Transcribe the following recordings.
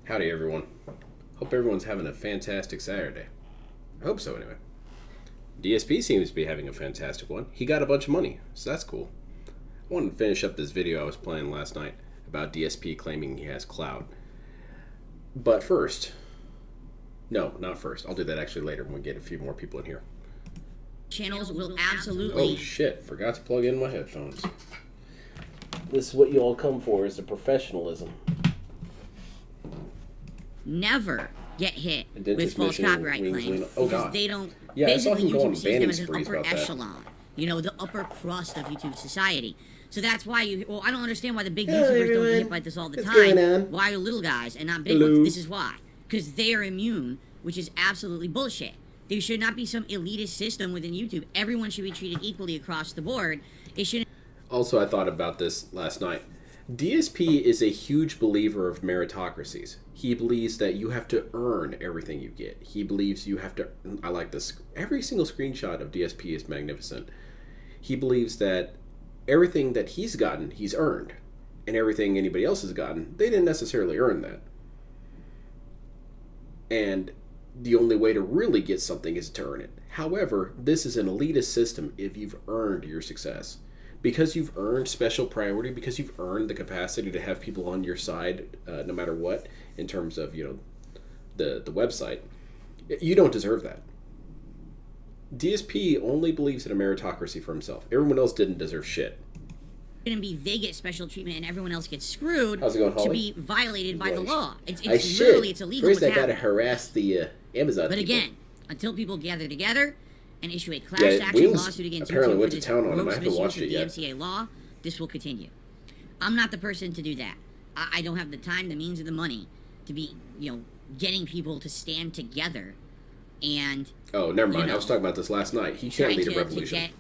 Howdy, everyone. Hope everyone's having a fantastic Saturday. I hope so, anyway. DSP seems to be having a fantastic one. He got a bunch of money, so that's cool. I wanted to finish up this video I was playing last night about DSP claiming he has Clout. But first... No, not first. I'll do that actually later when we get a few more people in here. Channels will absolutely... Oh, shit. Forgot to plug in my headphones. This is what you all come for, is the professionalism. never get hit with false copyright claims because they don't. Yeah, basically, YouTube sees them as an upper echelon. You know, the upper crust of YouTube society. So that's why you. Well, I don't understand why the big YouTubers don't get hit by this all the time. Why are little guys and not big ones? This is why. Because they are immune, which is absolutely bullshit. There should not be some elitist system within YouTube. Everyone should be treated equally across the board. It shouldn't. Also, I thought about this last night. DSP is a huge believer of meritocracies. He believes that you have to earn everything you get. He believes you have to... I like this. Every single screenshot of DSP is magnificent. He believes that everything that he's gotten, he's earned. And everything anybody else has gotten, they didn't necessarily earn that. And the only way to really get something is to earn it. However, this is an elitist system if you've earned your success. Because you've earned special priority, because you've earned the capacity to have people on your side no matter what, in terms of, you know, the website, you don't deserve that. DSP only believes in a meritocracy for himself. Everyone else didn't deserve shit. Going to be they get special treatment and everyone else gets screwed. How's it going, Holly? To be violated by the law. It's literally illegal. First, I gotta harass the Amazon. But people. again, until people gather together and issue a class action lawsuit against apparently YouTube went for to this town on him. I gross haven't watched misuse it of yet. DMCA law, this will continue. I'm not the person to do that. I don't have the time, the means, or the money to be, you know, getting people to stand together and... Oh, never mind. I was talking about this last night. He can't lead a revolution. To get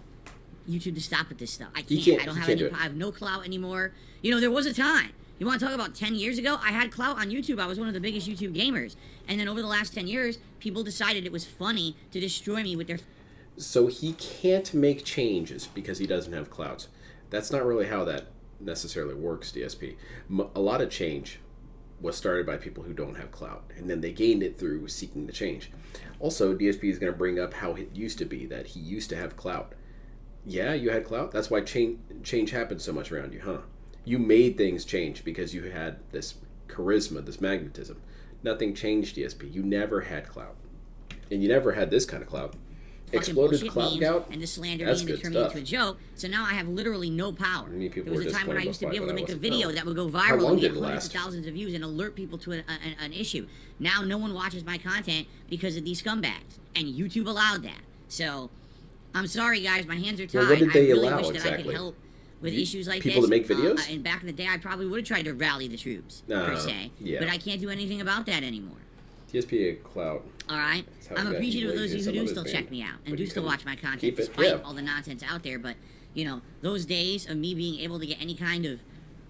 YouTube to stop with this stuff. I can't. I don't have any... I have no clout anymore. You know, there was a time. You want to talk about 10 years ago? I had clout on YouTube. I was one of the biggest YouTube gamers. And then over the last 10 years, people decided it was funny to destroy me with their... So he can't make changes because he doesn't have clouds. That's not really how that necessarily works, DSP. A lot of change was started by people who don't have clout, and then they gained it through seeking the change. Also, DSP is going to bring up how it used to be, that he used to have clout. Yeah, you had clout? That's why change happened so much around you, huh? You made things change because you had this charisma, this magnetism. Nothing changed, DSP. You never had clout. And you never had this kind of clout. Exploded Clout Gout? And the slander me and to turn me into a joke. So now I have literally no power. There was a time when I used to be able to make a video that would go viral and get hundreds of thousands of views and alert people to an issue. Now no one watches my content because of these scumbags. And YouTube allowed that. So, I'm sorry guys, my hands are tied. Well, what did they I really allow wish that exactly? I could help with issues like people this. People to make videos? And back in the day, I probably would have tried to rally the troops, per se. Yeah. But I can't do anything about that anymore. DSP Clout. All right. I'm appreciative of those of you who do still check me out and do still watch my content despite all the nonsense out there. But, you know, those days of me being able to get any kind of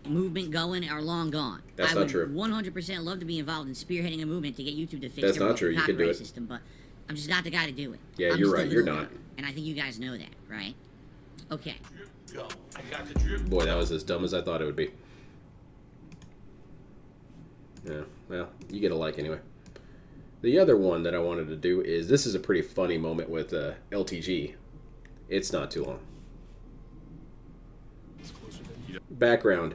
movement going are long gone. That's not true. I would 100% love to be involved in spearheading a movement to get YouTube to fix their copyright system, but I'm just not the guy to do it. Yeah, you're right. You're not. And I think you guys know that, right? Okay. Boy, that was as dumb as I thought it would be. Yeah, well, you get a like anyway. The other one that I wanted to do is, this is a pretty funny moment with LTG. It's not too long. Background.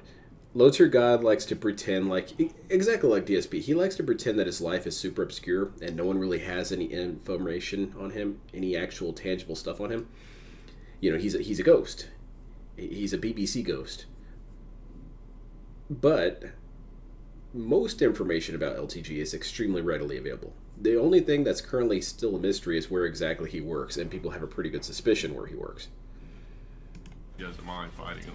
Loadsir God likes to pretend like, exactly like DSP, he likes to pretend that his life is super obscure and no one really has any information on him, any actual tangible stuff on him. You know, he's a ghost. He's a BBC ghost. But most information about LTG is extremely readily available. The only thing that's currently still a mystery is where exactly he works, and people have a pretty good suspicion where he works. He doesn't mind fighting him.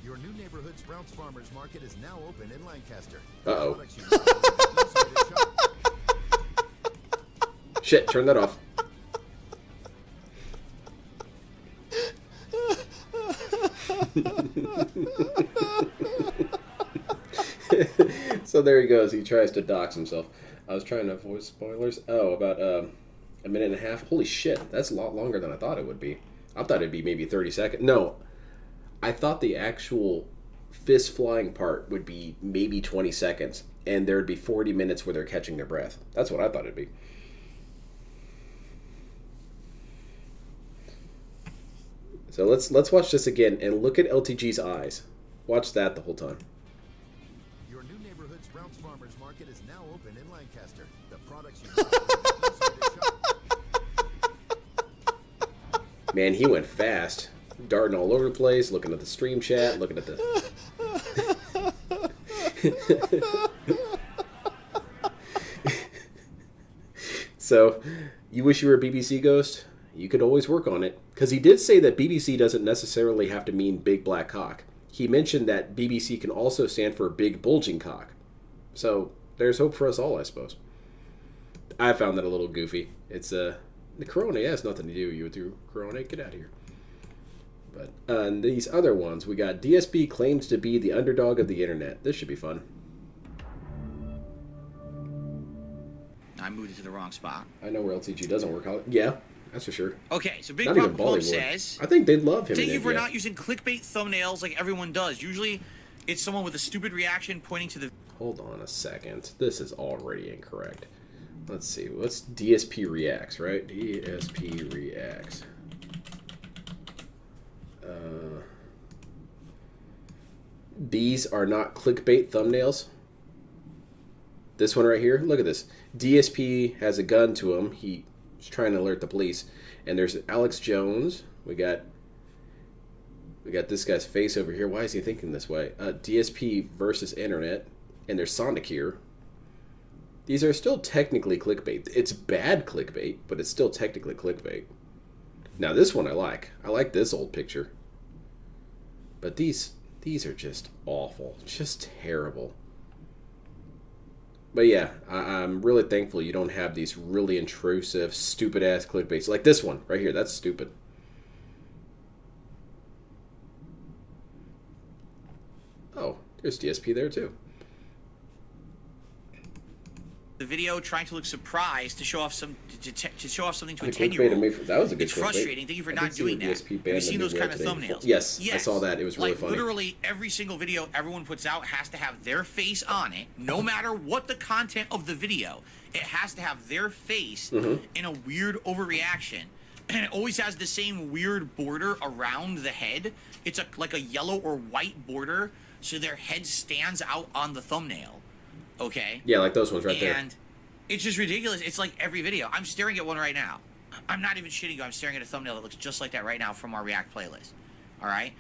Your new neighborhood Sprouts Farmers Market is now open in Lancaster. Uh-oh. Shit, turn that off. So there he goes. He tries to dox himself. I was trying to avoid spoilers. Oh, about a minute and a half. Holy shit, that's a lot longer than I thought it would be. I thought it'd be maybe 30 seconds. No, I thought the actual fist flying part would be maybe 20 seconds, and there'd be 40 minutes where they're catching their breath. That's what I thought it'd be. So let's watch this again and look at LTG's eyes. Watch that the whole time. Your new neighborhood Sprouts Farmers Market is now open in Lancaster. The products you want are easier to shop. Man, he went fast. Darting all over the place, looking at the stream chat, looking at the... So, you wish you were a BBC ghost? You could always work on it. Because he did say that BBC doesn't necessarily have to mean big black cock. He mentioned that BBC can also stand for big bulging cock. So, there's hope for us all, I suppose. I found that a little goofy. It's, the Corona has nothing to do with you, Corona. Get out of here. But these other ones, we got DSP claims to be the underdog of the internet. This should be fun. I moved it to the wrong spot. I know where LTG doesn't work out. Yeah, that's for sure. Okay, so Big Not Papa even Plum Bollywood. says... I think they'd love him. Thank in you for India. not using clickbait thumbnails like everyone does. Usually, it's someone with a stupid reaction pointing to the... Hold on a second. This is already incorrect. Let's see. What's DSP reacts, right? DSP reacts. These are not clickbait thumbnails. This one right here, look at this. DSP has a gun to him. He's trying to alert the police. And there's Alex Jones. We got this guy's face over here. Why is he thinking this way? DSP versus internet. And there's Sonic here. These are still technically clickbait. It's bad clickbait, but it's still technically clickbait. Now this one I like. I like this old picture. But these are just awful. Just terrible. But yeah, I'm really thankful you don't have these really intrusive, stupid-ass clickbaits. Like this one right here. That's stupid. Oh, there's DSP there too. The video trying to look surprised to show off some to show off something to a The clickbait 10-year-old. that was a good It's clickbait. frustrating. Thank you for not doing that. DSP Have banned you seen the those new kind of today. thumbnails? Yes, I saw that. It was really funny. Literally every single video everyone puts out has to have their face on it, no matter what the content of the video. It has to have their face in a weird overreaction. And it always has the same weird border around the head. It's like a yellow or white border, so their head stands out on the thumbnail. Okay? Yeah, like those ones right there. And it's just ridiculous. It's like every video. I'm staring at one right now. I'm not even shitting you. I'm staring at a thumbnail that looks just like that right now from our React playlist. All right?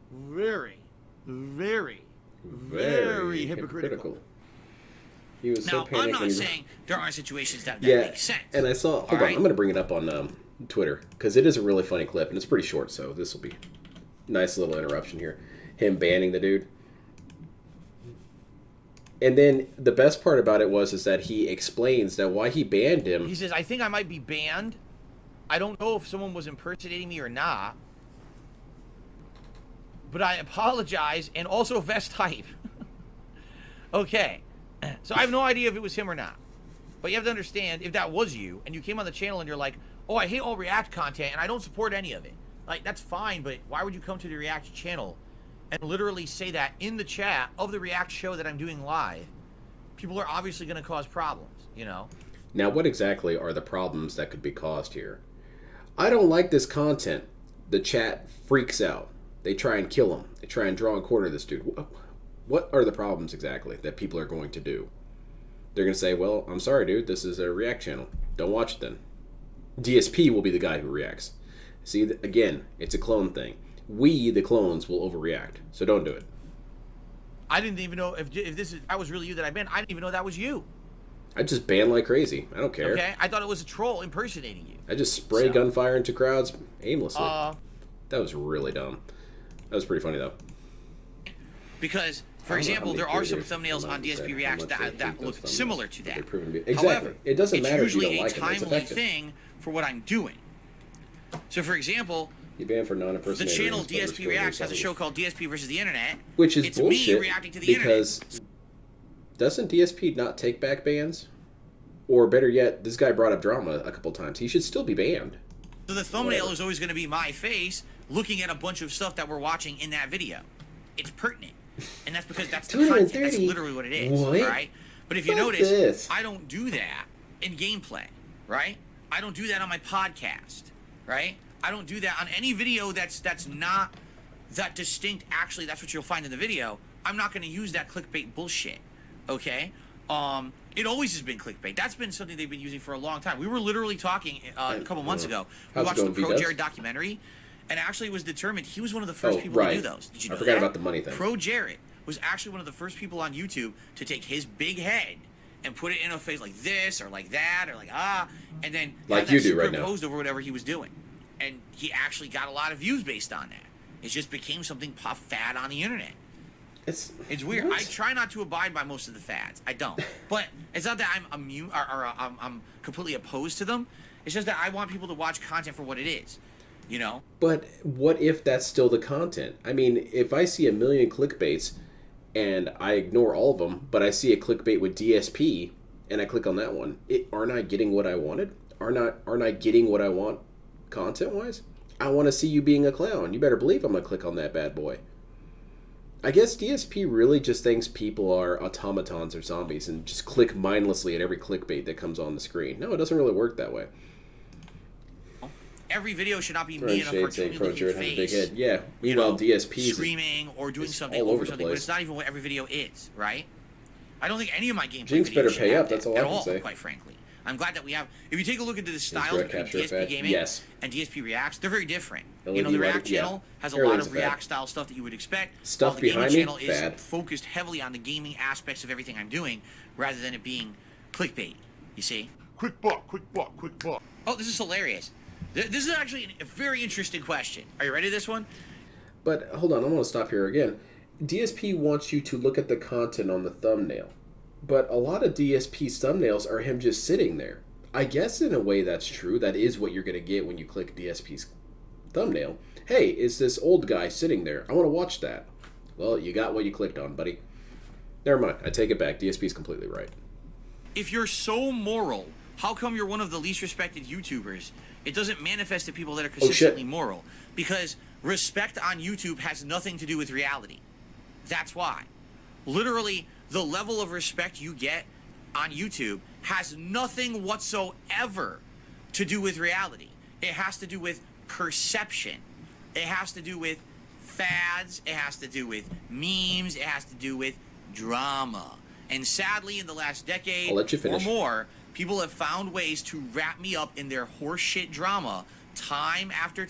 Very hypocritical. He was Now, so panicked. I'm not when he... saying there aren't situations that yeah, make sense. and I saw... Hold on, I'm going to bring it up on Twitter, because it is a really funny clip, and it's pretty short, so this will be a nice little interruption here. Him banning the dude. And then the best part about it is that he explains that why he banned him. He says, I think I might be banned. I don't know if someone was impersonating me or not. But I apologize, and also vest type. Okay. So I have no idea if it was him or not. But you have to understand, if that was you, and you came on the channel and you're like, oh, I hate all React content, and I don't support any of it. Like, that's fine, but why would you come to the React channel and literally say that in the chat of the React show that I'm doing live? People are obviously going to cause problems, you know? Now, what exactly are the problems that could be caused here? I don't like this content. The chat freaks out. They try and kill him. They try and draw and quarter this dude. What are the problems exactly that people are going to do? They're going to say, well, I'm sorry, dude. This is a React channel. Don't watch it then. DSP will be the guy who reacts. See, again, it's a clone thing. We, the clones, will overreact. So don't do it. I didn't even know if that was really you that I banned. I didn't even know that was you. I just ban like crazy. I don't care. Okay, I thought it was a troll impersonating you. I just spray gunfire into crowds aimlessly. That was really dumb. That was pretty funny, though. Because, for example, there are some thumbnails on DSP Reacts that look similar to that. Exactly. However, it doesn't matter it's if you usually don't like a them. It's timely effective. thing for what I'm doing. So, for example, You ban for non-impersonating. the channel DSP Reacts has a show called DSP versus the Internet. Which is it's bullshit. me reacting to the because internet. doesn't DSP not take back bans? Or better yet, this guy brought up drama a couple times. He should still be banned. So the thumbnail is always going to be my face looking at a bunch of stuff that we're watching in that video. it's pertinent. And that's because that's the content. That's literally what it is, right? But if you notice, I don't do that in gameplay, right? I don't do that on my podcast, right? I don't do that on any video that's not that distinct. Actually, that's what you'll find in the video. I'm not going to use that clickbait bullshit, okay? It always has been clickbait. That's been something they've been using for a long time. We were literally talking a couple months ago. We watched the Pro Jared documentary, and actually it was determined he was one of the first people to do those. Did you know that? I forgot about the money thing. Pro Jared was actually one of the first people on YouTube to take his big head and put it in a face like this or like that or like and then like you do right now, superimposed over whatever he was doing, and he actually got a lot of views based on that. It just became something fad on the internet. It's weird. What? I try not to abide by most of the fads. I don't. But it's not that I'm immune or I'm completely opposed to them. It's just that I want people to watch content for what it is, you know? But what if that's still the content? I mean, if I see a million clickbaits and I ignore all of them, but I see a clickbait with DSP and I click on that one, aren't I getting what I wanted? Aren't I getting what I want content-wise? I want to see you being a clown. You better believe I'm going to click on that bad boy. I guess DSP really just thinks people are automatons or zombies and just click mindlessly at every clickbait that comes on the screen. No, it doesn't really work that way. Every video should not be me in a cartoony-looking face. Big head. Yeah, meanwhile DSP screaming or doing something over something, but it's not even what every video is, right? I don't think any of my gameplay Jinx videos better should pay have up. That's all at I can all, say. Quite frankly. I'm glad that we have. If you take a look into the styles between DSP Gaming and DSP Reacts, they're very different. You know, the React channel has a lot of React style stuff that you would expect. Stuff while the behind gaming channel me, is focused heavily on the gaming aspects of everything I'm doing, rather than it being clickbait. You see? Quick buck, quick buck, quick buck. Oh, this is hilarious. This is actually a very interesting question. Are you ready for this one? But hold on, I want to stop here again. DSP wants you to look at the content on the thumbnail. But a lot of DSP's thumbnails are him just sitting there. I guess in a way that's true. That is what you're going to get when you click DSP's thumbnail. Hey, is this old guy sitting there? I want to watch that. Well, you got what you clicked on, buddy. Never mind. I take it back. DSP's completely right. If you're so moral, how come you're one of the least respected YouTubers? It doesn't manifest to people that are consistently moral. Because respect on YouTube has nothing to do with reality. That's why. Literally, the level of respect you get on YouTube has nothing whatsoever to do with reality. It has to do with perception. It has to do with fads. It has to do with memes. It has to do with drama. And sadly, in the last decade or more, people have found ways to wrap me up in their horseshit drama time after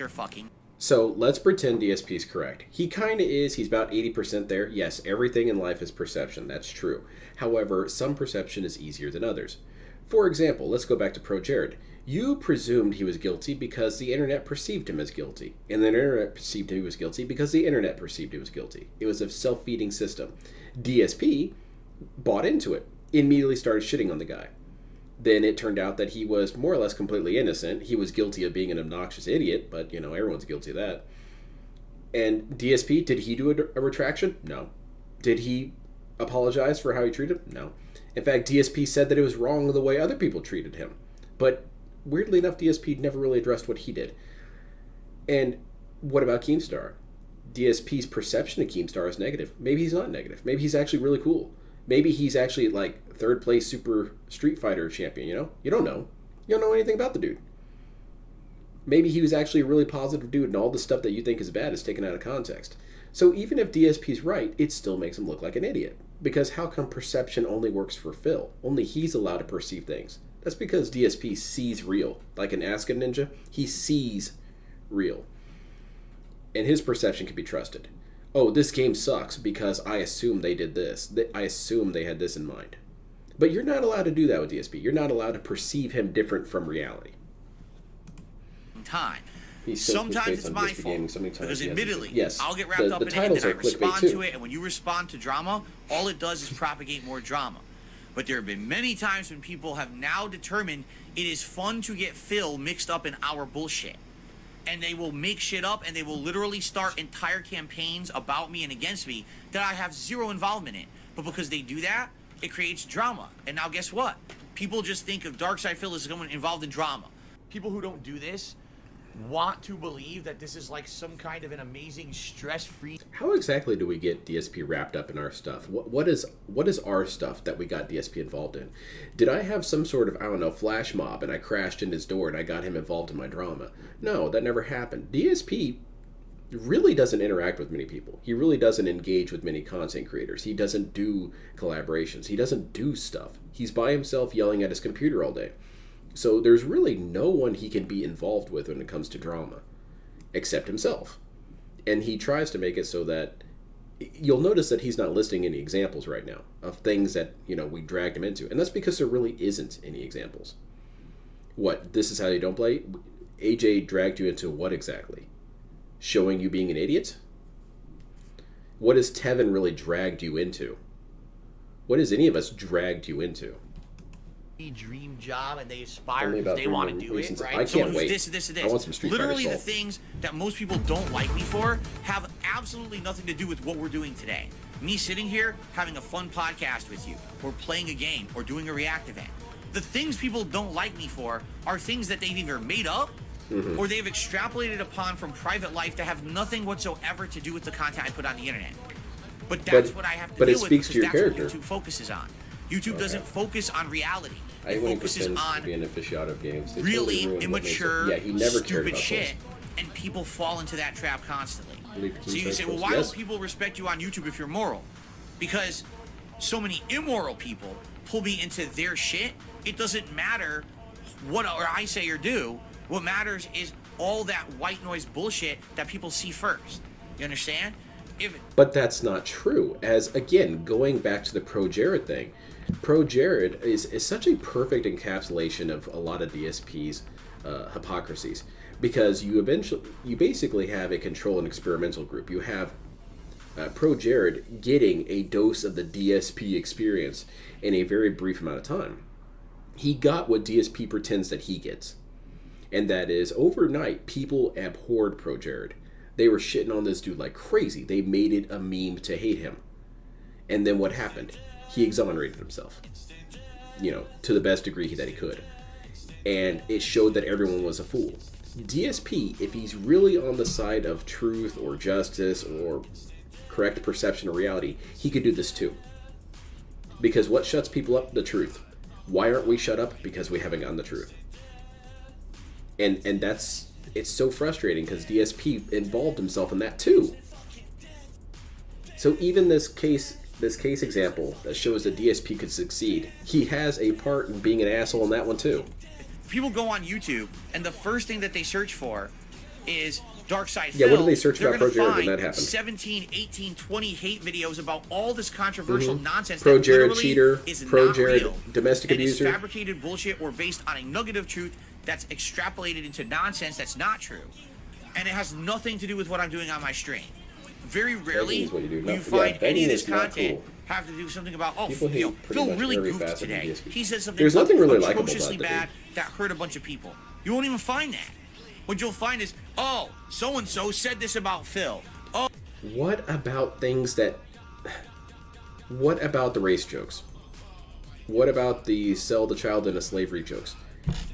fucking. So let's pretend DSP is correct. He kind of is. He's about 80% there. Yes, everything in life is perception. That's true. However, some perception is easier than others. For example, let's go back to Pro Jared. You presumed he was guilty because the internet perceived him as guilty. And the internet perceived he was guilty because the internet perceived he was guilty. It was a self-feeding system. DSP bought into it. Immediately started shitting on the guy. Then it turned out that he was more or less completely innocent. He was guilty of being an obnoxious idiot, but, you know, everyone's guilty of that. And DSP, did he do a retraction? No. Did he apologize for how he treated him? No. In fact, DSP said that it was wrong the way other people treated him. But weirdly enough, DSP never really addressed what he did. And what about Keemstar? DSP's perception of Keemstar is negative. Maybe he's not negative. Maybe he's actually really cool. Maybe he's actually like third place Super Street Fighter champion, you know? You don't know. You don't know anything about the dude. Maybe he was actually a really positive dude and all the stuff that you think is bad is taken out of context. So even if DSP's right, it still makes him look like an idiot. Because how come perception only works for Phil? Only he's allowed to perceive things. That's because DSP sees real. Like an Aska Ninja, he sees real. And his perception can be trusted. Oh, this game sucks because I assume they did this. I assume they had this in mind. But you're not allowed to do that with DSP. You're not allowed to perceive him different from reality. Time. Sometimes it's my fault, because admittedly, I'll get wrapped up in it and then I respond to it, and when you respond to drama, all it does is propagate more drama. But there have been many times when people have now determined it is fun to get Phil mixed up in our bullshit. And they will make shit up, and they will literally start entire campaigns about me and against me that I have zero involvement in. But because they do that, it creates drama. And now guess what? People just think of Darkside Phil as someone involved in drama. People who don't do this want to believe that this is like some kind of an amazing stress-free. How exactly do we get DSP wrapped up in our stuff? What is our stuff that we got DSP involved in? Did I have some sort of, I don't know, flash mob and I crashed in his door and I got him involved in my drama? No, that never happened. DSP really doesn't interact with many people. He really doesn't engage with many content creators. He doesn't do collaborations. He doesn't do stuff. He's by himself yelling at his computer all day. So there's really no one he can be involved with when it comes to drama, except himself. And he tries to make it so that you'll notice that he's not listing any examples right now of things that, you know, we dragged him into. And that's because there really isn't any examples. What, this is how you don't play? AJ dragged you into what exactly? Showing you being an idiot? What has Tevin really dragged you into? What has any of us dragged you into? Dream job and they aspire Only because about they 3 want more to do reasons. it, right? I can't Someone who's wait. this. I want some Street Fighter Literally, the Assault. things that most people don't like me for have absolutely nothing to do with what we're doing today. Me sitting here having a fun podcast with you, or playing a game, or doing a react event. The things people don't like me for are things that they've either made up or they've extrapolated upon from private life that have nothing whatsoever to do with the content I put on the internet. But that's what I have to deal with because that's what YouTube focuses on. YouTube doesn't focus on reality. It focuses on be an aficionado of games. They really totally immature, he never cared stupid about shit, and people fall into that trap constantly. So you King say, Circles. well, why Yes. don't people respect you on YouTube if you're moral? Because so many immoral people pull me into their shit. It doesn't matter what I say or do. What matters is all that white noise bullshit that people see first. You understand? But that's not true. As, again, going back to the Pro Jared thing, Pro Jared is such a perfect encapsulation of a lot of DSP's hypocrisies. Because you basically have a control and experimental group. You have Pro Jared getting a dose of the DSP experience in a very brief amount of time. He got what DSP pretends that he gets. And that is, overnight, people abhorred Pro Jared. They were shitting on this dude like crazy. They made it a meme to hate him. And then what happened? He exonerated himself. You know, to the best degree that he could. And it showed that everyone was a fool. DSP, if he's really on the side of truth or justice or correct perception of reality, he could do this too. Because what shuts people up? The truth. Why aren't we shut up? Because we haven't gotten the truth. And that's, it's so frustrating because DSP involved himself in that too. So even this case example that shows that DSP could succeed, he has a part in being an asshole in that one too. People go on YouTube and the first thing that they search for is Dark Side Yeah, Phil. what do they search about Pro Jared when that happened? 17, 18, 20 hate videos about all this controversial nonsense Pro that Jared literally cheater, is Pro not Jared real. domestic and abuser. It's fabricated bullshit or based on a nugget of truth that's extrapolated into nonsense that's not true. And it has nothing to do with what I'm doing on my stream. Very rarely is what you do. will you Not- find yeah, any of begging this is not content cool. have to do something about, oh, People hate you know, pretty Phil much really every goofed facet of today. DSP. He said something There's nothing really likable atrociously about the bad dude. that hurt a bunch of people. You won't even find that. What you'll find is, oh, so-and-so said this about Phil. Oh. What about things that... What about the race jokes? What about the sell the child into slavery jokes?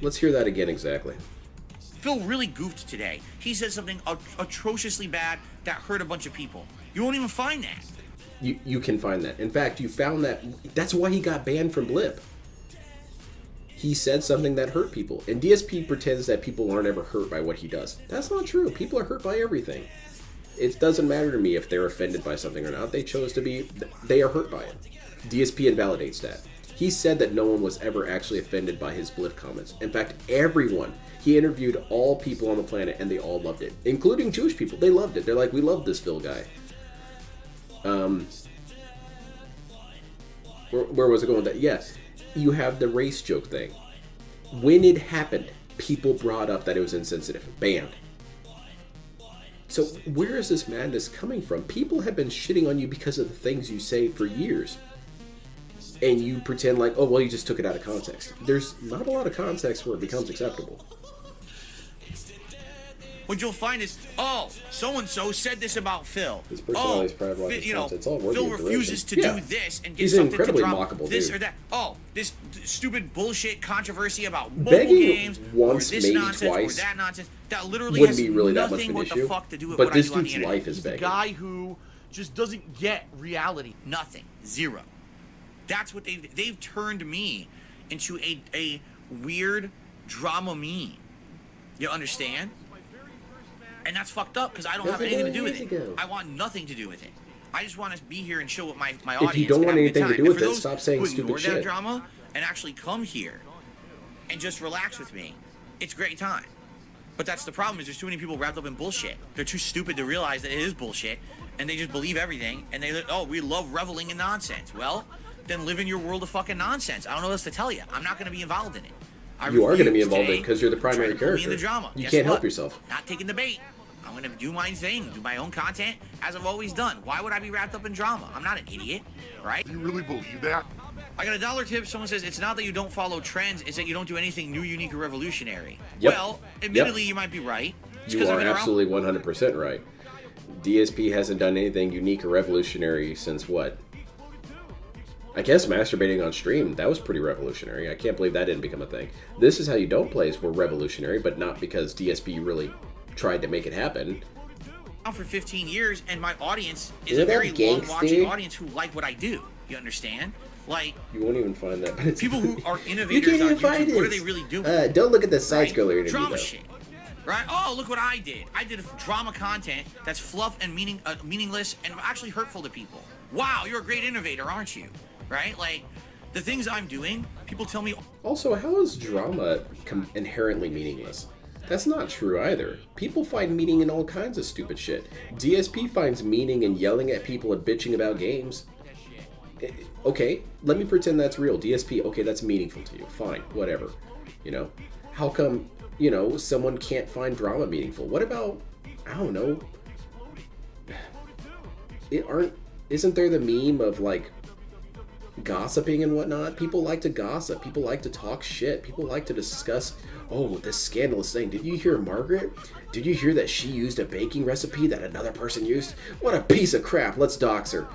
Let's hear that again exactly. Phil really goofed today. He said something atrociously bad that hurt a bunch of people. You won't even find that. You can find that. In fact, you found that... That's why he got banned from Blip. He said something that hurt people. And DSP pretends that people aren't ever hurt by what he does. That's not true. People are hurt by everything. It doesn't matter to me if they're offended by something or not. They chose to be. They are hurt by it. DSP invalidates that. He said that no one was ever actually offended by his Blip comments. In fact, everyone. He interviewed all people on the planet and they all loved it. Including Jewish people. They loved it. They're like, we love this Phil guy. Where was it going with that? Yeah. You have the race joke thing. When it happened, people brought up that it was insensitive. Banned. So where is this madness coming from? People have been shitting on you because of the things you say for years. And you pretend like, oh, well, you just took it out of context. There's not a lot of context where it becomes acceptable. what you'll find is, oh, so-and-so said this about Phil. His personality is proud of his content. It's all worthy Phil of refuses to direction. do this and get He's an something to incredibly drop mockable this dude. or that. Oh, this stupid bullshit controversy about mobile Begging games once, or this maybe nonsense twice or that nonsense. That literally wouldn't has be really that much nothing of an what issue. the fuck to do with But what this I do on the dude's internet. life is He's the begging. guy who just doesn't get reality. Nothing. Zero. That's what they've turned me into a weird drama meme. You understand? And that's fucked up because I don't have anything to do with it. I want nothing to do with it. I just want to be here and chill with my audience. If you don't want and have a good anything to time. do And with for it, those stop saying who stupid ignore that shit. drama and actually come here and just relax with me, it's a great time. But that's the problem, is there's too many people wrapped up in bullshit. They're too stupid to realize that it is bullshit, and they just believe everything, and we love reveling in nonsense. Well, then live in your world of fucking nonsense. I don't know what else to tell you. I'm not going to be involved in it. You are going to be involved in today it because you're the to try primary to put me character. in the drama. You Guess can't help what? yourself. Not taking the bait. I'm going to do my thing, do my own content, as I've always done. Why would I be wrapped up in drama? I'm not an idiot, right? You really believe that? I got a $1 tip. Someone says, it's not that you don't follow trends, it's that you don't do anything new, unique, or revolutionary. Yep. Well, admittedly, you might be right. It's You 'cause I've are been around. absolutely 100% right. DSP hasn't done anything unique or revolutionary since what? I guess masturbating on stream, that was pretty revolutionary. I can't believe that didn't become a thing. This Is How You Don't Plays were revolutionary, but not because DSP really tried to make it happen. For 15 years, and my audience is Look a at very that gangsta. long-watching audience who like what I do. You understand? Like, You won't even find that. But it's people who are you innovators can't on even find YouTube, what are it. they really doing? Don't look at the side Right? scroller interview, Drama though. shit. Right? Oh, look what I did. I did drama content that's fluff and meaningless and actually hurtful to people. Wow, you're a great innovator, aren't you? Right? Like, the things I'm doing, people tell me... Also, how is drama inherently meaningless? That's not true either. People find meaning in all kinds of stupid shit. DSP finds meaning in yelling at people and bitching about games. Okay, let me pretend that's real. DSP, okay, that's meaningful to you. Fine, whatever. You know, how come, you know, someone can't find drama meaningful? What about, I don't know, isn't there the meme of, like, gossiping and whatnot? People like to gossip. People like to talk shit. People like to discuss, oh, this scandalous thing. Did you hear Margaret? Did you hear that she used a baking recipe that another person used? What a piece of crap. Let's dox her.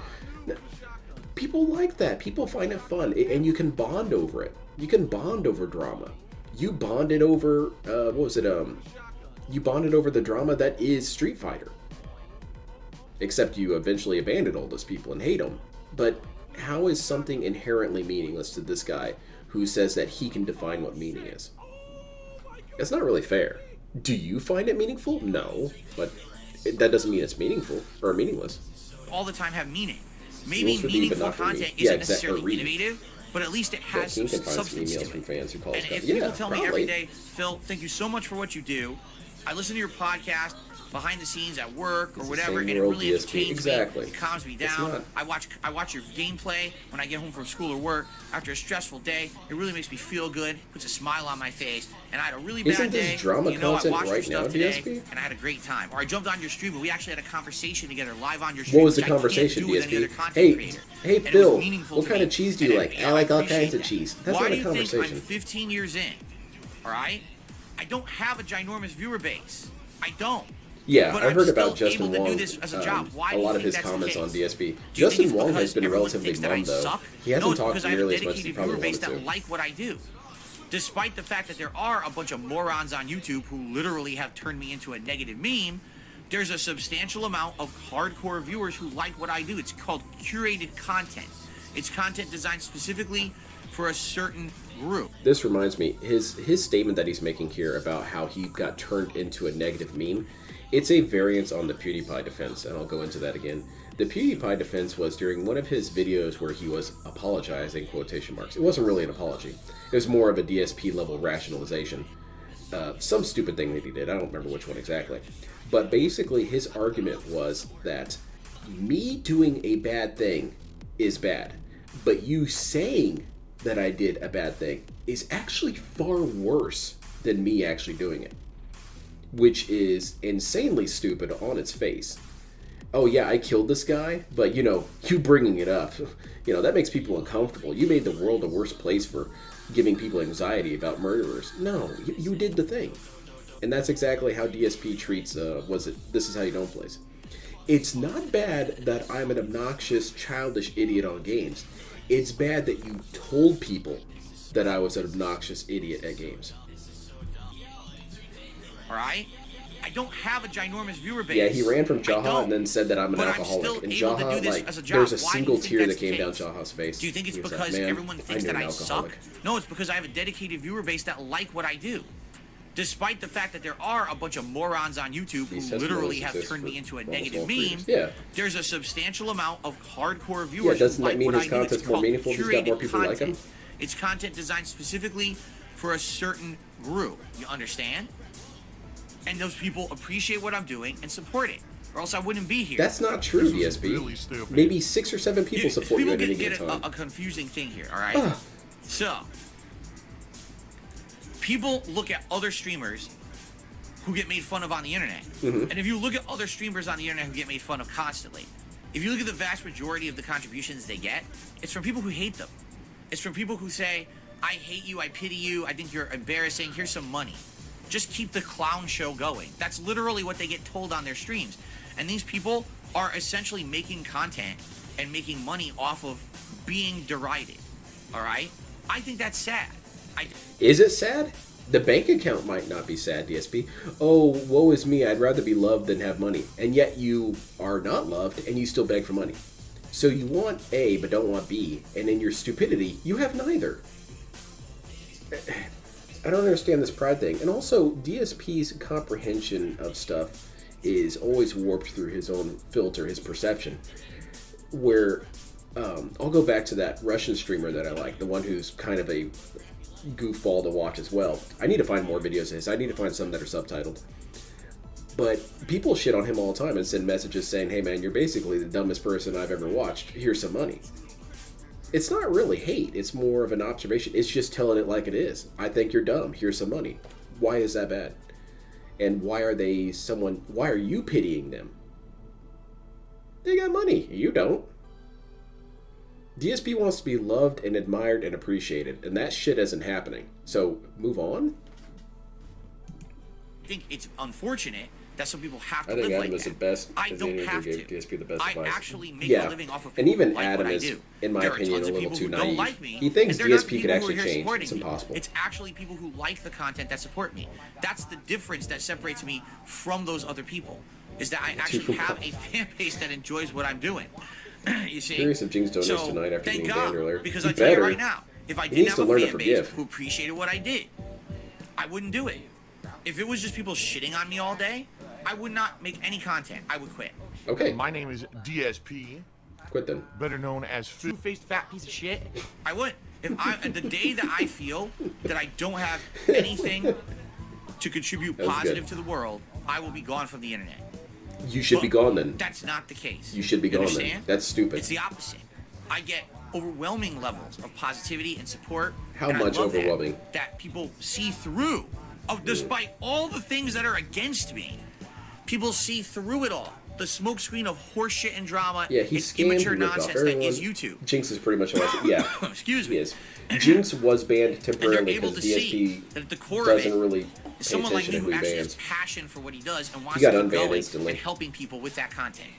People like that. People find it fun. And you can bond over it. You can bond over drama. You bonded over, you bonded over the drama that is Street Fighter. Except you eventually abandoned all those people and hate them. But how is something inherently meaningless to this guy who says that he can define what meaning is? That's not really fair. Do you find it meaningful? No, but that doesn't mean it's meaningful or meaningless. all the time have meaning. Maybe Rules for thee, but meaningful not for me. content Yeah, isn't exactly. necessarily Read. innovative, but at least it has King some can find some substance emails to from it. fans who call us And back. if people Yeah, tell me probably. every day, Phil, thank you so much for what you do. I listen to your podcast behind the scenes at work or It's the whatever, same and it world really DSP. entertains Exactly. me. It calms me It's down. not. I watch your gameplay when I get home from school or work after a stressful day. It really makes me feel good, puts a smile on my face, and I had a really bad Isn't this day. drama you know, I content watched right your now, stuff today, DSP? and I had a great time. Or I jumped on your stream, and we actually had a conversation together live on your stream. What was the which I can't conversation, do with any other DSP? content Hey, creator. hey, And it was Phil, meaningful what to kind me. of cheese do you And like? I like all appreciate kinds of that. cheese. That's Why not do a you think conversation. I'm 15 years in? All right, I don't have a ginormous viewer base. I don't. Yeah, But I I'm heard still about Justin able to do Wong. this as a job. Why A do you lot of think his that's the comments case? on DSP. Do you think Justin it's Wong has because been everyone relatively thinks that I mum, though. suck? He hasn't No, it's talked because I have a nearly as much as he dedicated probably viewer base wanted that to. like what I do. Despite the fact that there are a bunch of morons on YouTube who literally have turned me into a negative meme, there's a substantial amount of hardcore viewers who like what I do. It's called curated content. It's content designed specifically for a certain group. This reminds me, his statement that he's making here about how he got turned into a negative meme, it's a variance on the PewDiePie defense, and I'll go into that again. The PewDiePie defense was during one of his videos where he was apologizing, quotation marks. It wasn't really an apology. It was more of a DSP level rationalization. Some stupid thing that he did. I don't remember which one exactly. But basically his argument was that me doing a bad thing is bad, but you saying that I did a bad thing is actually far worse than me actually doing it, which is insanely stupid on its face. Oh yeah, I killed this guy, but you know, you bringing it up, you know, that makes people uncomfortable. You made the world a worse place for giving people anxiety about murderers. No, you did the thing. And that's exactly how DSP treats, This Is How You Don't Plays. It's not bad that I'm an obnoxious, childish idiot on games. It's bad that you told people that I was an obnoxious idiot at games. Alright? I don't have a ginormous viewer base. Yeah, he ran from Jaha and then said that I'm an alcoholic. And Jaha, like, there's a single tear that came down Jaha's face. Do you think it's because everyone thinks that I suck? No, it's because I have a dedicated viewer base that like what I do. Despite the fact that there are a bunch of morons on YouTube who literally have turned me into a negative meme, there's a substantial amount of hardcore viewers doesn't who that mean his content's more meaningful? He's got more people like him? It's content designed specifically for a certain group. You understand? And those people appreciate what I'm doing and support it, or else I wouldn't be here. That's not true, DSP. Maybe 6 or 7 people support you at any given time. People get a confusing thing here, all right? So, people look at other streamers who get made fun of on the internet. And if you look at other streamers on the internet who get made fun of constantly, if you look at the vast majority of the contributions they get, it's from people who hate them. It's from people who say, I hate you, I pity you, I think you're embarrassing, here's some money. Just keep the clown show going. That's literally what they get told on their streams. And these people are essentially making content and making money off of being derided. All right? I think that's sad. Is it sad? The bank account might not be sad, DSP. Oh, woe is me, I'd rather be loved than have money. And yet you are not loved and you still beg for money. So you want A but don't want B, and in your stupidity, you have neither. I don't understand this pride thing. And also, DSP's comprehension of stuff is always warped through his own filter, his perception. Where, I'll go back to that Russian streamer that I like, the one who's kind of a goofball to watch as well. I need to find more videos of his. I need to find some that are subtitled. But people shit on him all the time and send messages saying, hey man, you're basically the dumbest person I've ever watched. Here's some money. It's not really hate. It's more of an observation. It's just telling it like it is. I think you're dumb. Here's some money. Why is that bad? And why are you pitying them? They got money. You don't. DSP wants to be loved and admired and appreciated, and that shit isn't happening. So, move on? I think it's unfortunate that some people have to I think live Adam like is that. the best. I don't have to. DSP the best I advice. actually make a living off of people and even who like Adam what is, I do. in my there opinion, are tons a of little people too who naive. don't like me, He thinks and they're not DSP people could who actually are here change. supporting It's me. impossible. It's actually people who like the content that support me. That's the difference that separates me from those other people. Is that I actually have a fan base that enjoys what I'm doing. You see? Curious if Jinx donates so, tonight after thank being God, banned earlier. because He I tell you better. right now, if I He didn't needs have to a learn to fan base forgive. who appreciated what I did, I wouldn't do it. If it was just people shitting on me all day, I would not make any content. I would quit. Okay. My name is DSP, Quit then. better known as Two-faced fat piece of shit. I would. The day that I feel that I don't have anything to contribute positive to the world, I will be gone from the internet. You should be gone then. That's not the case. You should be gone then. That's stupid. It's the opposite. I get overwhelming levels of positivity and support. How and I much love overwhelming? That people see through. Despite all the things that are against me, people see through it all. The smokescreen of horseshit and drama Yeah, he and scammed immature and ripped off nonsense everyone. that is YouTube. Jinx is pretty much like yeah. Excuse He me. is. Jinx was banned And they're temporarily able because to see DSP that at the core of doesn't it, really pay someone like attention me to who who he actually has bans. passion for what he does and wants got to keep unbanned going instantly. and helping people with that content.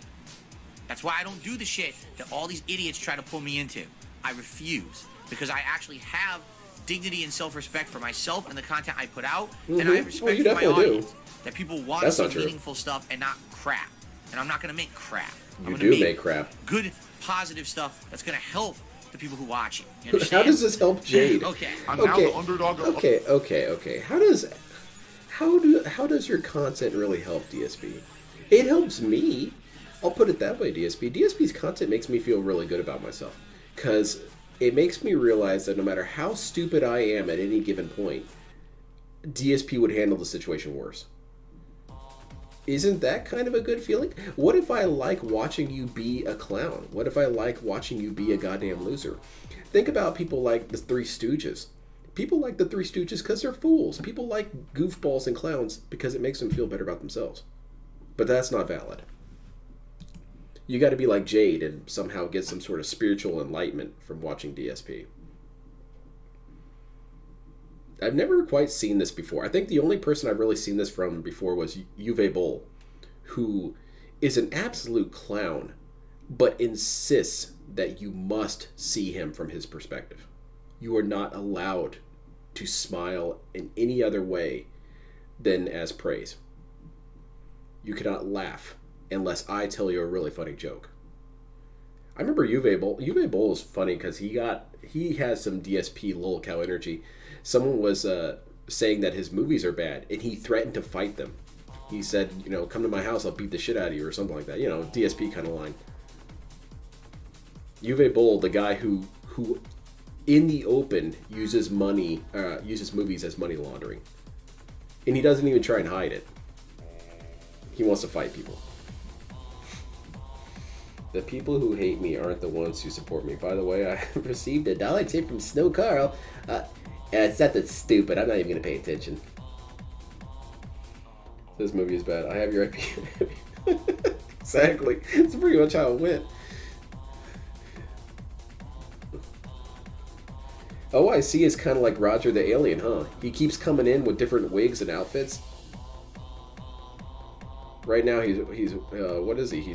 That's why I don't do the shit that all these idiots try to pull me into. I refuse because I actually have dignity and self-respect for myself and the content I put out, and I have respect you for my definitely do. audience. That people want That's to not see true. meaningful stuff and not crap. And I'm not going to make crap. I'm You gonna do make crap. Good, positive stuff that's going to help the people who watch it. You How understand? does this help Jade? Okay. I'm now Okay. the underdog of Okay. How does your content really help DSP? It helps me. I'll put it that way, DSP. DSP's content makes me feel really good about myself. Because it makes me realize that no matter how stupid I am at any given point, DSP would handle the situation worse. Isn't that kind of a good feeling? What if I like watching you be a clown? What if I like watching you be a goddamn loser? Think about people like the Three Stooges. People like the Three Stooges because they're fools. People like goofballs and clowns because it makes them feel better about themselves. But that's not valid. You got to be like Jade and somehow get some sort of spiritual enlightenment from watching DSP. I've never quite seen this before. I think the only person I've really seen this from before was Uwe Boll, who is an absolute clown, but insists that you must see him from his perspective. You are not allowed to smile in any other way than as praise. You cannot laugh unless I tell you a really funny joke. I remember Uwe Boll. Uwe Boll is funny because he has some DSP lolcow energy. Someone was saying that his movies are bad, and he threatened to fight them. He said, you know, come to my house, I'll beat the shit out of you, or something like that. You know, DSP kind of line. Uwe Boll, the guy who in the open uses movies as money laundering, and he doesn't even try and hide it. He wants to fight people. The people who hate me aren't the ones who support me. By the way, I received a dollar tip from Snow Carl. It's not that stupid. I'm not even going to pay attention. This movie is bad. I have your IP. Exactly. That's pretty much how it went. OIC is kind of like Roger the Alien, huh? He keeps coming in with different wigs and outfits. Right now, he's what is he?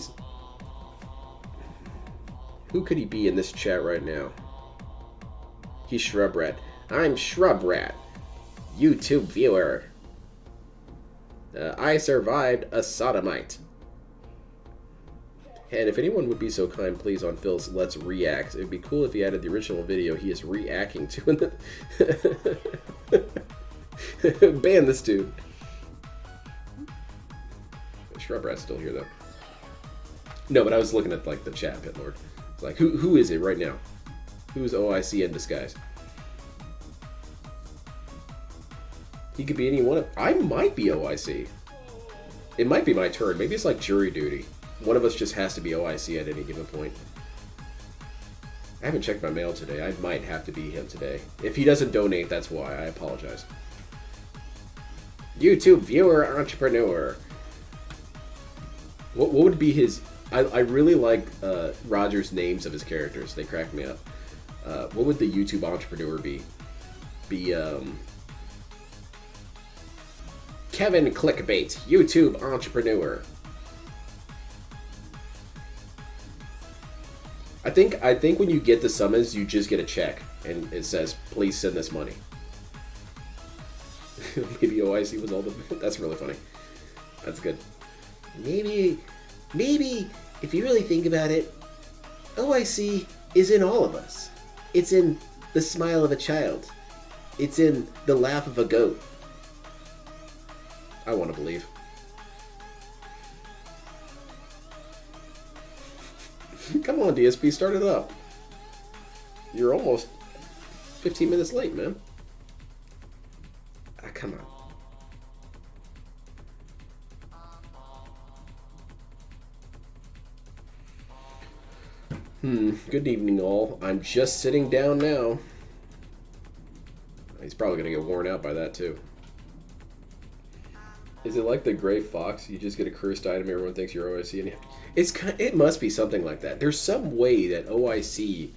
Who could he be in this chat right now? He's Shrub Rat. I'm Shrub Rat, YouTube viewer. I survived a sodomite. And if anyone would be so kind, please, on Phil's Let's React. It'd be cool if he added the original video he is reacting to in the... Ban this dude. Shrub Rat's still here, though. No, but I was looking at, like, the chat, Pitlord. It's like, who is it right now? Who's OIC in disguise? He could be any one of... I might be OIC. It might be my turn. Maybe it's like jury duty. One of us just has to be OIC at any given point. I haven't checked my mail today. I might have to be him today. If he doesn't donate, that's why. I apologize. YouTube viewer entrepreneur. What would be his... I really like Roger's names of his characters. They crack me up. What would the YouTube entrepreneur be? Kevin Clickbait, YouTube entrepreneur. I think when you get the summons, you just get a check, and it says, "Please send this money." Maybe OIC was all the... That's really funny. That's good. Maybe, if you really think about it, OIC is in all of us. It's in the smile of a child. It's in the laugh of a goat. I want to believe. Come on, DSP, start it up. You're almost 15 minutes late, man. Ah, come on. Good evening, all. I'm just sitting down now. He's probably going to get worn out by that, too. Is it like the Gray Fox? You just get a cursed item, everyone thinks you're OIC, and it must be something like that. There's some way that OIC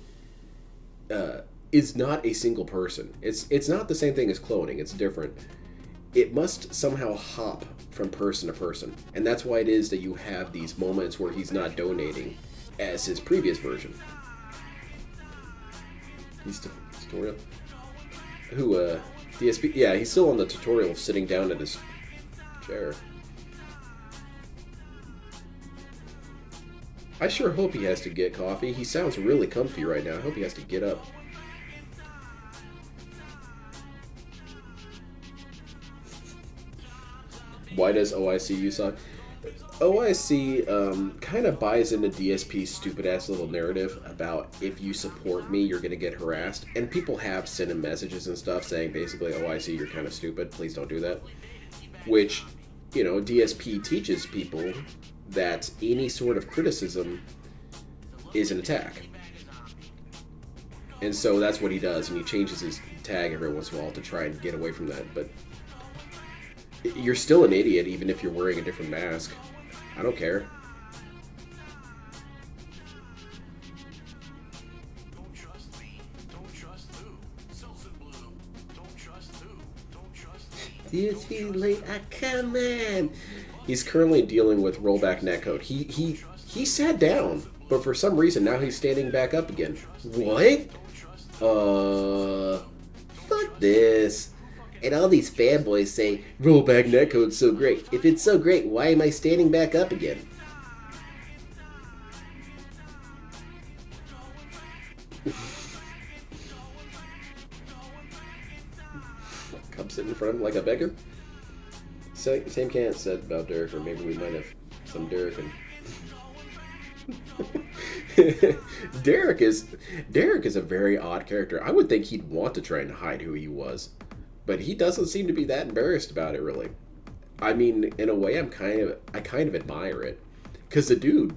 is not a single person. It's not the same thing as cloning. It's different. It must somehow hop from person to person, and that's why it is that you have these moments where he's not donating as his previous version. He's tutorial. Who DSP? Yeah, he's still on the tutorial, sitting down at his chair. I sure hope he has to get coffee. He sounds really comfy right now. I hope he has to get up. Why does OIC use on? OIC kind of buys into DSP's stupid-ass little narrative about if you support me, you're going to get harassed. And people have sent him messages and stuff saying basically, OIC, you're kind of stupid. Please don't do that. Which, you know, DSP teaches people that any sort of criticism is an attack. And so that's what he does, and he changes his tag every once in a while to try and get away from that. But you're still an idiot even if you're wearing a different mask. I don't care. Don't trust me. Don't trust who? Seltzer Blue. Don't trust who? DSP late. Come on. He's currently dealing with rollback netcode. He sat down, but for some reason now he's standing back up again. What? Fuck this. And all these fanboys say rollback netcode's so great. If it's so great, why am I standing back up again? Come sit in front of him like a beggar? Same can't said about Derek, or maybe we might have some Derek and... Derek is a very odd character. I would think he'd want to try and hide who he was, but he doesn't seem to be that embarrassed about it, really. I mean, in a way, I kind of admire it, because the dude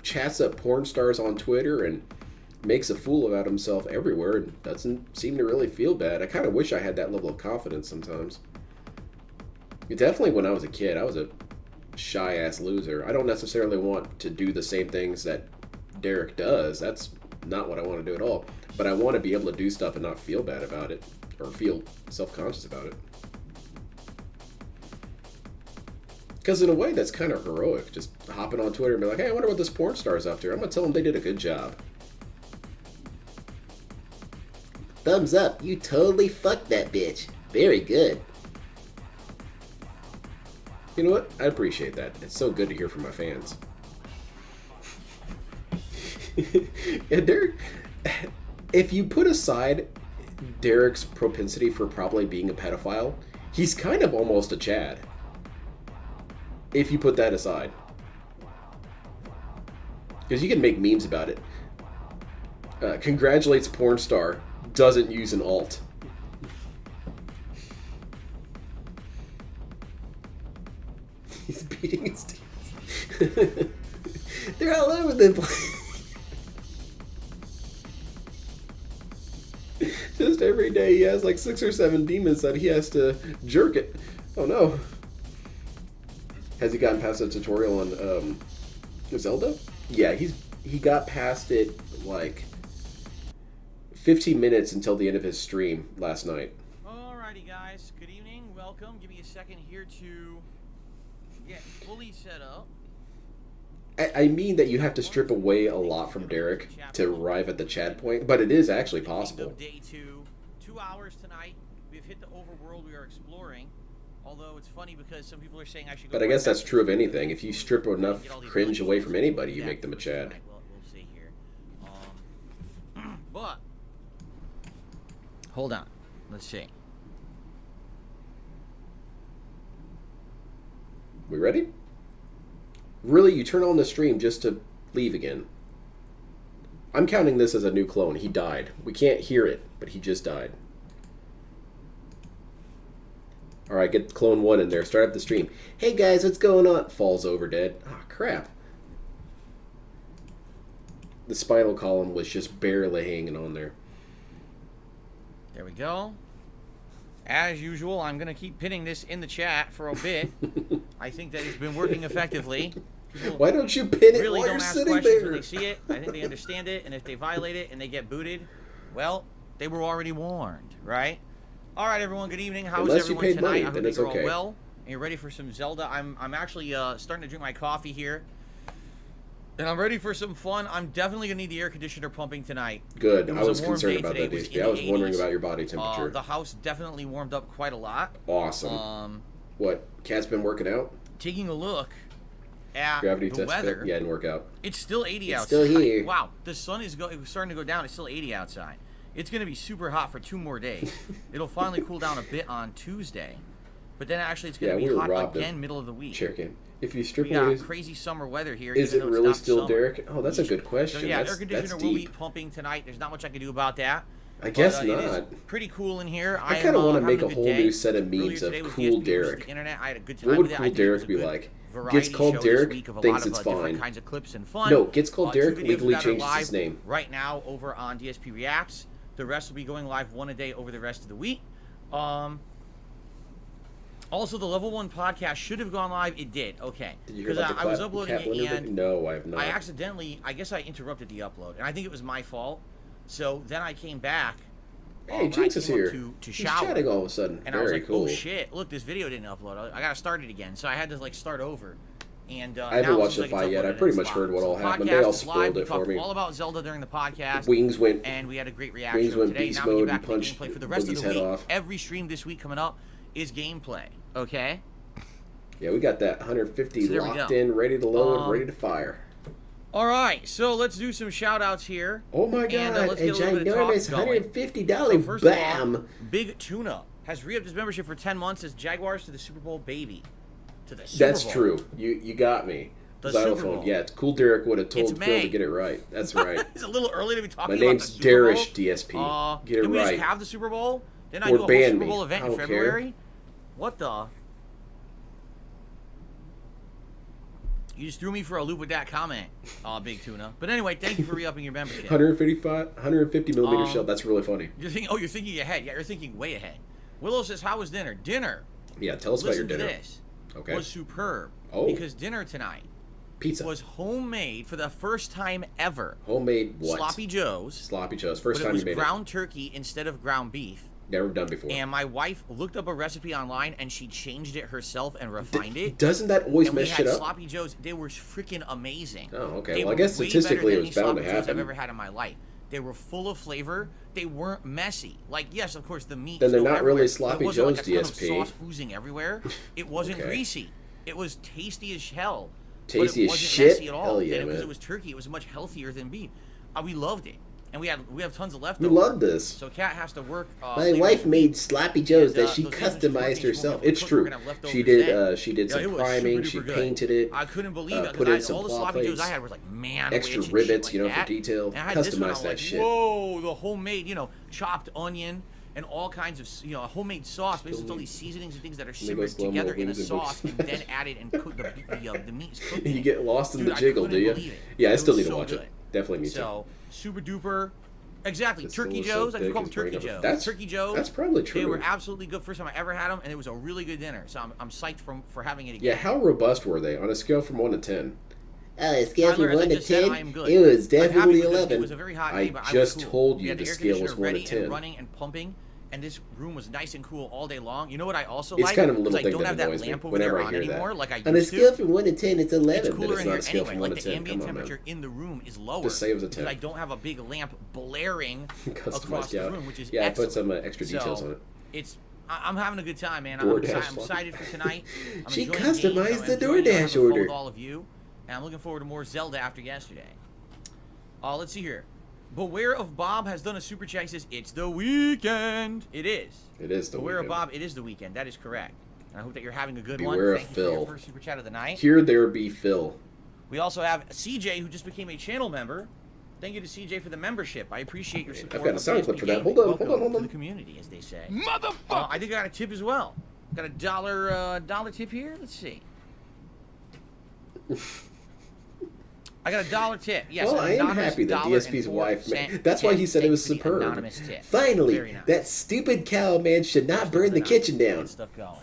chats up porn stars on Twitter and makes a fool about himself everywhere and doesn't seem to really feel bad. I kind of wish I had that level of confidence sometimes. Definitely when I was a kid, I was a shy-ass loser. I don't necessarily want to do the same things that Derek does. That's not what I want to do at all. But I want to be able to do stuff and not feel bad about it, or feel self-conscious about it. Because in a way, that's kind of heroic. Just hopping on Twitter and be like, hey, I wonder what this porn star's up to. I'm going to tell them they did a good job. Thumbs up. You totally fucked that bitch. Very good. You know what? I appreciate that. It's so good to hear from my fans. Yeah, Derek, if you put aside Derek's propensity for probably being a pedophile, he's kind of almost a Chad. If you put that aside. Because you can make memes about it. Congratulates porn star, doesn't use an alt. He's beating his teeth. They're all over the place. Just every day he has like 6 or 7 demons that he has to jerk it. Oh no. Has he gotten past the tutorial on Zelda? Yeah, he got past it like 15 minutes until the end of his stream last night. Alrighty guys, good evening, welcome. Give me a second here to get fully set up. I mean that you have to strip away a lot from Derek to arrive at the Chad point, but it is actually possible. Day 2 hours tonight. We've hit the overworld we are exploring. Although it's funny because some people are saying I should go. But I guess that's true of anything. If you strip enough cringe away from anybody, you make them a Chad. We'll see here. But hold on. Let's see. We ready? Really, you turn on the stream just to leave again. I'm counting this as a new clone. He died. We can't hear it, but he just died. Alright, get clone 1 in there. Start up the stream. Hey guys, what's going on? Falls over dead. Ah, crap. The spinal column was just barely hanging on there. There we go. As usual, I'm going to keep pinning this in the chat for a bit. I think that it's been working effectively. People Why don't you pin it really while don't you're ask sitting questions there? when they see it. I think they understand it, and if they violate it and they get booted, well, they were already warned, right? All right, everyone. Good evening. How's Unless you everyone paid tonight? money, I hope then you it's are all okay. well. And you're ready for some Zelda. I'm actually starting to drink my coffee here, and I'm ready for some fun. I'm definitely gonna need the air conditioner pumping tonight. Good. It I was a warm concerned day about today. that, It was DSP. in I was the wondering 80s. about your body temperature. The house definitely warmed up quite a lot. Awesome. What? Cat's been working out? Taking a look at Gravity the test weather. fit? Yeah, it didn't work out. It's still 80 It's outside. still here. Wow, the sun is starting to go down. It's still 80 outside. It's going to be super hot for 2 more days. It'll finally cool down a bit on Tuesday. But then actually it's going to be hot again middle of the week. Chicken. If you strip We away... got crazy summer weather here. Is it even though it's really not still summer. Derek? Oh, that's a good question. So yeah, that's air conditioner will be deep. pumping tonight. There's not much I can do about that. I guess But, not. It is pretty cool in here. I kind of want to make a having whole good day. new set of memes Earlier of today with cool DSP versus Derek. the internet. I had a good time What would with it. I cool think it was Derek a be good like? variety Gets called show this Derek, week of a thinks lot of, it's different fine. kinds of clips and fun. No, gets called 2 Derek, videos legally that are changes live his name. right now over on DSP Reacts. The rest will be going live 1 a day over the rest of the week. Also, the Level 1 podcast should have gone live. It did. Okay. Did you hear Because about the I was Cat uploading it Blender and thing? No, I have not. I accidentally, I guess I interrupted the upload. And I think it was my fault. So then I came back Hey, when I Jinx is came up here. to He's shower. chatting all of a sudden. And Very I was like, cool. oh shit, look, this video didn't upload. I gotta start it again. So I had to like start over. And I haven't now it watched seems the like fight it's yet. I uploaded pretty and much it's heard live. what So all the happened. podcast They all is live. spoiled We it for talked me. all about Zelda during the podcast. Wings went. And we had a great reaction Wings went today. beast Now we mode get and back to the punched gameplay. For the rest of Boogie's the head week, off. every stream this week coming up is gameplay. Okay? Yeah, we got that 150 So there we locked go. in, ready to load, ready to fire. All right, so let's do some shout outs here. Oh my And, god, let's a get a little bit of talk ginormous going. $150 So first of all, bam! Big Tuna has re-upped his membership for 10 months as Jaguars to the Super Bowl baby. To the Super That's Bowl. true. You got me. The Super Xylophone. Bowl. Yeah, it's cool. Derek would have It's told Phil May. to get it right. That's right. It's a little early to be talking My about name's the Super Bowl. Darish DSP. Get it Didn't we right. just have the Super Bowl? Didn't I Or do a whole ban Super me. Bowl event I in don't care. February? What the? You just threw me for a loop with that comment, Big Tuna. But anyway, thank you for re-upping your membership. 150 millimeter shell. That's really funny. You're thinking ahead. Yeah, you're thinking way ahead. Willow says, "How was dinner? Dinner. Yeah, tell us about your Listen to dinner. this. Okay. Was superb. Oh. Because dinner tonight Pizza. was homemade for the first time ever. Homemade what? Sloppy Joe's. Sloppy Joe's. But First it time was you made ground turkey instead of ground beef. it. Never done before. And my wife looked up a recipe online and she changed it herself and refined it. Doesn't that always And we mess had shit up? Sloppy Joes. They were freaking amazing. Oh, okay. They Well, I were guess way statistically better it was than bound any to Sloppy Joes happen. I've ever had in my life. They were full of flavor. They weren't messy. Like, yes, of course, the meat. Then they're spilled not really everywhere, Sloppy but it wasn't Joes, like a ton of DSP. sauce oozing everywhere. It wasn't Okay. greasy. It was tasty as hell. Tasty but it as wasn't shit? messy at all. Hell yeah, and because man. it was turkey, it was much healthier than beef. We loved it, and we have tons of We leftovers. love this. So Kat has to work. My later wife this made week. sloppy joes And, that she those days when she's working, customized she won't herself. be able It's to cook, true. we're gonna have leftovers She did. then. She did Yeah, some it was priming. super She duper good. painted it. I couldn't believe it. Put in Because some all the claw sloppy joes plates, I had was like man, extra witch and rivets, shit you know, like for that. detail. And I had this one, I Customize was that like, shit. whoa, the homemade, chopped onion and all kinds of, homemade sauce. Basically, it's all these seasonings and things that are simmered slow-mo together in a wings and sauce boots. and then added and cooked. The meat is cooked. You get lost in Dude, the I jiggle, do couldn't you? believe it. Yeah, I It still was need to so watch good. it. Definitely me too. So super duper. Exactly, This Turkey was so Joes. I thick, can call them his brain Turkey over- Joes. That's- Turkey Joes. that's probably They true. were absolutely good. First time I ever had them, and it was a really good dinner. So I'm psyched for having it again. Yeah, how robust were they on a scale from 1 to 10? A scale Tyler, from as I 1 to just said, 10, I am good. it was I'm happy definitely because 11. It was a very hot day, I but I just was cool. told We you had the air scale was conditioner 1 to ready 10. and running and pumping, and this room was nice and cool all day long. You know what I also It's like? kind of a little Is I thing don't that have that annoys me lamp over whenever there I on hear that. anymore like I On a used scale to. from 1 to 10, it's 11. It's cooler it's in not here a scale anyway. from 1 Like to the 10. ambient Come on, man. temperature in the room is lower. Just say it was a because 10. I don't have a big lamp blaring across Customized, the yeah. room, which is Yeah, I excellent. put some extra details So, on it. I'm having a good time, man. DoorDash I'm excited for tonight. I'm She enjoying games. customized I'm the enjoying having DoorDash fun order. with all of you, and I'm looking forward to more Zelda after yesterday. Let's see here. Beware of Bob has done a super chat. He says it's the weekend. It is. It is the Beware weekend. of Bob. It is the weekend. That is correct. And I hope that you're having a good Beware one. of Thank you for Phil. your first super chat of the night. Here there be Phil. We also have CJ, who just became a channel member. Thank you to CJ for the membership. I appreciate your support. I've got a of sound DSP clip for that. Gaming. Hold on, Welcome hold on, hold to on. the community, as they say. Motherfucker! I think I got a tip as well. Got a dollar tip here. Let's see. I got a $1 tip. Yes, Well, an I am anonymous happy that DSP's $1.04 wife tip. that's why he said it was Thanks for the superb. anonymous tip. Finally, Very nice. that stupid cow man should not burn the Nice. kitchen down. Get stuff going.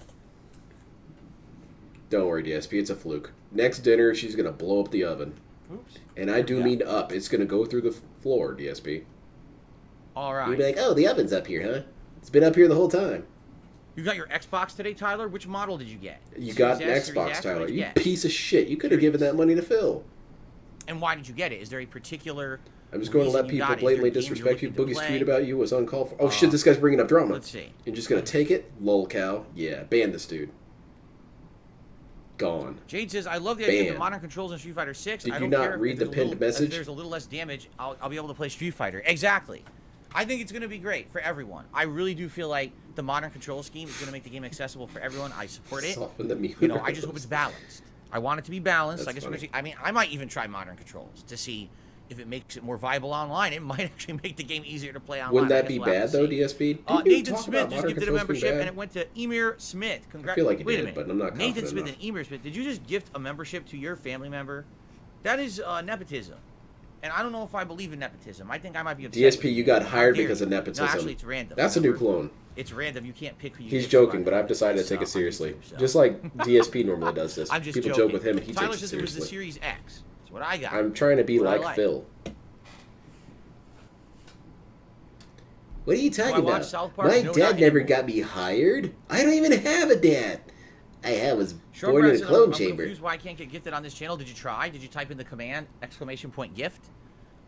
Don't worry, DSP. It's a fluke. Next dinner, she's going to blow up the oven. Oops. And I do Yeah. mean up. It's going to go through the floor, DSP. All You'd be right. like, oh, the oven's up here, huh? It's been up here the whole time. You got your Xbox today, Tyler? Which model did you get? You Series got an S, Series Xbox, X? What Tyler. did You get? piece of shit. You could have given that money to Phil. And why did you get it? Is there a particular? I'm just going to reason let you people got it? Is there a blatantly game you're disrespect you. looking to Boogie's play? tweet about you was uncalled for. Oh, shit, this guy's bringing up drama. Let's see. You're just going to take it? Lol, cow. Yeah, ban this dude. Gone. Jade says, "I love the idea of the Banned. modern controls in Street Fighter 6. Did I you don't not care if read the there's a pinned little- message? If there's a little less damage, I'll be able to play Street Fighter." Exactly. I think it's going to be great for everyone. I really do feel like the modern control scheme is going to make the game accessible for everyone. I support it. Soften the meat. I just hope it's balanced. I want it to be balanced. That's funny. I mean, I might even try modern controls to see if it makes it more viable online. It might actually make the game easier to play online. Wouldn't I that guess be we'll have bad, to though, see. DSP? Didn't you Nathan talk Smith about just modern gifted a controls being membership, bad? and it went to Emir Smith. I feel like he Wait a did, minute. but I'm not Nathan confident Smith enough. and Emir Smith. Did you just gift a membership to your family member? That is nepotism. And I don't know if I believe in nepotism. I think I might be upset. DSP, with you got How hired dare because you. of nepotism. No, actually, it's random. That's a new remember? clone. It's random. You can't pick who you He's gift joking, to but on I've decided to take on it seriously. YouTube, so. Just like DSP normally does this. I'm just People joking. joke with him, and he Tyler takes it says it was the seriously. Series X. That's what I got. I'm trying to be What I like like. Phil. What are you Do I talking watch about? South Park? My No, dad not never anymore. got me hired. I don't even have a dad. I was Short born in a Brass, clone I'm chamber. confused why I can't get gifted on this channel. Did you try? Did you type in the command !gift?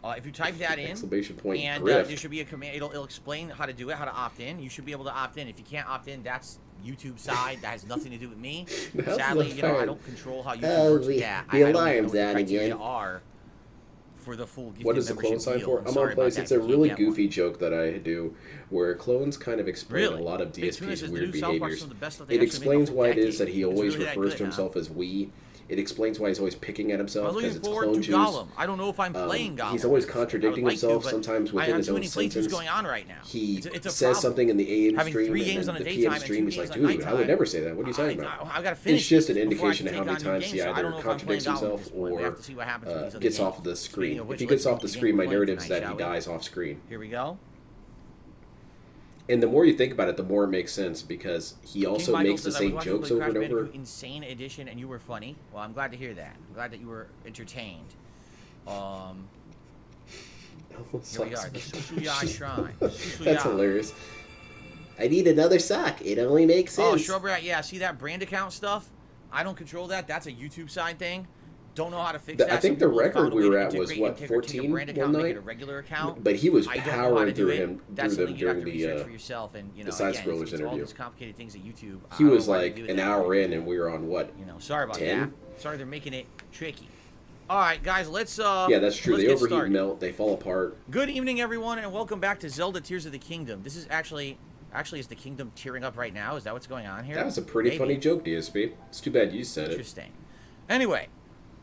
If you type that in, Exclamation point and grift. there should be a command. It'll explain how to do it, how to opt in. You should be able to opt in. If you can't opt in, that's YouTube side. That has nothing to do with me. That's Sadly, not you know, I fair. don't control how YouTube Oh, works with the that. the I don't even know alarm's what the on criteria again. are for the full gifted What is the clone membership sign deal. for? I'm Sorry on about place. that It's if a you can't really get one. goofy joke that I do where clones kind of explain Really? a lot of Big Tuna DSP's says the weird new South Park's behaviors. some of the best stuff they It actually made in explains a why it decade. is that he It's always really that refers good, to huh? himself as we. It explains why he's always picking at I'm himself looking because it's forward clone to juice. Gollum. I don't know if I'm playing Gollum. He's always I would contradicting like to, himself, but sometimes I within have his too own many playthroughs sentence. going on right now. He It's a says problem. something in the AM Having stream, 3 and games then on a the daytime PM and stream 2 is like, games on dude, I would nighttime. never say that. What are you talking about? I've got to finish It's just an before I indication can of how take many on new times he games, so I either don't know if I'm playing contradicts Gollum at himself this point. We or have to see what happens with these other gets games. off the Speaking screen. of If which, he let's gets off beat the the screen, game my we're playing narrative is tonight, that he shall we? dies off screen. Here we go. And the more you think about it, the more it makes sense because he also King Michael makes the says, I was same watching jokes Crash over and over. Bandicoot Insane Edition, and you were funny. Well, I'm glad to hear that. I'm glad that you were entertained. Here we are, the Susuyai Shrine. Susuyai. That's hilarious. I need another sock. It only makes Oh, sense. Strawberry, yeah, see that brand account stuff? I don't control that. That's a YouTube side thing. Don't know how to fix that. I think Some the people have record found a we way were to at was, integrate what, and take a 14 brand one account, make it night? a regular account. But he was I don't know how powering to do through it. him That's through something them you have during to research the for yourself. And you know, side again, scrollers it's all interview. these complicated things at YouTube. I He don't was know why they like do it an that hour way. in, and we were on what? You know, sorry about 10? that. Sorry, they're making it tricky. All right, guys, let's Yeah, that's true. let's They get overheat, started. melt, they fall apart. Good evening, everyone, and welcome back to Zelda: Tears of the Kingdom. This is actually is the kingdom tearing up right now? Is that what's going on here? That was a pretty Maybe. funny joke, DSP. It's too bad you said it. Interesting. Anyway,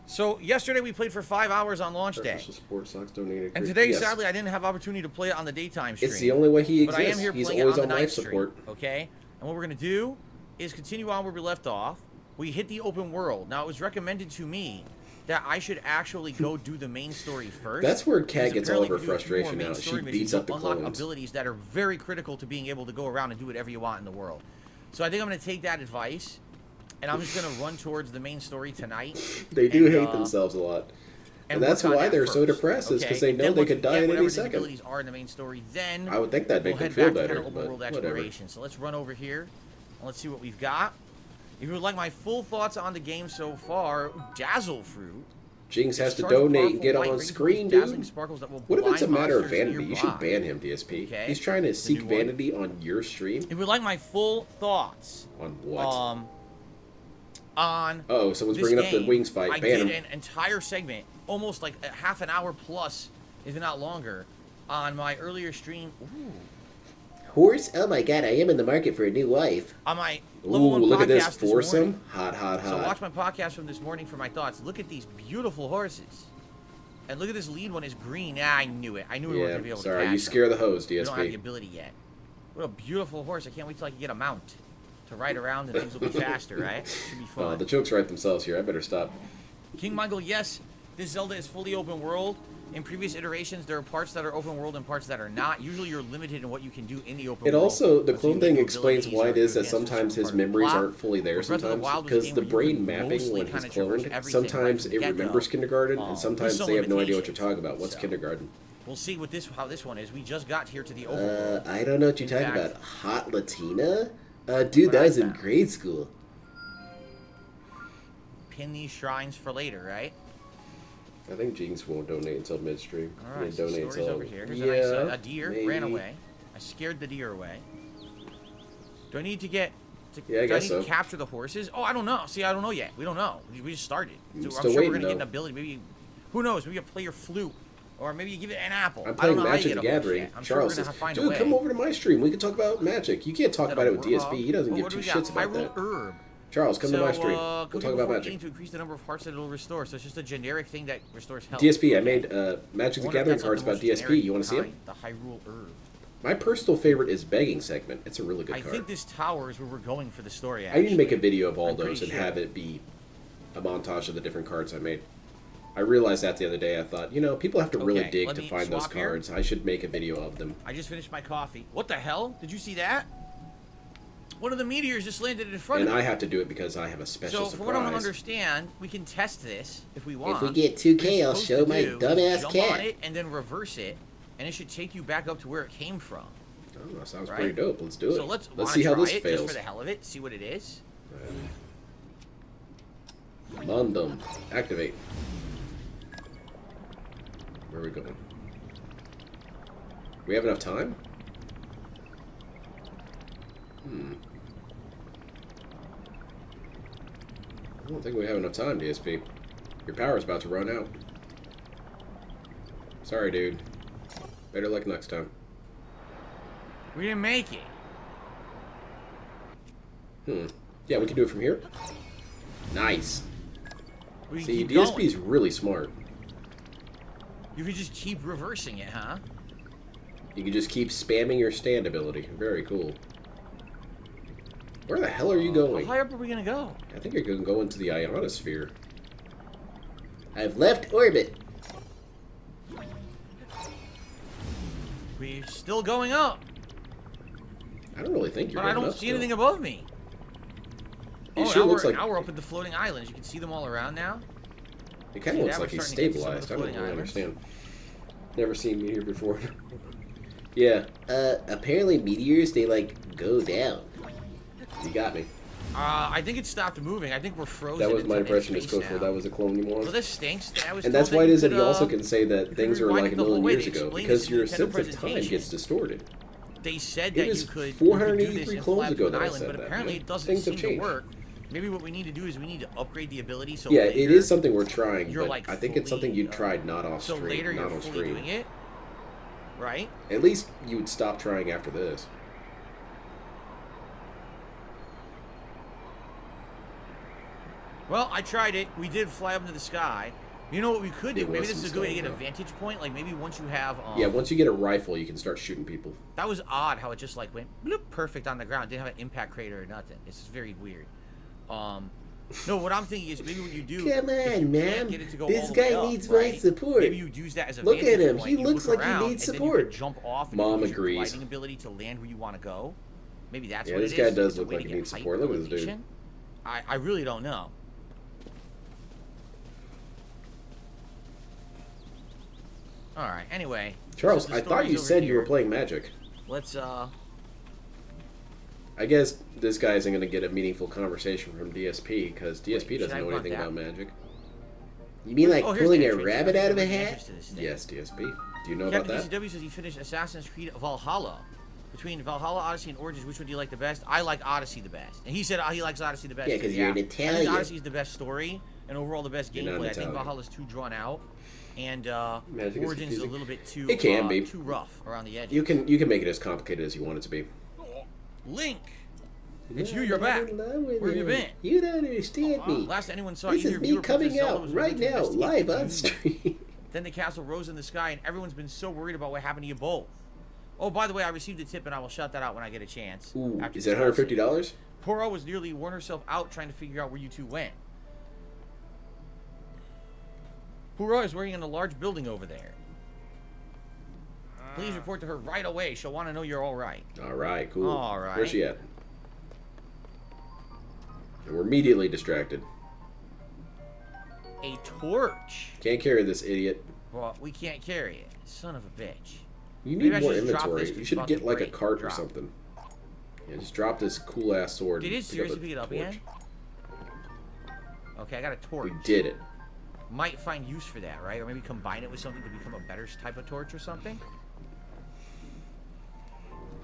so yesterday we played for 5 hours on launch day, Special support socks donated. and today, Yes. sadly, I didn't have opportunity to play it on the daytime stream. It's the only way he But I am exists. here He's playing always it on the life night stream, support. okay? And what we're going to do is continue on where we left off. We hit the open world. Now, it was recommended to me that I should actually go do the main story first. That's where Kat because gets all of her apparently if you do a few more frustration main out. She story beats missions, up the you'll unlock clones. abilities that are very critical to being able to go around and do whatever you want in the world. So I think I'm going to take that advice, and I'm just going to run towards the main story tonight. They do and, hate themselves a lot. And that's work on why that they're so first, depressed, is okay? because they know Then they once could we die get at any whatever the second. abilities are in the main story, then I would think that'd we'll make them head feel back to better, kind of open but world whatever. exploration. So let's run over here and let's see what we've got. If you would like my full thoughts on the game so far, Dazzle Fruit. Jinx has to Charge of donate and get powerful light, on bringing screen, dazzling dude. sparkles that will What if it's a blind matter of monsters vanity? You should nearby. ban him, DSP. Okay. He's trying to The seek new one. vanity on your stream? If you would like my full thoughts On what? on Oh, someone's this bringing up the game, Wings fight. I Ban did him. an entire segment, almost like a half an hour plus, if not longer, on my earlier stream. Ooh. Horse? Oh my god, I am in the market for a new wife. On my Ooh, level 1 look podcast at this this morning. foursome. Hot, hot, So watch hot. my podcast from this morning for my thoughts. Look at these beautiful horses. And look at this lead one is green. Ah, I knew it. I knew we weren't Yeah, going to be able to sorry, catch you him. scare the hose, We don't have the DSP. ability yet. What a beautiful horse. I can't wait till I can get a mount to ride around and things will be faster, right? Should be fun. The jokes write themselves here. I better stop. King Michael, yes, this Zelda is fully open world. In previous iterations, there are parts that are open world and parts that are not. Usually you're limited in what you can do in the open It world. also, the But clone you thing can do explains abilities why or it is do that against a sometimes certain his part of the memories plot. aren't fully there Breath of the sometimes. Wild was a Because game the where you brain could mapping mostly when he's kinda traverse cloned, everything right sometimes from it the remembers get-go. kindergarten, and There's sometimes some they have no idea what you're limitations. talking about. What's So, kindergarten? We'll see what how this one is. We just got here to the open world. I don't know what you're In talking fact- about. Hot Latina? Dude, What that I was in found. grade school. Pin these shrines for later, right? I think Jinx won't donate until midstream. All right, He so donates stories all. over here. Here's Yeah, a nice, a deer maybe. ran away. I scared the deer away. Do I need to get? Yeah, I do I guess need so. to capture the horses? Oh, I don't know. See, I don't know yet. We don't know. We just started. So I'm still sure we're waiting, gonna get an though. ability. Maybe, who knows? Maybe you play your flute, or maybe you give it an apple. I'm I playing don't know how you Magic get the a horse Gathering. yet. I'm sure we're Charles gonna says, have to find a dude, way. come over to my stream. We can talk about Magic. You can't talk Is that about a it with wor- DSP. He doesn't well, give what two do we got? shits about Hyrule that. herb. Charles, come to my stream. We'll We'll talk about Magic. to increase the number of hearts that it'll restore. So it's just a generic thing that restores health. DSP, I made Magic the Wonder if Gathering that's not cards the about most DSP. generic You want to see them? kind, The Hyrule herb. My personal favorite is Begging Segment. It's a really good I card. think this tower is where we're going for the story. I need to make a actually. video of all I'm pretty those and sure. have it be a montage of the different cards I made. I realized that the other day. I thought, people have to really Okay, dig let to me find those swap here. cards. I should make a video of them. I just finished my coffee. What the hell? Did you see that? One of the meteors just landed in front And of I me. have to do it because I have a special So, from what I don't surprise. understand, we can test this if we want. If we get 2K, I'll What show you're my supposed to do is dumbass jump cat. on it and then reverse it, and it should take you back up to where it came from. Oh, that sounds Right? pretty dope. Let's do it. So let's see how try this it fails. just for the hell of it. See what it is. Mundum. Activate. Where are we going? We have enough time? I don't think we have enough time, DSP. Your power's about to run out. Sorry, dude. Better luck next time. We didn't make it. Yeah, we can do it from here. Nice. We can See, keep DSP's going. really smart. You could just keep reversing it, huh? You can just keep spamming your stand ability. Very cool. Where the hell are you going? How high up are we gonna go? I think you're going to go into the ionosphere. I've left orbit. We're still going up, I don't really think you're but I going don't up see still. anything above me. It Oh, sure now, looks like now we're up at the floating islands. You can see them all around now. it kind See of looks that? like We're he's starting to get some of the stabilized. I don't floating really islands. understand. Never seen me here before. Yeah, Apparently meteors, they, like, go down. you got me. I think it stopped moving. I think we're frozen. That was my into impression of space Scope. now. That was a clone you Well, wanted. this stinks. I was And told that's why it you is that could, he also can say that you things could are rewind like it a the whole million way. years They ago explained because it in your the Nintendo sense of time presentation. gets distorted. They said It that was you could 483 do this clones and ago fly that I island, said but that, apparently man. it doesn't Things seem have to changed. work. Maybe what we need to do is we need to upgrade the ability so Yeah, later, it is something we're trying, you're but like I think it's something you fully, tried not off so stream, later not you're on fully screen. doing it, right? At least you would stop trying after this. Well, I tried it. We did fly up into the sky. You know what we could do? It Maybe was this is a some good way to stuff, get a though. vantage point. Like maybe once you have, Yeah, once you get a rifle, you can start shooting people. that was odd how it just like went bloop, perfect on the ground. Didn't have an impact crater or nothing. It's very weird. No, what I'm thinking is maybe what you do. Come if on, you can't man. get it to go This all the guy way up, needs my right? support. Maybe you'd use that as a Look at vantage him. point. He You looks look like he around, needs and then you could support. jump off and Mom use your agrees. gliding ability to land where you want to go. Maybe that's Yeah, what this it guy is. does It's a look way like to he get needs height support. Look at this dude. elevation. I really don't know. All right. Anyway, Charles, so the I thought you story's said over you were here. playing Magic. Let's I guess this guy isn't going to get a meaningful conversation from DSP because DSP should doesn't I know want anything that? about Magic. You mean like Oh, here's pulling the a entrance. rabbit out of a There's the hat? entrance to this thing. Yes, DSP. Do you know about Captain that? DCW says he finished Assassin's Creed Valhalla. Between Valhalla, Odyssey, and Origins, which one do you like the best? I like Odyssey the best. And he said he likes Odyssey the best. Yeah, too. 'cause you're an I think Italian. Odyssey is the best story and overall the best You're not an gameplay. I think Italian. Valhalla's too drawn out. And Magic is Origins is a confusing. little bit too It can be. too rough around the edges. You can make it as complicated as you want it to be. Link! It's you, you're back. Where have you been? You don't understand me. Last anyone saw This either is of me you or Princess coming Zelda out was right ready to now, investigate live the on news. stream. Then the castle rose in the sky, and everyone's been so worried about what happened to you both. Oh, by the way, I received a tip, and I will shout that out when I get a chance. Ooh, after is this that $150? Poro was nearly worn herself out trying to figure out where you two went. Poro is working in a large building over there. Please report to her right away. She'll want to know you're all right. All right, cool. All right. Where's she at? And we're immediately distracted. A torch. Can't carry this idiot. Well, we can't carry it. Son of a bitch. You Maybe need I more should just drop inventory. this 'cause You it's should about get to like a break. cart or Drop. something. Yeah, just drop this cool ass sword. Did and it pick up seriously a pick it up torch. again? Okay, I got a torch. We did it. Might find use for that, right? Or maybe combine it with something to become a better type of torch or something.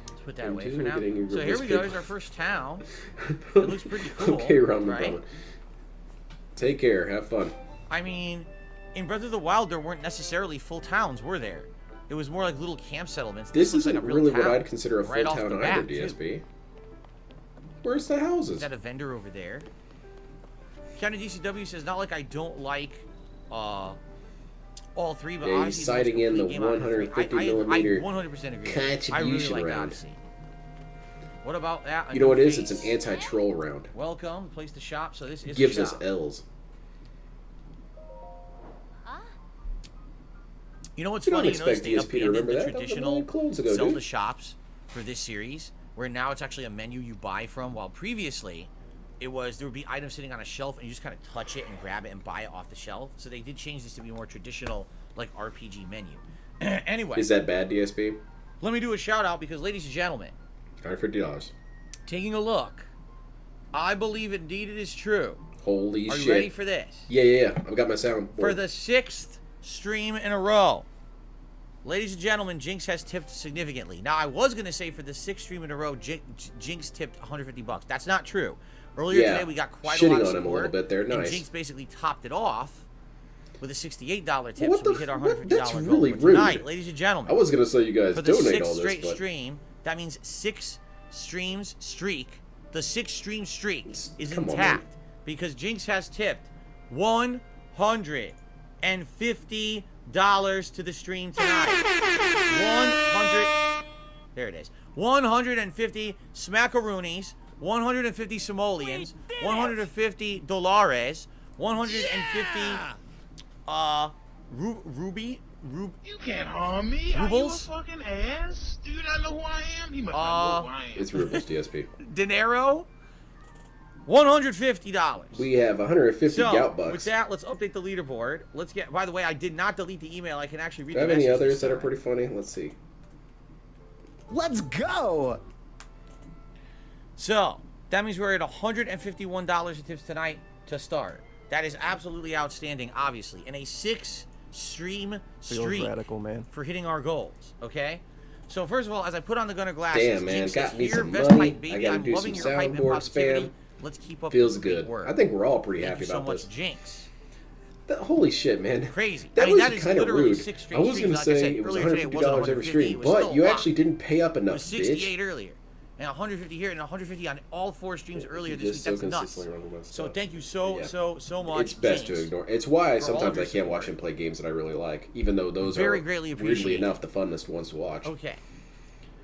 Let's put that away for now. Getting your So here reverse we go. paper. Here's our first town. It looks pretty cool. Okay, Ramen right? Ramen. Take care. Have fun. I mean, in Breath of the Wild, there weren't necessarily full towns, were there? It was more like little camp settlements. This looks isn't like a real really town, what I'd consider a full right off town the either, bat, too. DSP. Where's the houses? Is that a vendor over there? County DCW says, not like I don't like all three, but Yeah, he's Odyssey is the most citing in the complete game out of the three. 150 I millimeter 100% agree. I really contribution like round. Odyssey. What about that? A You know what new it is? It's an face. anti-troll round. Welcome, place to shop. So this is Gives a us shop. L's. You know what's You don't funny? You notice expect they DSP to updated remember the that? That was a traditional million clones ago, Zelda dude. shops for this series, where now it's actually a menu you buy from, while previously it was there would be items sitting on a shelf and you just kind of touch it and grab it and buy it off the shelf. So they did change this to be more traditional, like RPG menu. Anyway, Is that bad, DSP? let me do a shout out because, ladies and gentlemen, $150. taking a look, I believe indeed it is true. Holy Are shit. you ready for this? Yeah. I've got my sound. For the 6th stream in a row, ladies and gentlemen, Jinx has tipped significantly. Now, I was going to say for the 6th stream in a row, Jinx tipped $150. That's not true. Earlier today, we got quite a lot of shitting on him a little bit there. Nice. And Jinx basically topped it off with a $68 tip, What so we hit our $150 that's goal. really But rude. tonight, ladies and gentlemen, I was going to say you guys for the donate 6th all this, straight but... stream, that means 6 streams streak. The 6 stream streak is Come on, intact man. because Jinx has tipped $150 to the stream tonight. 100. There it is. 150 smackaroonies, 150 simoleons, 150 dollars, 150 ruby. You can't harm me. Rubles? Are you a fucking ass? Dude, I know who I am. He must not know who I am. It's Rubles, DSP. Dinero, $150. We have 150 So, gout bucks. with that, let's update the leaderboard. Let's get, by the way, I did not delete the email. I can actually read Do I the have any message others this that are time. pretty funny? Let's see. Let's go! So, that means we're at $151 in tips tonight to start. That is absolutely outstanding, obviously. In a 6 stream streak radical, man. for hitting our goals, okay? So, first of all, as I put on the gunner glasses, Damn, man, Jinx got says, me "Here, some best money. hype, baby. I gotta I'm do loving some your hype and soundboard positivity. spam. Let's keep up Feels the great good. work." I think we're all pretty Thank happy you so about much, this. Jinx. Holy shit, man. Crazy. That I mean, was that is kind of literally rude. 6 straight I was going to streams. Like I say said, it was earlier today, it wasn't $150 every 150, stream, it was still but a you lot. actually didn't pay up It enough, was bitch. 68 earlier, and 150 here, and 150 on all 4 streams earlier this week. That's nuts. So thank you so much. It's best Jinx, to ignore. It's why for all of sometimes your I can't watch support. him play games that I really like, even though those Very are greatly weirdly appreciated. enough the funnest ones to watch. Okay.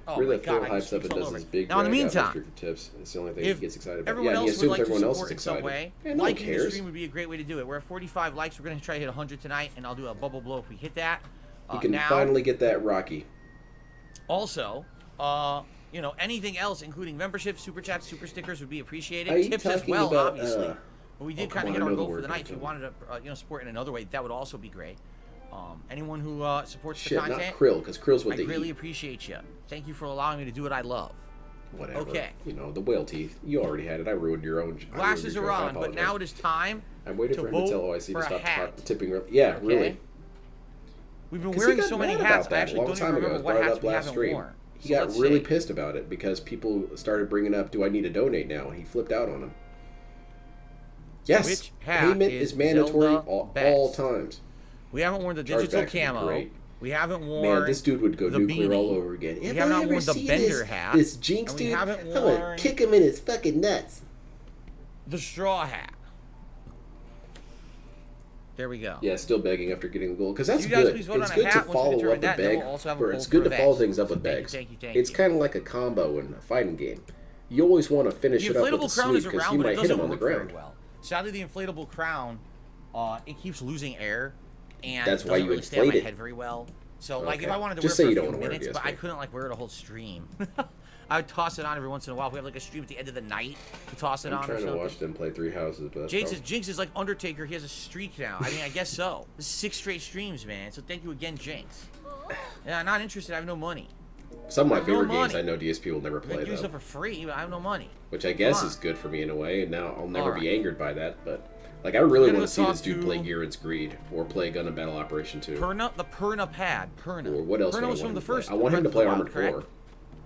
Oh really, my God, Phil I hypes up and all does over his it. big Now, in the drag out meantime, history for tips. It's the only thing if he gets excited about. everyone Yeah, he else would assumes like to everyone else support is in some excited. way, Yeah, no one liking the cares. stream would be a great way to do it. We're at 45 likes. We're going to try to hit 100 tonight, and I'll do a bubble blow if we hit that. You can now, finally get that Rocky. Also, anything else, including membership, super chats, super stickers, would be appreciated. Are you Tips as talking well, about, obviously. But we did come kind of on, hit I our know the goal for word, the night. If you don't wanted to, support in another way, that would also be great. Anyone who supports the Shit, not content, Krill, because Krill's what I they really eat. appreciate you. Thank you for allowing me to do what I love. Whatever. Okay. You know, the whale teeth. You already had it. I ruined your own. Glasses are on, but now it is time I'm waiting to for him to tell vote OIC for to a stop hat. tipping. Yeah, Okay? really. We've been 'Cause he wearing got so many mad hats, about I that actually a long don't even time ago. remember I what brought it hats up we last haven't stream. worn. He So got let's really see. pissed about it because people started bringing up, "Do I need a donate now?" And he flipped out on him. Yes, Which hat payment is is mandatory Zelda all best? times. We haven't worn the digital Chargebacks would be camo. great. We haven't worn. Man, this dude would go the nuclear beanie. all over again. We If have I not ever worn the see Bender hat. this Jinx and we dude, haven't I'm gonna worn kick him in his fucking nuts. the straw hat. There we go. Yeah, still begging after getting the goal because that's You guys good. please vote It's on a good to hat once we follow determine up the that, and then beg, we'll also have a or poll it's for good a to follow vest. things up with Thank you, begs. thank you, thank It's you. kind of like a combo in a fighting game. You always want to finish The it up with a inflatable crown sweep is because around, you but it might hit doesn't him on the work very ground. well. Sadly, the inflatable crown, it keeps losing air, and That's it why doesn't you really stay on my inflate it. head very well. So, like, if Okay. I wanted to Just wear say it you for a don't few wanna wear it, minutes, but I DSP. couldn't, like, wear it a whole stream. I would toss it on every once in a while. If we have, like, a stream at the end of the night to toss it I'm on or trying to something. watch them play Three Houses, but that's Jinx is like Undertaker. He has a streak now. I mean, I guess so. This is 6 straight streams, man. So thank you again, Jinx. Yeah, I'm not interested. I have no money. some of my I have no favorite games money. I know DSP will never I'm gonna play do though, stuff for free, but I have no money. which I guess Come on. is good for me in a way. And now I'll never be Alright. angered by that. But like, I really We're want to see gonna this dude talk play to- Gihren's Greed or play Gun and Battle Operation 2. The Perna pad. Perna. Or what else would Perna I was want from him the to play? first. I want him Breath to of play the Armored Wild, correct? Core.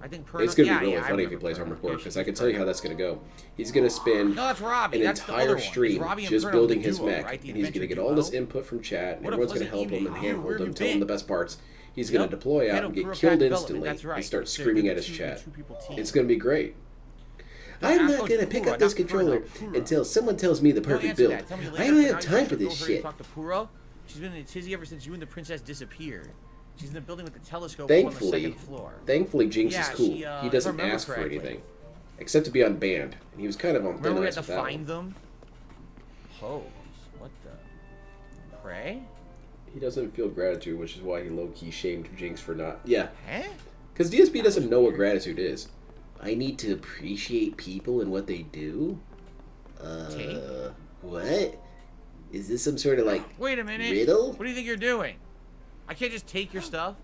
I think Perna. It's gonna yeah, be really yeah, I funny if he remember plays Perna. Armored Core Yeah, because she I can was tell you Perna. how that's gonna go. He's gonna spend No, that's Robbie. an That's the other entire one. It's stream Robbie and just Perna building with the his duo, mech, right? The and he's gonna adventure get all this duo. input from chat, and What a everyone's gonna pleasant help him evening. and Where handhold have him, you tell him been? the best parts. He's Yep. gonna deploy Head out of and get Pure killed Pack Development, instantly that's right. and start They're screaming the at his two- chat. the two-people team. It's gonna be great. No, I'm ask not those gonna to pick Pura, up this not Perna, controller Pura. until someone tells me the Don't perfect answer build. that. Tell me later, I don't 'cause have now time you for have to this go over here shit. and talk to Pura. She's been in a tizzy ever since you and the princess disappeared. She's in the building with the telescope up on the Thankfully, second floor. Jinx Yeah, is cool. she, He if I doesn't remember ask for correctly. anything, except to be unbanned, and he was kind of on thin Remember we had ice to with that find one. them? Pose. What the? Pray? He doesn't feel gratitude, which is why he low-key shamed Jinx for not. Yeah, Huh? because DSP doesn't know what gratitude is. I need to appreciate people and what they do. Take? What? Is this some sort of like Wait a minute. riddle? What do you think you're doing? I can't just take your stuff.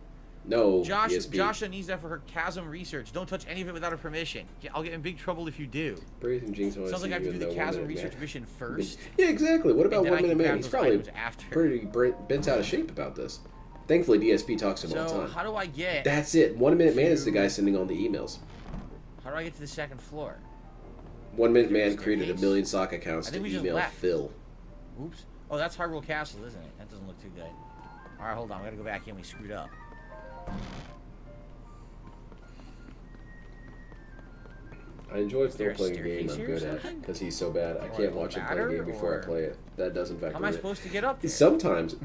No, Josh, DSP. Joshua needs that for her chasm research. Don't touch any of it without her permission. I'll get in big trouble if you do. Brazen Jinx Sounds like I have to do the chasm research mission first. Yeah, exactly. What about And then 1 I can Minute Man? grab He's those probably items after. pretty bent out of shape about this. Thankfully, DSP talks to him all the So time. how do I get? That's it. 1 Minute Man is the guy sending all the emails. How do I get to the second floor? 1 Minute Man created a million sock accounts I to think we just email left. Phil. Oops. Oh, that's Hyrule Castle, isn't it? That doesn't look too good. All right, hold on. We gotta go back in. We screwed up. I enjoy Is there Phil a playing a game staircase I'm here or good at something? because he's so bad. I Or can't a watch him play a ladder, game before I or- play it. That doesn't factor How am I in. supposed to get up there? Sometimes,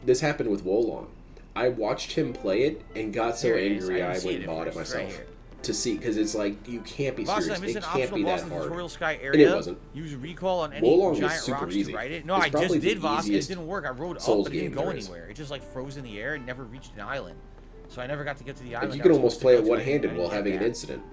this happened with Wolong. I watched him play it and got so Here it is. angry I I didn't see went it and at bought it first. Right myself. here. To see, because it's like, you can't be Boss, serious. I missed It an can't optional be boss that in the hard. Tutorial Sky And area. it wasn't. Use recall on any Wolong is giant super rocks easy. to ride it. No, It's I probably just the did, Voss. It easiest didn't work. I rode up, Souls but it didn't game go there is. anywhere. It just like froze in the air and never reached an island. So I never got to get to the Like, island. you I can was almost supposed play to it go to. one-handed I while didn't having get an that. incident.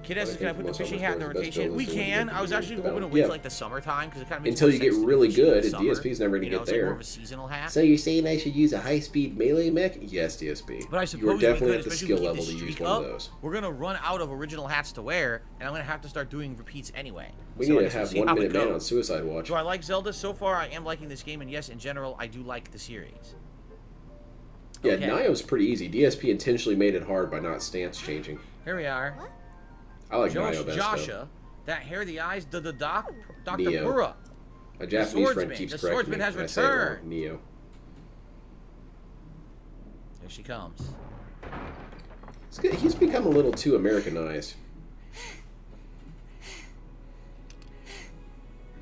Kid I asks, can I think put the most fishing of hat in those the best rotation? builders We do when you can. get I was to actually the hoping to middle. wait Yeah. for like the summertime because it kind of makes Until more you get sense to really fish in the good, and summer. DSP's never going to You know, get it's like more there. of a seasonal hat. So you're saying I should use a high-speed melee mech? Yes, DSP. But I suppose you are we definitely could, at the especially skill if we level keep to this use streak one up, of those. We're gonna run out of original hats to wear, and I'm gonna have to start doing repeats anyway. We So I need to guess we'll have see 1 how it Minute Man goes. on Suicide Watch. Do I like Zelda? So far, I am liking this game, and yes, in general, I do like the series. Yeah, Okay. Nioh's pretty easy. DSP intentionally made it hard by not stance changing. Here we are. I like Nio best, Joshua, that hair, the eyes, the doc, Dr. Neo. Pura. though. A Japanese friend swordsman. keeps The correcting swordsman me has when I say it wrong. returned. Neo. There she comes. He's become a little too Americanized.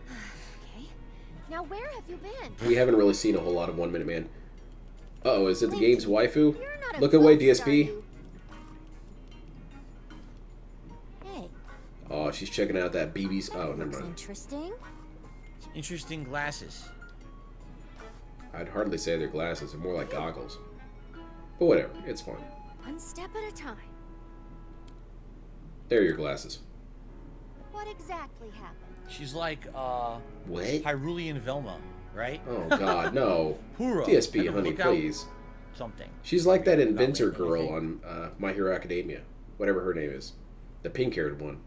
Okay. Now where have you been? We haven't really seen a whole lot of 1 Minute Man. Uh-oh, is it the game's waifu? You're not a Look away, ghost, are DSP. you? Hey, Oh, she's checking out that BB's... Oh, never looks mind. interesting. Interesting glasses. I'd hardly say they're glasses. They're more like goggles. But whatever. It's fine. One step at a time. They're your glasses. What exactly happened? She's like, What? Hyrulean Velma, right? Oh, God, no. Pura. DSP, Kind of honey, look out please. Something. She's like that Not inventor really girl anything. on My Hero Academia. Whatever her name is. The pink-haired one.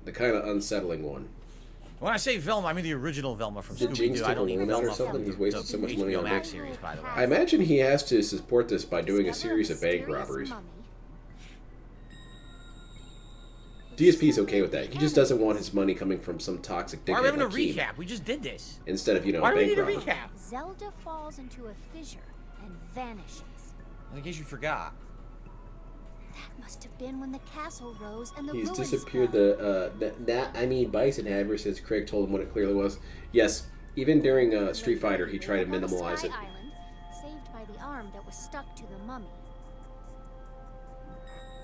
The kind of unsettling one. When I say Velma, I mean the original Velma from Did Scooby Jinx Doo. take I don't a mean woman out or Velma something? from He's wasted the so much HBO money on Max it. series, by the way. I imagine he has to support this by doing a series of bank Mysterious robberies. mummy. DSP's okay with that. He just doesn't want his money coming from some toxic Why are we dickhead having a like Keem. recap? We just did this. Instead of, Why do we bank need a robbery. recap? Zelda falls into a fissure and vanishes. In case you forgot. That must have been when the castle rose and the He's ruins disappeared fell. Bison had ever since Craig told him what it clearly was. Yes, even during Street Fighter, he tried to On the minimalize Sky it. Island, saved by the arm that was stuck to the mummy.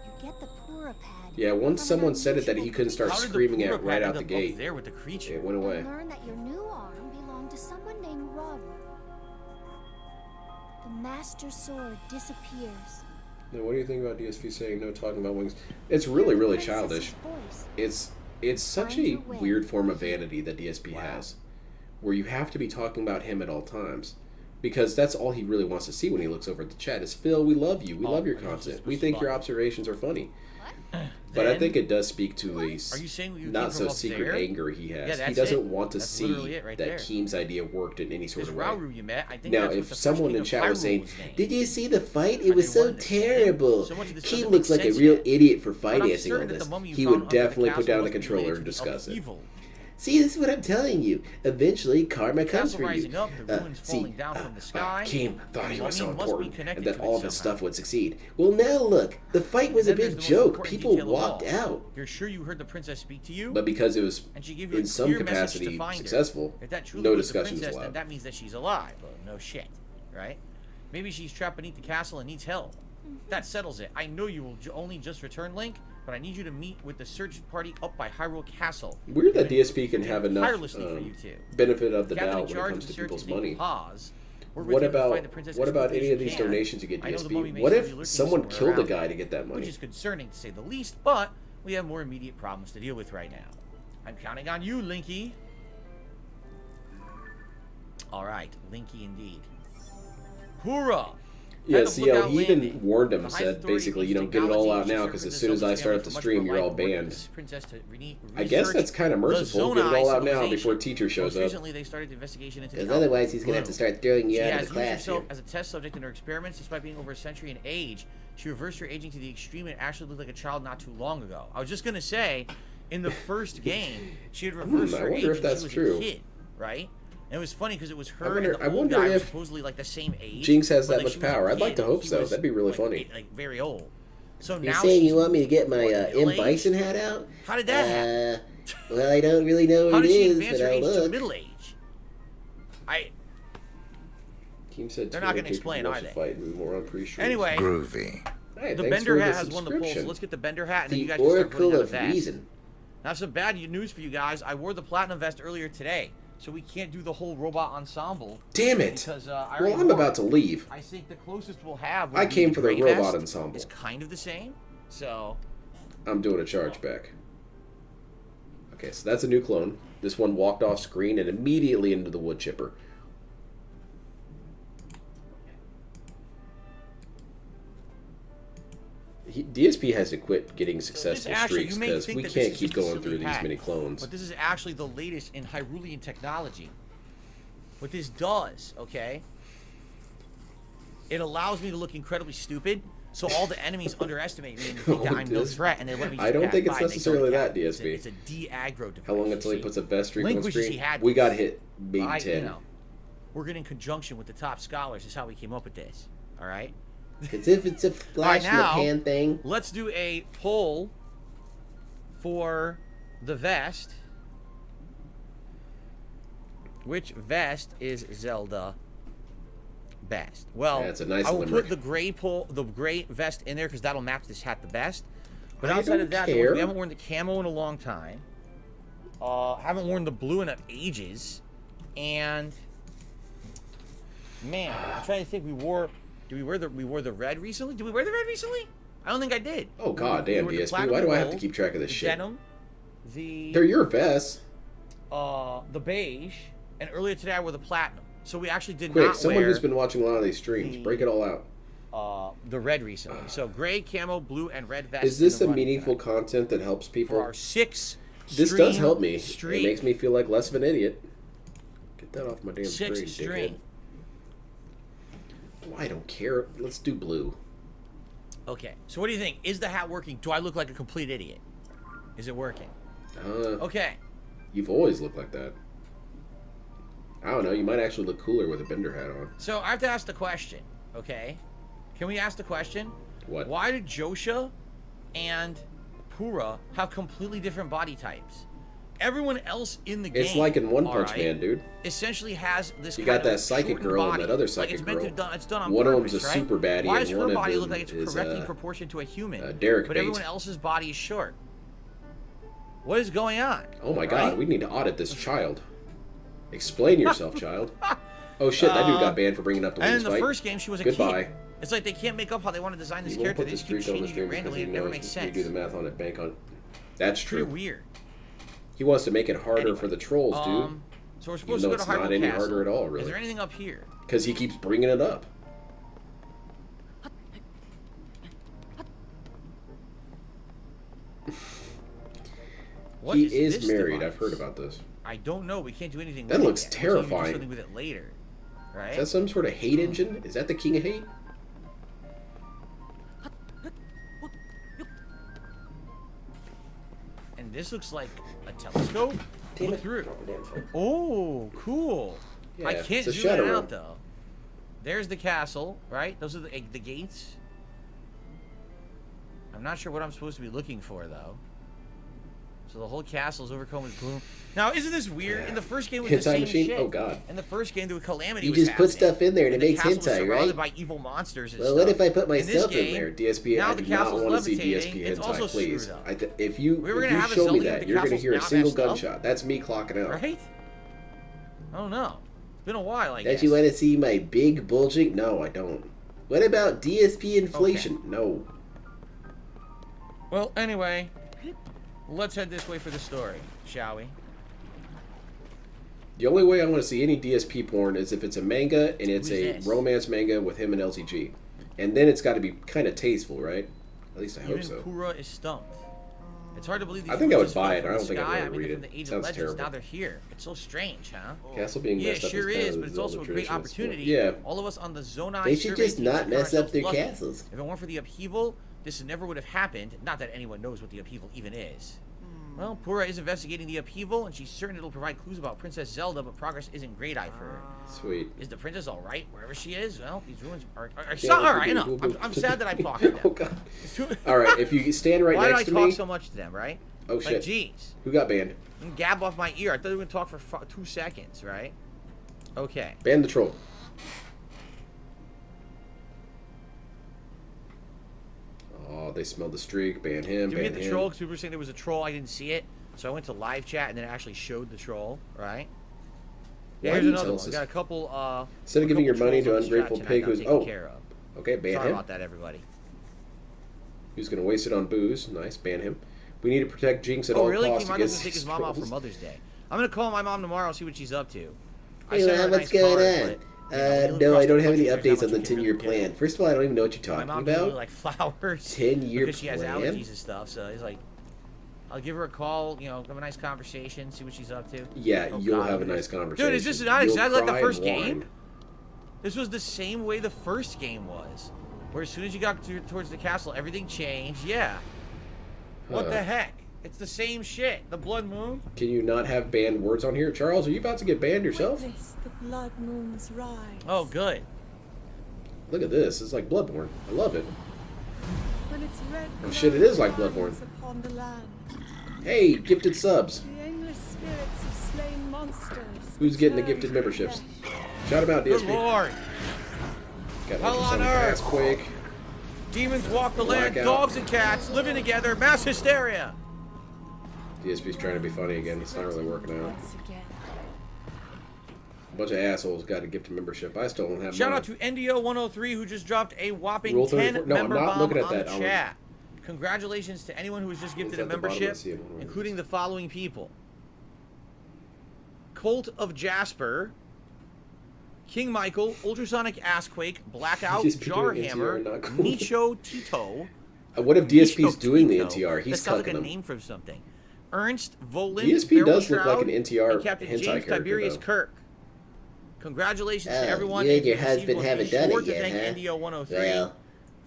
You get the Pura pad. Yeah, once from someone an said it that he unusual couldn't start How did the screaming Pura at right pad out end the up gate. there with the creature? It went away. And learn that your new arm belonged to someone named Raru. The Master Sword disappears. Now, what do you think about DSP saying no talking about wings? It's really, really childish. It's such a weird form of vanity that DSP has, where you have to be talking about him at all times. Because that's all he really wants to see when he looks over at the chat is, Phil, we love you. We love your content. We think your observations are funny. But I think it does speak to a Are you saying you not came so from up secret there? anger he Yeah, has. that's he doesn't it. want to That's see literally it right that there. Keem's idea worked in any sort This of way. Rauru you met, I think Now, that's what if the first someone king in of chat was Hyrule saying, was named. Did you see the fight? I It was didn't so want to see him. terrible. So much of this Keem doesn't looks make like a sense real yet. idiot for But I'm financing all certain that the this. mummy you He found would under the definitely put castle down the must be controller related and to discuss it. evil. See, this is what I'm telling you. Eventually, karma comes Castle for you. rising up, the ruins falling down from the sky. Keem thought he The was so mummy must be important connected and that to it all this somehow. stuff would succeed. Well, now look. The fight was a Then there's big the most joke. important People detail of walked all. out. You're sure you heard the princess speak to you? But because it was And she gave you in a some clear message capacity to find successful, her. If that truly no was the discussions princess, then allowed. that means that she's alive. Well, no shit, right? Maybe she's trapped beneath the castle and needs help. That settles it. I know you will only just return, Link, but I need you to meet with the search party up by Hyrule Castle. Weird that DSP can have enough Tirelessly for you two. benefit of the Captain in doubt when it charge comes of to the search people's is named money. Paz. We're with What you to find about the princess what as about quickly any as of you these can. donations you get, I know the mummy DSP? may What still be if lurking someone somewhere killed a around guy here, to get that which money? is concerning to say the least, but we have more immediate problems to deal with right now. I'm counting on you, Linky. All right, Linky indeed. Hoorah! Yeah, see, he even warned him, said basically, get it all out now, because as soon as I start up the stream, you're all banned. I guess that's kind of merciful. Get it all out now before teacher shows up. Recently, they started the investigation into because otherwise he's gonna have to start throwing you out of the class here. As a test subject in her experiments, despite being over a century in age, she reversed her aging to the extreme and actually looked like a child not too long ago. I was just gonna say, in the first game, she had reversed her age when she was a kid, right? And it was funny because it was her and the old guy were supposedly like the same age. Jinx has that much power. I'd like to hope so. That'd be really funny. Like very old. So You're now saying you want me to get my M. Bison hat out? How did that happen? Well, I don't really know what it is, but I'll look. To middle age? Team said they're not going to explain, are they? Fight more on anyway, groovy. Hey, the Bender hat has won the poll, so let's get the Bender hat, and then you guys can start putting on the vest. Now, some bad news for you guys. I wore the platinum vest earlier today, so we can't do the whole robot ensemble. Damn it! Because, I'm about to leave. I think the closest we'll have. I came for the robot ensemble. It's kind of the same, so. I'm doing a chargeback. Okay, so that's a new clone. This one walked off screen and immediately into the wood chipper. DSP has to quit getting successful streaks because we can't keep going through these many clones. But this is actually the latest in Hyrulean technology. What this does, okay, it allows me to look incredibly stupid, so all the enemies underestimate me and think that I'm no threat, and they let me just I don't think it's by necessarily that, DSP. It's a de-aggro device. How long until he puts a vest streak Link on wishes screen? he had We this. got hit maybe 10. You know, working in conjunction with the top scholars is how we came up with this, all right? As if it's a flash in the pan thing. Let's do a poll for the vest. Which vest is Zelda best? Well, yeah, it's a nice I will limerick. put the gray vest in there because that'll match this hat the best. But outside of that, care. we haven't worn the camo in a long time. Haven't worn the blue in ages. And man, I'm trying to think. We wore the red recently? Did we wear the red recently? I don't think I did. Oh god damn, DSP. Why do I have to keep track of this shit? Denim, they're your vests. The beige, and earlier today I wore the platinum. So we actually did Quick, not someone wear who's been watching a lot of these streams, break it all out. The red recently. So gray, camo, blue, and red vest. Is this a meaningful content that helps people? For our 6 This does help me. Stream. It makes me feel like less of an idiot. Get that off my damn 6 screen, stream. dickhead. Oh, I don't care. Let's do blue. Okay. So what do you think? Is the hat working? Do I look like a complete idiot? Is it working? Okay. You've always looked like that. I don't know. You might actually look cooler with a Bender hat on. So I have to ask the question. Okay. Can we ask the question? What? Why did Josha and Pura have completely different body types? Everyone else in the game, It's like in One Punch Man, dude. essentially has this. You kind got that of psychic girl body. and that other psychic like it's meant girl. To done, it's done on one purpose, of them's a right? super baddie, Why and does her one body of look them like it's is correctly proportioned to a human, Derek but Bait. everyone else's body is short? What is going on? Oh my god, we need to audit this child. Explain yourself, child. Oh shit, that dude got banned for bringing up the And wings in the fight. first game, she was a Goodbye. kid. It's like they can't make up how they want to design this You won't character. put They the just keep streak on the changing stream it randomly. It because never you makes know sense. you do the math on it, bank on. That's It's true. pretty weird. He wants to make it harder for the trolls, dude. So we're Even supposed though to go it's to Hyrule not any Castle. harder at all, Is really. there anything up here? Because he keeps bringing it up. What He is is this married. device? I've heard about this. I don't know. We can't do anything That with looks it yet. We can do terrifying. something with it later. Right? Is that some sort of hate engine? Is that the king of hate? And this looks like a telescope. Damn Look it. through. Oh, cool. Yeah, I can't it's a zoom shadow it room. out though. There's the castle, right? Those are the gates. I'm not sure what I'm supposed to be looking for though. So the whole castle's overcome with gloom. Now, isn't this weird? In the first game, it was the Hentai same machine? shit. Oh, God. In the first game, there was calamity. You was just put happening, stuff in there and it the makes castle was hentai, surrounded right? by evil monsters and Well, stuff. what if I put In this myself in game, there? DSP, now I the do not castle's want to see levitating. DSP It's also hentai, please. screwed up. If you We were gonna have a show me Zelda, that, the you're going to castle's hear a not single messed up. gunshot. That's me clocking out. Right? I don't know. It's been a while, I Don't guess. you want to see my big bulging? No, I don't. What about DSP inflation? No. Well, anyway, let's head this way for the story, shall we? The only way I want to see any DSP porn is if it's a manga and it's Who's a this? romance manga with him and LCG. And then it's got to be kind of tasteful, right? At least I hope Even so. Pura is stumped. It's hard to believe these I think I would just fell buy it. from I the don't think I'd sky. really I mean, read they're from it. the Age of Sounds Legends. terrible. Now they're here. It's so strange, huh? Castle being Yeah, it messed up sure is kind is, of but it's the also a great tradition of opportunity. sport. Yeah. All of us on the Zonai They should survey just team not should mess count up their ourselves lucky. castles. If it weren't for the upheaval, this never would have happened. Not that anyone knows what the upheaval even is. Well, Pura is investigating the upheaval, and she's certain it'll provide clues about Princess Zelda, but progress isn't great eye for her. Sweet. Is the princess all right wherever she is? Well, these ruins are Yeah, all right. Enough. I'm sad that I talked to them. Oh, God. All right, if you stand right Why do I next to talk me... so much to them, right? Oh, Like, shit. geez. Who got banned? You can gab off my ear. I thought we were going to talk for 2 seconds, right? Okay. Ban the troll. Oh, they smelled the streak. Ban him. Did we Ban get the him. troll? Because people were saying there was a troll. I didn't see it. So I went to live chat and then it actually showed the troll, right? Yeah, Why here's do you another tell one. us We this? got a couple, Instead of giving your money to trolls on the ungrateful chat pig tonight who's... that I'm Oh, taking care of. okay, ban Sorry him. about that, everybody. Who's going to waste it on booze? Nice, ban him. We need to protect Jinx at all really? costs King Michael's against going to take his these mom out for trolls. Mother's Day. I'm going to call my mom tomorrow and see what she's up to. I Hey, sent her a what's nice going card, on? but, you know, we live No, across I don't the have any country, there's updates not on the much you can 10-year really do. plan. First of all, I don't even know what you're My talking mom doesn't about. really like flowers. 10-year because she has plan? allergies and stuff. So it's like, I'll give her a call. You know, have a nice conversation, see what she's up to. Yeah, Oh, you'll God, have a look at nice this. conversation. Dude, is this not You'll exactly like the cry first and game? whine. This was the same way the first game was. Where as soon as you got towards the castle, everything changed. Yeah. What the heck? It's the same shit. The Blood Moon. Can you not have banned words on here? Charles, are you about to get banned yourself? Witness the blood moon's rise. Oh, good. Look at this. It's like Bloodborne. I love it. When its red Oh, shit, it is like glow Bloodborne. shines upon the land, Hey, gifted subs. the aimless spirits of slain monsters. Who's getting the return gifted to memberships? death. Shout them out, Good DSP. lord. Got Hell on ultrasonic earth. Assquake. Demons walk the land. Blackout. Dogs and cats living together. Mass hysteria. DSP's trying to be funny again. It's not really working out. Once again. A bunch of assholes got a gifted membership. I still don't have Shout mine. out to NDO103 who just dropped a whopping Rule 10 34 no, I'm member not bomb looking at on that. the I chat. Congratulations to anyone who was just gifted a at the bottom. membership, I see it. One of including the following people. Colt of Jasper, King Michael, Ultrasonic Assquake, Blackout, Just be doing Jarhammer, NTR, not cool. Nicho Tito. What if DSP's Nicho doing the Tito. NTR? That He's sounds like cucking a them. name for something. Ernst, Voland, DSP Beryl does look like an Shroud, NTR and Captain hentai James character, Tiberius though. Kirk. Congratulations to Oh, everyone. you and If your received husband one, haven't be done sure it to yet, thank huh? NDO103 Well.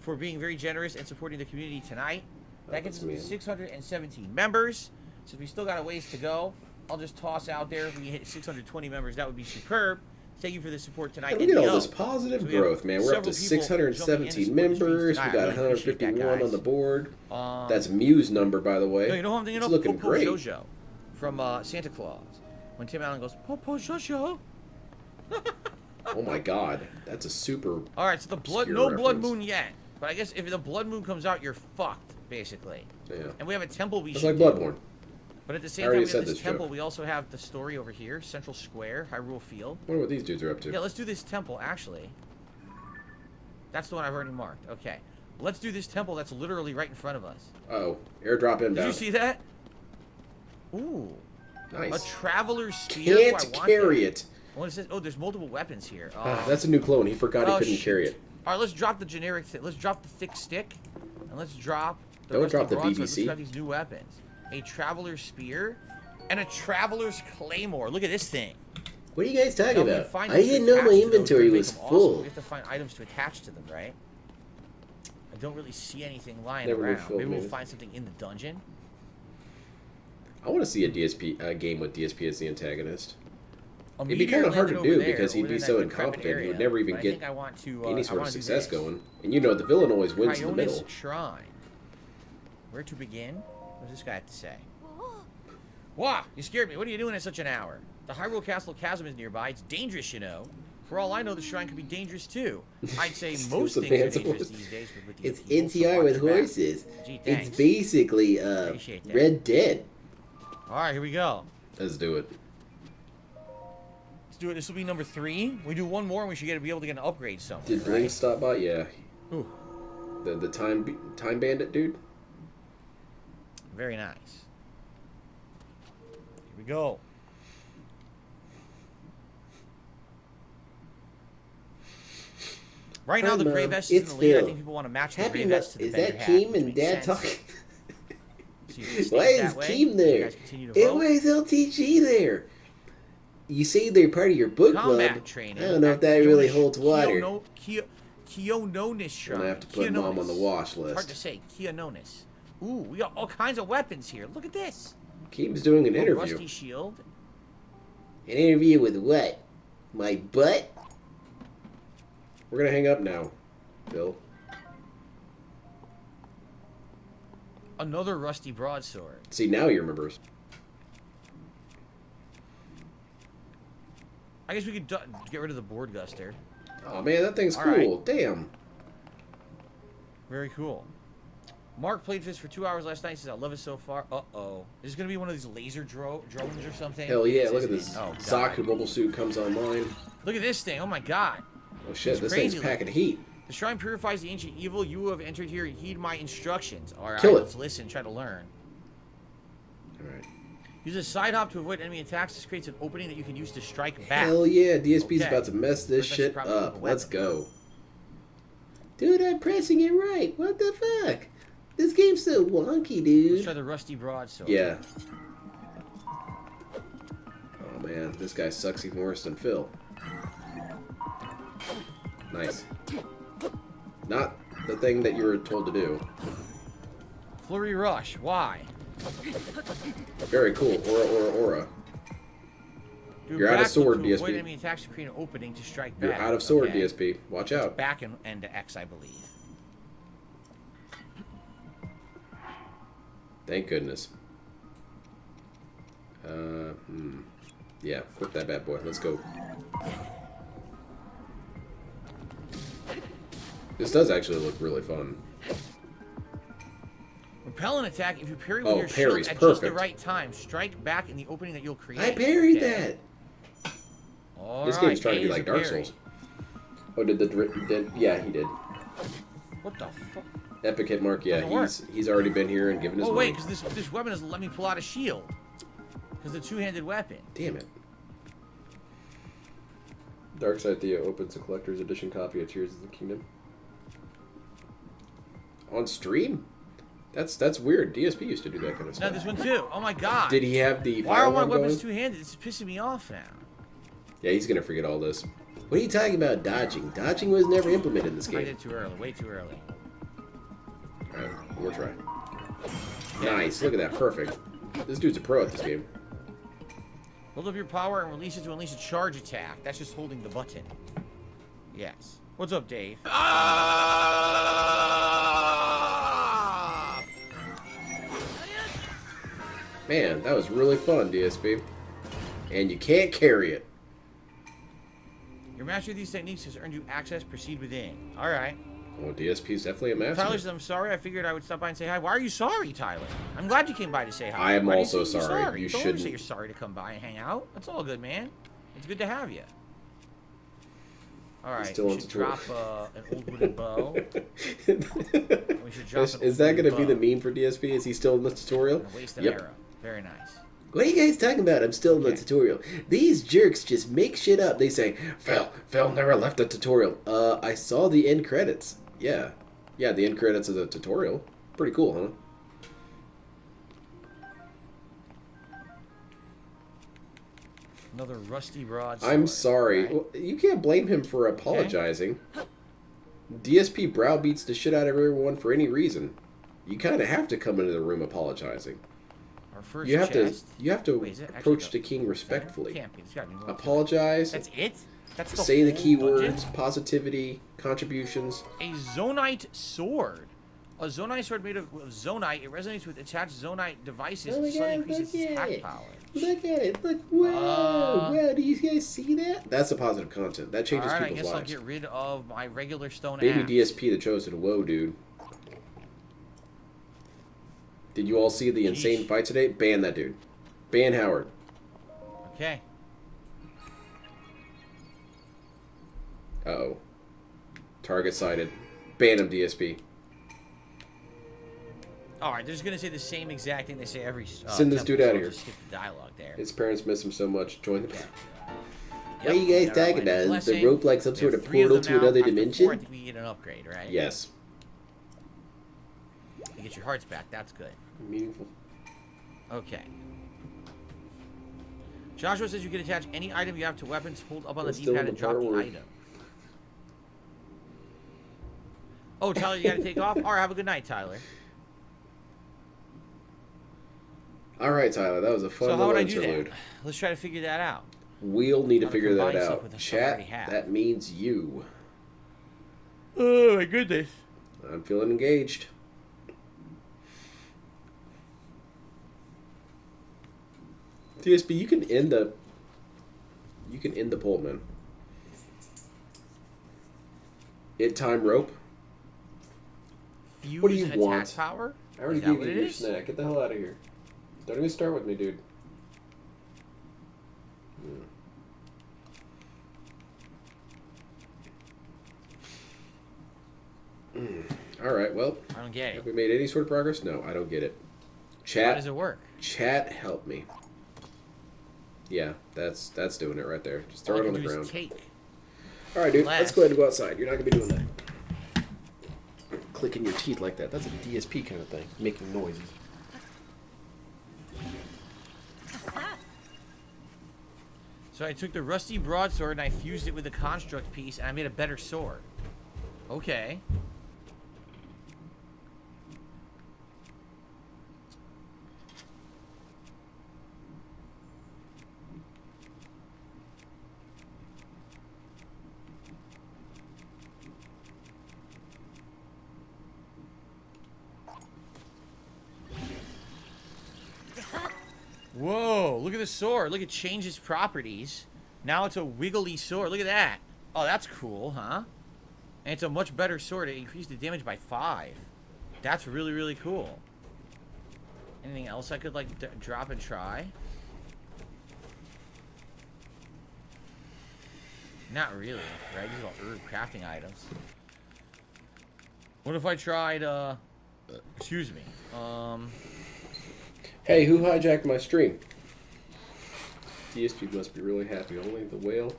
for being very generous and supporting the community tonight. That gets us that's to me. 617 members. So we still got a ways to go. I'll just toss out there if we hit 620 members. That would be superb. Thank you for the support tonight. Hey, look at all NDO. this positive So we have growth, man. We're up to several people jumping in to 617 support the streams members. tonight. We got I really appreciate that, 151 on guys. the board. That's Mew's number, by the way. No, you know who I'm thinking It's of? looking Popo great. Jojo from Santa Claus. When Tim Allen goes, Popo Jojo. Oh my God, that's a super. All right, so the blood, obscure no blood reference. moon yet. But I guess if the blood moon comes out, you're fucked, basically. Yeah. And we have a temple we It's should like do. Bloodborne. But at the I same time, already we said have this this temple. joke. We also have the story over here, Central Square, Hyrule Field. Wonder what these dudes are up to. Yeah, let's do this temple, actually. That's the one I've already marked. Okay. Let's do this temple that's literally right in front of us. Uh-oh, airdrop inbound. Did you see that? Ooh. Nice. A traveler's spear. Ooh, I Can't want carry that. it. What is this? Oh, there's multiple weapons here. That's a new clone. He forgot he Oh, couldn't shoot. carry it. All right, let's drop the generic. Let's drop the thick stick, and let's drop. Don't rest drop of the broadsword. BBC. Let's grab these new weapons. A traveler's spear, and a traveler's claymore. Look at this thing. What are you guys talking Now, we about? find I things to didn't know attach my to those inventory to make was them awesome. full. We have to find items to attach to them, right? I don't really see anything lying Never been around. filled, Maybe we'll man. find something in the dungeon. I want to see a DSP game with DSP as the antagonist. A It'd be meteor kind of hard to landed over do there, because he'd over be in so that decrepit incompetent. He area, would never even but I get think I want to, any I sort of wanna do success this. going. And you know the villain always wins in the Cryonis middle. Shrine. Where to begin? What does this guy have to say? Wow, you scared me. What are you doing at such an hour? The Hyrule Castle Chasm is nearby. It's dangerous, you know. For all I know, the shrine could be dangerous too. I'd say most the things are man's dangerous horse. these days, but with the It's upheaval, so NTR watch with your back. horses. Gee, It's thanks. basically Appreciate that. Red Dead. All right, here we go. Let's do it. Let's do it. This will be number 3. We do one more, and we should be able to get an upgrade somewhere. Did Bling right? stop by? Yeah. Ooh, The time bandit dude. very nice. Here we go. Right now, the gray vest is in the lead. I think people want to match the gray vest to the bender hat. Is that Keem and Dad talking? Why is Keem there? And why is LTG there? You say they're part of your book club. Training. I don't know if that really holds water. Keononis. I'm gonna have to put Mom on the wash list. Hard to say. Keononis. Ooh, we got all kinds of weapons here. Look at this. Keem's doing an interview. Rusty shield. An interview with what? My butt? We're gonna hang up now, Bill. Another rusty broadsword. See, now he remembers. I guess we could get rid of the board guster. Oh man, that thing's All cool. right. Damn. Very cool. Mark played this for 2 hours last night. He says, I love it so far. Uh-oh. Is this going to be one of these laser drones or something? Hell yeah, look at this. Oh, Zaku mobile suit comes online. Look at this thing. Oh, my God. Oh shit, It's this crazy thing's packing heat. The shrine purifies the ancient evil. You who have entered here, heed my instructions. All right, Kill it. let's listen, try to learn. All right. Use a side hop to avoid enemy attacks. This creates an opening that you can use to strike back. Hell yeah, DSP's Okay. about to mess this First, I should shit probably move up. a Let's weapon. go. Dude, I'm pressing it right. What the fuck? This game's so wonky, Let's dude. try the rusty broadsword. Yeah. Oh man, this guy sucks even worse than Phil. Nice. Not the thing that you were told to do. Flurry rush. Why? Very cool. Aura. Do You're out of backflip sword, to avoid DSP. enemy attacks to create an opening to strike back. You're out of sword, Okay. DSP. Watch out. Back and to X, I believe. Thank goodness. Yeah, whip that bad boy. Let's go. This does actually look really fun. Repel an attack if you parry with Oh, your shield parry's at just the perfect. right time. Strike back in the opening that you'll create. I parried Okay. that. All This right, game's trying to A be is like a Dark parry. Souls. Oh, yeah, he did. What the fuck? Epic hit mark, yeah, Doesn't he's already been here and given his Oh money. wait, because this weapon doesn't let me pull out a shield. Because the two-handed weapon. Damn it. Dark Side Theo opens a collector's edition copy of Tears of the Kingdom. On stream? That's weird. DSP used to do that kind of Now stuff. this one too. Oh my god. Did he have the Why are fire my one going? weapons two-handed? It's pissing me off now. Yeah, he's gonna forget all this. What are you talking about dodging? Dodging was never implemented in this I game. did too early. Way too early. Alright, one more try. Nice, look at that, perfect. This dude's a pro at this game. Hold up your power and release it to unleash a charge attack. That's just holding the button. Yes. What's up, Dave? Man, that was really fun, DSP. And you can't carry it. Your mastery of these techniques has earned you access. Proceed within. All right. Well, DSP's definitely a master. Tyler says, I'm sorry. I figured I would stop by and say hi. Why are you sorry, Tyler? I'm glad you came by to say hi. I am Why do you also say you're sorry. You Don't shouldn't. ever say you're sorry to come by and hang out. That's all good, man. It's good to have you. All right. Still We on should tutorial. drop an old wooden bow. We should drop an Is that old going to wooden be bow. the meme for DSP? Is he still in the tutorial? And a waste an Yep. arrow. Very nice. What are you guys talking about? I'm still in the tutorial. These jerks just make shit up. They say, Phil never left the tutorial. I saw the end credits. Yeah. Yeah, the end credits of the tutorial. Pretty cool, huh? Another rusty broadsword. I'm sorry. Right. Well, you can't blame him for apologizing. DSP browbeats the shit out of everyone for any reason. You kind of have to come into the room apologizing. Our first You have chest. to Wait, is it actually approach the king respectfully. Can't be. There's gotta be more to it. Apologize. That's it? That's the Say the whole key dungeon? words, positivity, contributions. A zonite sword. A zonite sword made of zonite. It resonates with attached zonite devices Oh my to slightly God, increase its look at attack it. power. Look at it. Look. Whoa. Wow. Do you guys see that? That's the positive content. That changes Alright, I people's guess I'll lives. get rid of my regular stone Baby axe. DSP the Chosen. Whoa, dude. Did you all see the insane fight today? Ban that dude. Ban Howard. Okay. Uh-oh. Target sighted. Ban him, DSP. Alright, they're just gonna say the same exact thing they say every Send this temple, dude so outta I'll here. just skip the dialogue there. His parents miss him so much. Join the... What are you guys talking about? Is the rope like some sort of portal to another dimension? I think we get an upgrade, right? Yes. You get your hearts back. That's good. Meaningful. Okay. Joshua says you can attach any item you have to weapons, hold up on the D-pad and drop the item. Oh, Tyler, you gotta take off? Alright, have a good night, Tyler. Alright, Tyler, that was a fun little interlude. Let's try to figure that out. We'll need to figure that out. Chat, that means you. Oh my goodness. I'm feeling engaged. DSP, you can end the poll, man. It time rope. Fuse what do you want? Power? I already gave you your snack. Get the hell out of here. Don't even start with me, dude. Alright, well. I don't get it. Have we made any sort of progress? No, I don't get it. Chat. How does it work? Chat, help me. Yeah, that's doing it right there. Just throw it on the ground. Alright, dude, let's go ahead and go outside. You're not going to be doing that. Clicking your teeth like that. That's a DSP kind of thing. Making noises. So I took the rusty broadsword and I fused it with the construct piece and I made a better sword. Okay. Whoa, look at the sword. Look, it changes properties. Now it's a wiggly sword. Look at that. Oh, that's cool, huh? And it's a much better sword. It increased the damage by 5. That's really, really cool. Anything else I could, like, drop and try? Not really, right? These are all herb crafting items. What if I tried, excuse me, Hey, who hijacked my stream? DSP must be really happy. Only the whale.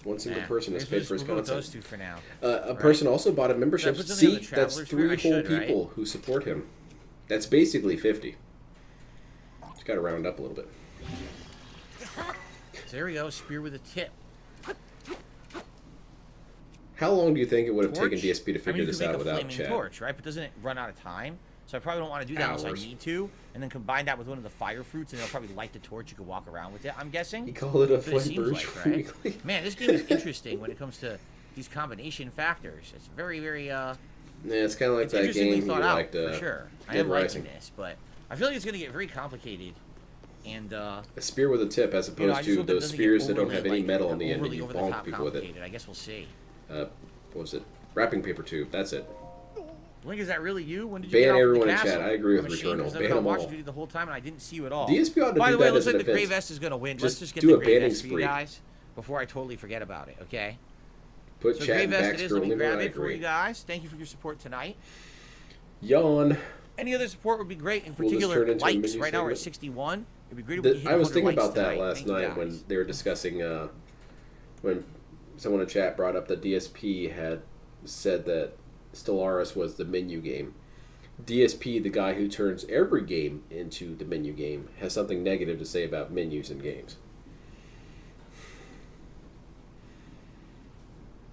One single person has paid for his content. Those two for now. A person also bought a membership. See, that's 3 whole people who support him. That's basically 50. Just got to round up a little bit. So there we go. Spear with a tip. How long do you think it would have taken DSP to figure this out without chat? Torch, right? But doesn't it run out of time? So I probably don't want to do that unless I need to, and then combine that with one of the fire fruits, and it'll probably light the torch. You could walk around with it. I'm guessing. You call it a flame burst, right? Man, this game is interesting when it comes to these combination factors. It's very, very. Yeah, it's kind of like that game you liked. For sure, I am liking this, but I feel like it's going to get very complicated. And a spear with a tip, as opposed to those spears that don't have any metal in the end, and you bonk people with it. I guess we'll see. What was it? Wrapping paper tube. That's it. Link, is that really you? When did you ban get everyone the in chat. I agree with Returnal. Ban them all. Duty the whole time, and I didn't see you at all. DSP ought to By do the way, that looks as like an the Grey offense. Vest is going to win. Just Let's just get do the a Grey banning Vest for you spree. guys before I totally forget about it. Okay. Put so chat Grey in Vest it is. Let me grab it for you Baxter. guys. Thank you for your support tonight. Yawn. Any other support would be great. In Will this particular, turn into a likes. mini Right now we're at segment? 61. It'd be great if we could hit I was 100 thinking likes about that tonight. last Thank you, night guys. when they were discussing when someone in chat brought up that DSP had said that Stellaris was the menu game. DSP, the guy who turns every game into the menu game, has something negative to say about menus in games.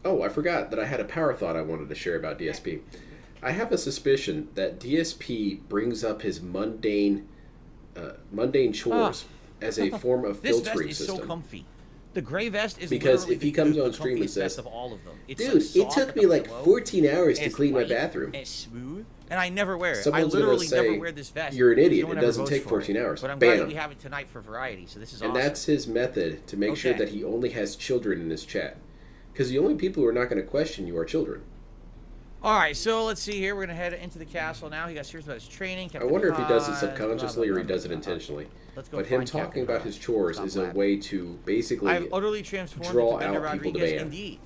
Oh, I forgot that I had a power thought I wanted to share about DSP. I have a suspicion that DSP brings up his mundane chores as a form of filtering this vest is system. so comfy. The Grey Vest is because if he comes on the stream and comfiest says, vest of all of them. It's "Dude, like it soft took at me the like pillow. 14 hours to It's clean my light, bathroom," It's smooth, and I never wear it. Someone's I literally gonna say, never wear this vest. "You're an idiot. No one It ever doesn't votes take for 14 it. hours." But I'm Ban glad that him. we have it tonight for variety. So this is And awesome. that's his method to make sure that he only has children in his chat. Because the only people who are not going to question you are children. All right, so let's see here. We're going to head into the castle now. He got serious about his training. I wonder if he does it subconsciously or he does it intentionally. Let's go but him find talking Captain about his chores is a way to basically I've utterly transformed draw into Bender out people to Rodriguez, ban. indeed.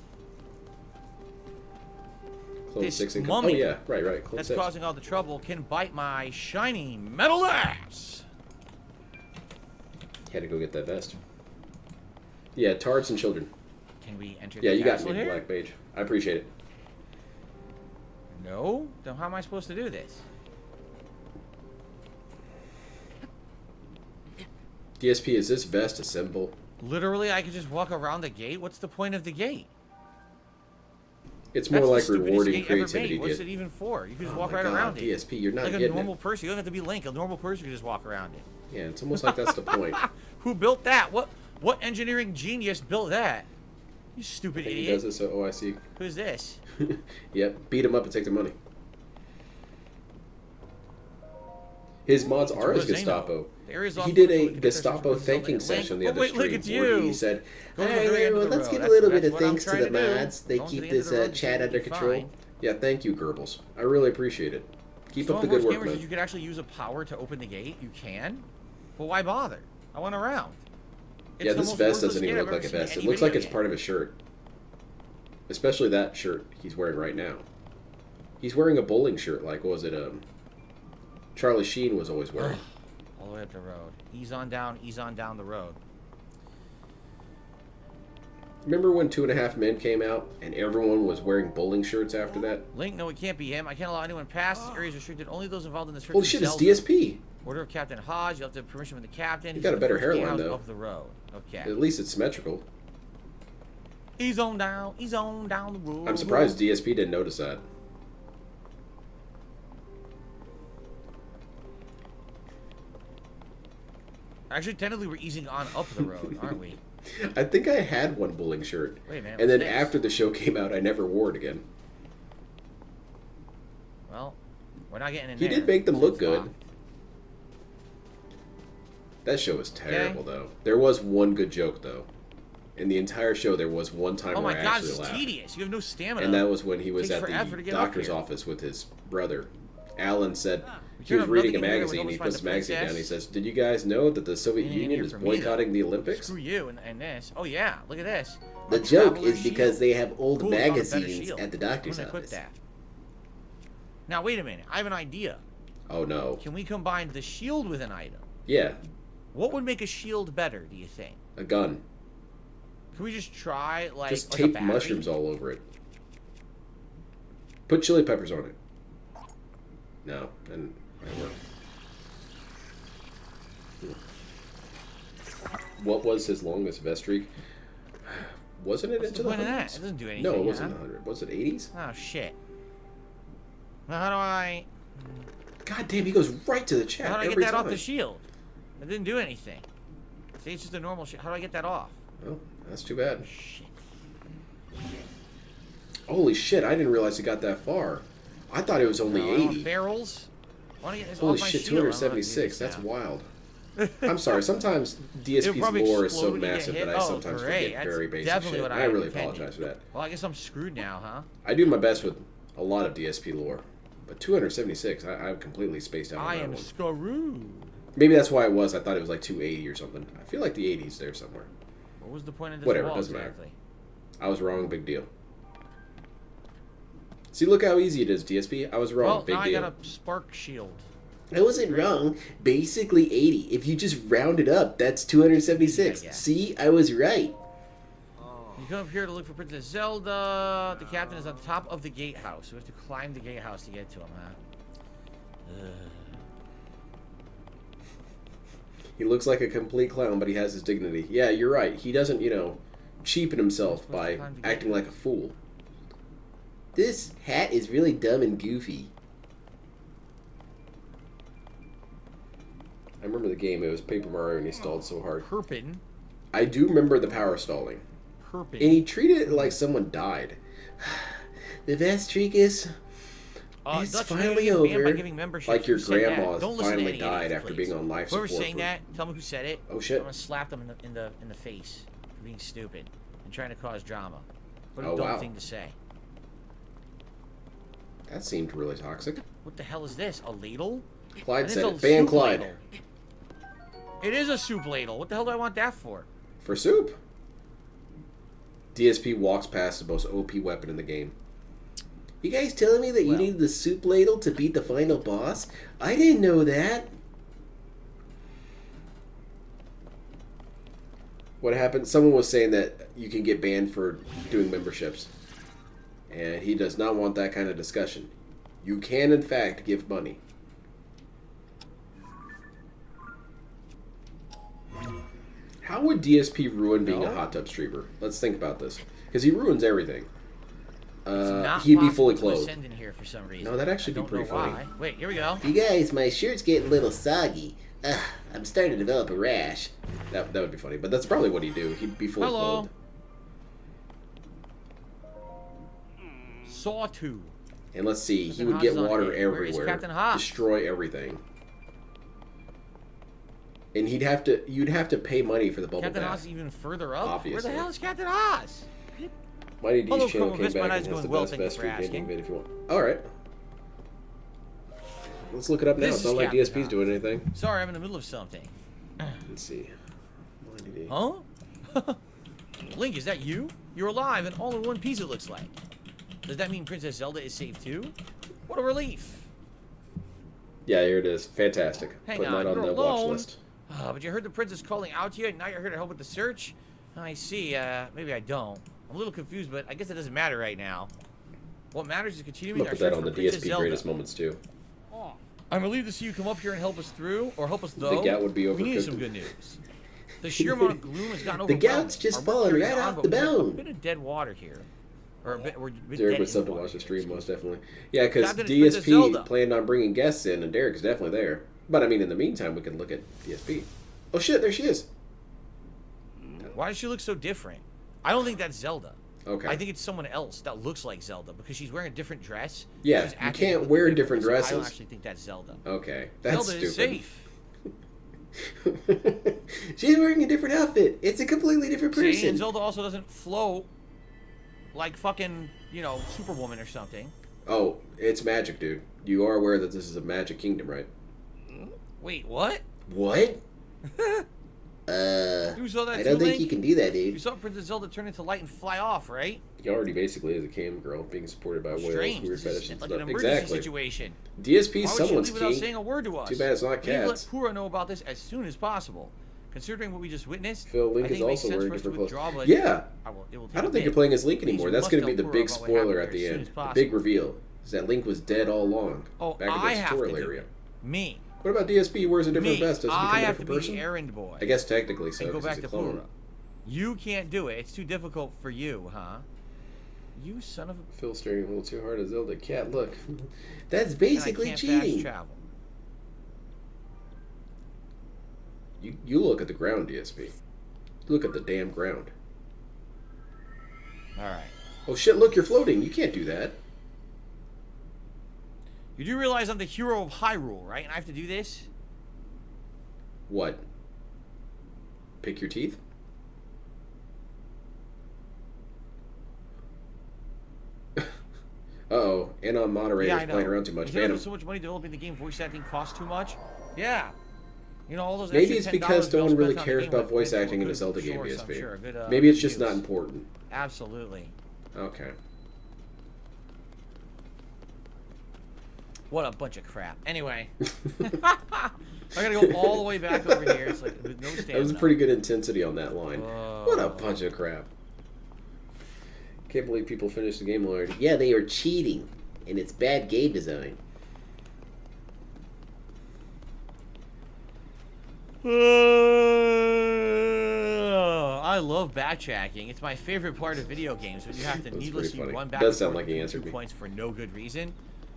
Clone This 6 and mummy oh yeah, right. Clone that's 6. causing all the trouble can bite my shiny metal ass. Had to go get that vest. Yeah, tards and children. Can we enter Yeah, the you got castle me, here? Black Mage. I appreciate it. No? Then how am I supposed to do this? DSP, is this vest a symbol? Literally, I could just walk around the gate? What's the point of the gate? It's more That's like the stupidest rewarding gate ever creativity. made. What's dude. it even for? You can just Oh walk my right God, around it. DSP, you're not like a getting normal it. person. You don't have to be Link. A normal person can just walk around it. Yeah, it's almost like that's the point. Who built that? What engineering genius built that? You stupid He idiot. does it, so I see. Who's this? Yep, beat him up and take their money. His mods are his Gestapo. He did a Gestapo thanking session the other stream where he said, "Hey everyone, let's give a little bit of thanks to the mods. They keep this chat under control." Yeah, thank you, Goebbels. I really appreciate it. Keep up the good work, man. You could actually use a power to open the gate. You can, but why bother? I went around. Yeah, this vest doesn't even look like a vest. It looks like it's part of a shirt. Especially that shirt he's wearing right now. He's wearing a bowling shirt, like, what was it, Charlie Sheen was always wearing. All the way up the road. Ease on down the road. Remember when 2.5 Men came out and everyone was wearing bowling shirts after that? Link, no, it can't be him. I can't allow anyone past. This area is restricted. Only those involved in this. Holy shit, it's Zelda. DSP. Order of Captain Hodge. You have to have permission from the captain. You got a better hairline, though. Up the road. Okay. At least it's symmetrical. He's on down the road. I'm surprised DSP didn't notice that. Actually, technically, we're easing on up the road, aren't we? I think I had one bowling shirt. Wait a minute, and then what's this? after the show came out, I never wore it again. Well, we're not getting in He there. did make them look It's good. locked. That show was terrible, though. There was one good joke, though. In the entire show, there was one time Oh where my I god, actually this is laughed. tedious. You have no stamina. And that was when he was Takes at forever the to get up doctor's here. office with his brother. Alan said he turn was up reading a nothing in here, we magazine. almost He find puts the the magazine down. princess. He says, "Did you guys know that the Soviet Anything in Union here is for me, though? boycotting the Olympics?" Screw you and this. Oh yeah, look at this. The A joke traveler's is because shield. they have old Cool, it's on a better magazines shield. at the doctor's I'm gonna equip office. that. Now wait a minute. I have an idea. Oh no. Can we combine the shield with an item? Yeah, What would make a shield better, do you think? a gun. Can we just try, like, Just like a tape battery? mushrooms all over it. Put chili peppers on it. No, and I work. What was his longest vest streak? Wasn't it What's into the point of that? hundreds? It doesn't do anything. No, it wasn't huh? 100. Was it 80s? Oh, shit. Well, how do I... God damn, he goes right to the chat How do I get every that time. off the shield? It didn't do anything. See, it's just a normal shield. How do I get that off? Oh, that's too bad. Shit. Holy shit, I didn't realize he got that far. I thought it was only No, I don't want 80. barrels? Why don't you get this Holy off my shit, shield? I don't know how to do 276. this That's now. wild. I'm sorry, sometimes It'll DSP's probably lore is explode so when you get massive hit. that I Oh, sometimes great. forget That's very basic definitely shit. what I I really intended. apologize for that. Well, I guess I'm screwed now, huh? I do my best with a lot of DSP lore. But 276, I'm completely spaced out on I that am one. screwed. Maybe that's why it was. I thought it was like 280 or something. I feel like the 80's there somewhere. What was the point of this Whatever, wall doesn't matter. exactly? I was wrong, big deal. See, look how easy it is, DSP. I was wrong, Well, big now deal. I got a spark shield. I wasn't wrong. Basically 80. If you just round it up, that's 276. Yeah. See, I was right. You come up here to look for Princess Zelda. The captain is on top of the gatehouse. We have to climb the gatehouse to get to him, huh? He looks like a complete clown, but he has his dignity. Yeah, you're right. He doesn't, cheapen himself by acting like a fool. This hat is really dumb and goofy. I remember the game. It was Paper Mario, and he stalled so hard. Herpin. I do remember the power stalling. Herpin. And he treated it like someone died. The vest streak is... it's Dutch finally Canadian ban by over. giving membership. Like your Who said that? grandma Don't listen to finally any died idiots, after please. being on life Whoever's support saying for- that, tell me who said it. Oh, shit. I'm gonna slap them in the face for being stupid and trying to cause drama. What a Oh, dumb wow. thing to say. That seemed really toxic. What the hell is this? A ladle? Clyde That is said a it. Ban soup Clyde. ladle. It is a soup ladle. What the hell do I want that for? For soup. DSP walks past the most OP weapon in the game. You guys telling me that you needed the soup ladle to beat the final boss? I didn't know that. What happened? Someone was saying that you can get banned for doing memberships. And he does not want that kind of discussion. You can, in fact, give money. How would DSP ruin being a hot tub streamer? Let's think about this. Because he ruins everything. He'd be fully clothed. In here for some reason. No, that'd actually be pretty funny. Why. Wait, here we go. You guys, my shirt's getting a little soggy. I'm starting to develop a rash. That would be funny. But that's probably what he'd do. He'd be fully clothed. Sawtooth. And let's see. He would get water everywhere. Captain Hot? Destroy everything. And you'd have to pay money for the bubble Captain bath. Haas even further up. Obviously. Where the hell is Captain Haas? Mighty D's Hello, channel came Chrome, back my and has the well, best thank you for street asking. gaming vid if you want. Alright. Let's look it up now. This It's not is like Captain DSP's Haas. doing anything. Sorry, I'm in the middle of something. Let's see. Mighty D. Huh? Link, is that you? You're alive and all in one piece, it looks like. Does that mean Princess Zelda is safe too? What a relief. Yeah, here it is. Fantastic. Hang Putting on, that on you're the alone. watch list. But you heard the princess calling out to you, and now you're here to help with the search? I see. Maybe I don't. I'm a little confused, but I guess it doesn't matter right now. What matters is I'm continuing gonna our put that search on for the Princess DSP Zelda. greatest moments too. I'm relieved to see you come up here and help us through, or help us though. The gout would be We need overcooked. some good news. The sheer amount of gloom has gotten The overwhelming. gout's just Our falling work right carries off on, the but we're bone. A bit of dead water here. Or a bit, we're a bit Derek dead would in sub to water. watch the stream, most definitely. Yeah, because Captain is Princess Zelda. DSP planned on bringing guests in, and Derek's definitely there. But I mean, in the meantime, we can look at DSP. Oh shit, there she is. Why does she look so different? I don't think that's Zelda. Okay. I think it's someone else that looks like Zelda because she's wearing a different dress. Yeah, She's you acting can't a little wear different, different so I don't dresses. actually think that's Zelda. Okay, that's Zelda is stupid. safe. She's wearing a different outfit. It's a completely different person. See, and Zelda also doesn't float like fucking, you know, Superwoman or something. Oh, it's magic, dude. You are aware that this is a magic kingdom, right? Wait, what? What? You saw that I don't too, think Link? you can do that, You dude. saw Princess Zelda turn into light and fly off, right? He already basically is a cam girl being supported by whales, Strange. weird This fetishes, is like and an stuff. emergency Exactly. situation. DSP's Why would she someone's leave without king. saying a word to us? Too bad it's not We need to let cats. Pura know about this as soon as possible. Considering what we just witnessed, Phil, Link I think is it makes also sense wearing for us to different clothes. withdraw, but Yeah. it will take I don't a think you're bit. playing as Link Please, anymore. we That's must going to be tell the Pura big about what happened spoiler here at the as soon end. as The possible. big reveal is that Link was dead all along. Oh, back in I the have to tutorial do area. it. Me. What about DSP? He wears a different Me. vest. Does he become I a have to different be person? the errand boy. I guess technically so, And go because back he's a to clone. Pura. You can't do it. It's too difficult for you, huh? You son of a... Phil's staring a little too hard at Zelda. Cat, look. That's And basically I can't cheating. fast travel. You look at the ground, DSP. Look at the damn ground. Alright. Oh shit, look, you're floating. You can't do that. You do realize I'm the hero of Hyrule, right? And I have to do this? What? Pick your teeth? Uh-oh. Anon moderator's I know. playing around too much. You know, Ban him. there's so much money developing the game, voice acting costs too much? Yeah. You know, all those Maybe it's extra because $10 no one really spent on the cares game about went voice to a acting in a good Zelda game, source, I'm DSP. sure. Good, Maybe it's just use. not important. Absolutely. Okay. What a bunch of crap. Anyway. I gotta go all the way back over here. It's like with no stamina. That was a pretty good intensity on that line. What a bunch of crap. Can't believe people finished the game already. Yeah, they are cheating, and it's bad game design. I love backtracking. It's my favorite part of video games when you have to That's needlessly pretty funny. run back Does and sound forth like he between answered 2 me. points for no good reason.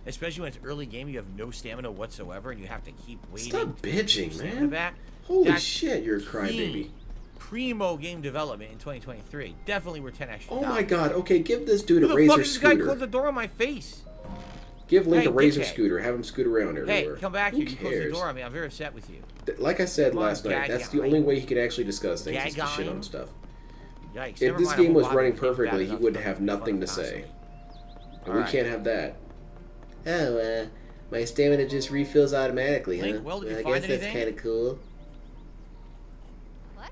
Especially when it's early game, you have no stamina whatsoever, and you have to keep waiting. Stop bitching, Stamina man. back. Holy That's shit, you're a crybaby. Primo game development in 2023. Definitely worth 10 extra. Oh my god, okay, give this dude Who a the razor fuck is this guy scooter. closed the door on my face? Give Link Hey, a razor dickhead. scooter, have him scoot around everywhere. Hey, come back Who here. You closed the cares? door on me. I'm very upset with you. Like I said Come on, last night, gag that's the guy. only way he can actually discuss things Gag is to shit guy. on stuff. Yikes. If Never this mind, I game won't was bother running with you. Bad perfectly, he enough would to have make fun nothing to constantly. say. And we Alright. can't have that. Oh, my stamina just refills automatically, Link, huh? well, did you I find guess that's anything? kind of cool. What?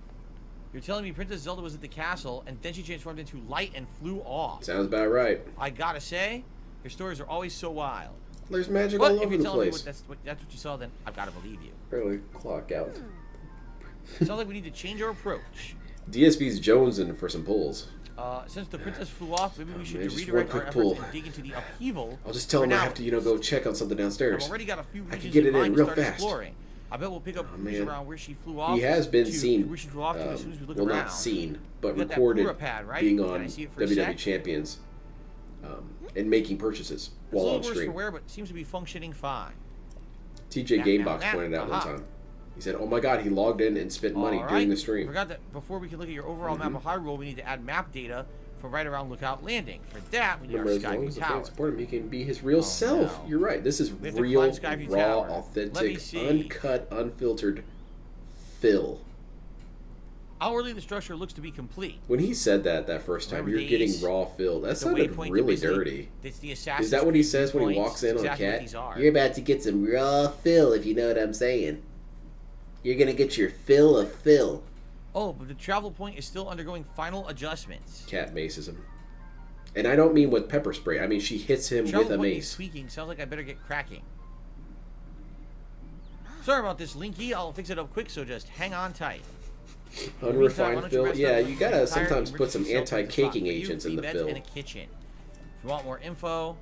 You're telling me Princess Zelda was at the castle, and then she transformed into light and flew off. Sounds about right. I gotta say, your stories are always so wild. There's magic But all if over you're the telling me place. that's what you saw, then I've gotta believe you. Early clock out. It sounds like we need to change our approach. DSP's jonesing for some pulls. Since the princess flew off, maybe we should just redirect one our quick efforts pull. and dig into the upheaval. I'll just tell him I have to, go check on something downstairs. I've already got a few I regions could get it mind in to real start fast. exploring. I bet we'll pick up clues man. around where she flew off. He has been to seen, where she flew off to as soon as we look well, around. not seen, but We got that recorded Pura pad, right? being Can on I see it for a WWE sec? Champions and making purchases It's a while little on worse for stream. wear, but seems to be functioning fine. TJ Now, Gamebox now, pointed out one aha. time. He said, "Oh my God, he logged in and spent money All during right. the stream." Forgot that before we can look at your overall map of Hyrule, we need to add map data from right around Lookout Landing. For that, we need Remember, our as long Skyview as the Tower. fans support him, he can be his real self. no. You're right. This is We have to real, climb Skyview raw, Tower. Let me authentic, see. uncut, unfiltered Phil. Outwardly, the structure looks to be complete. When he said that first time, Remember you're getting these? raw Phil. That The sounded waypoint really that basically- dirty. It's the Assassin's Is that what he Creed says when he viewpoints. walks in on Exactly what Cat? these are. You're about to get some raw fill, if you know what I'm saying. You're gonna get your fill of fill. Oh, but the travel point is still undergoing final adjustments. Cat maces him. And I don't mean with pepper spray. I mean she hits him Travel with a point is mace. tweaking. Sounds like I better get cracking. Sorry about this, Linky. I'll fix it up quick, so just hang on tight. Meantime, why Unrefined don't Phil. rest Yeah, up you with gotta an entire sometimes put some emergency shelter anti-caking spot for you, agents in three the beds Phil. and a kitchen. If you want more info,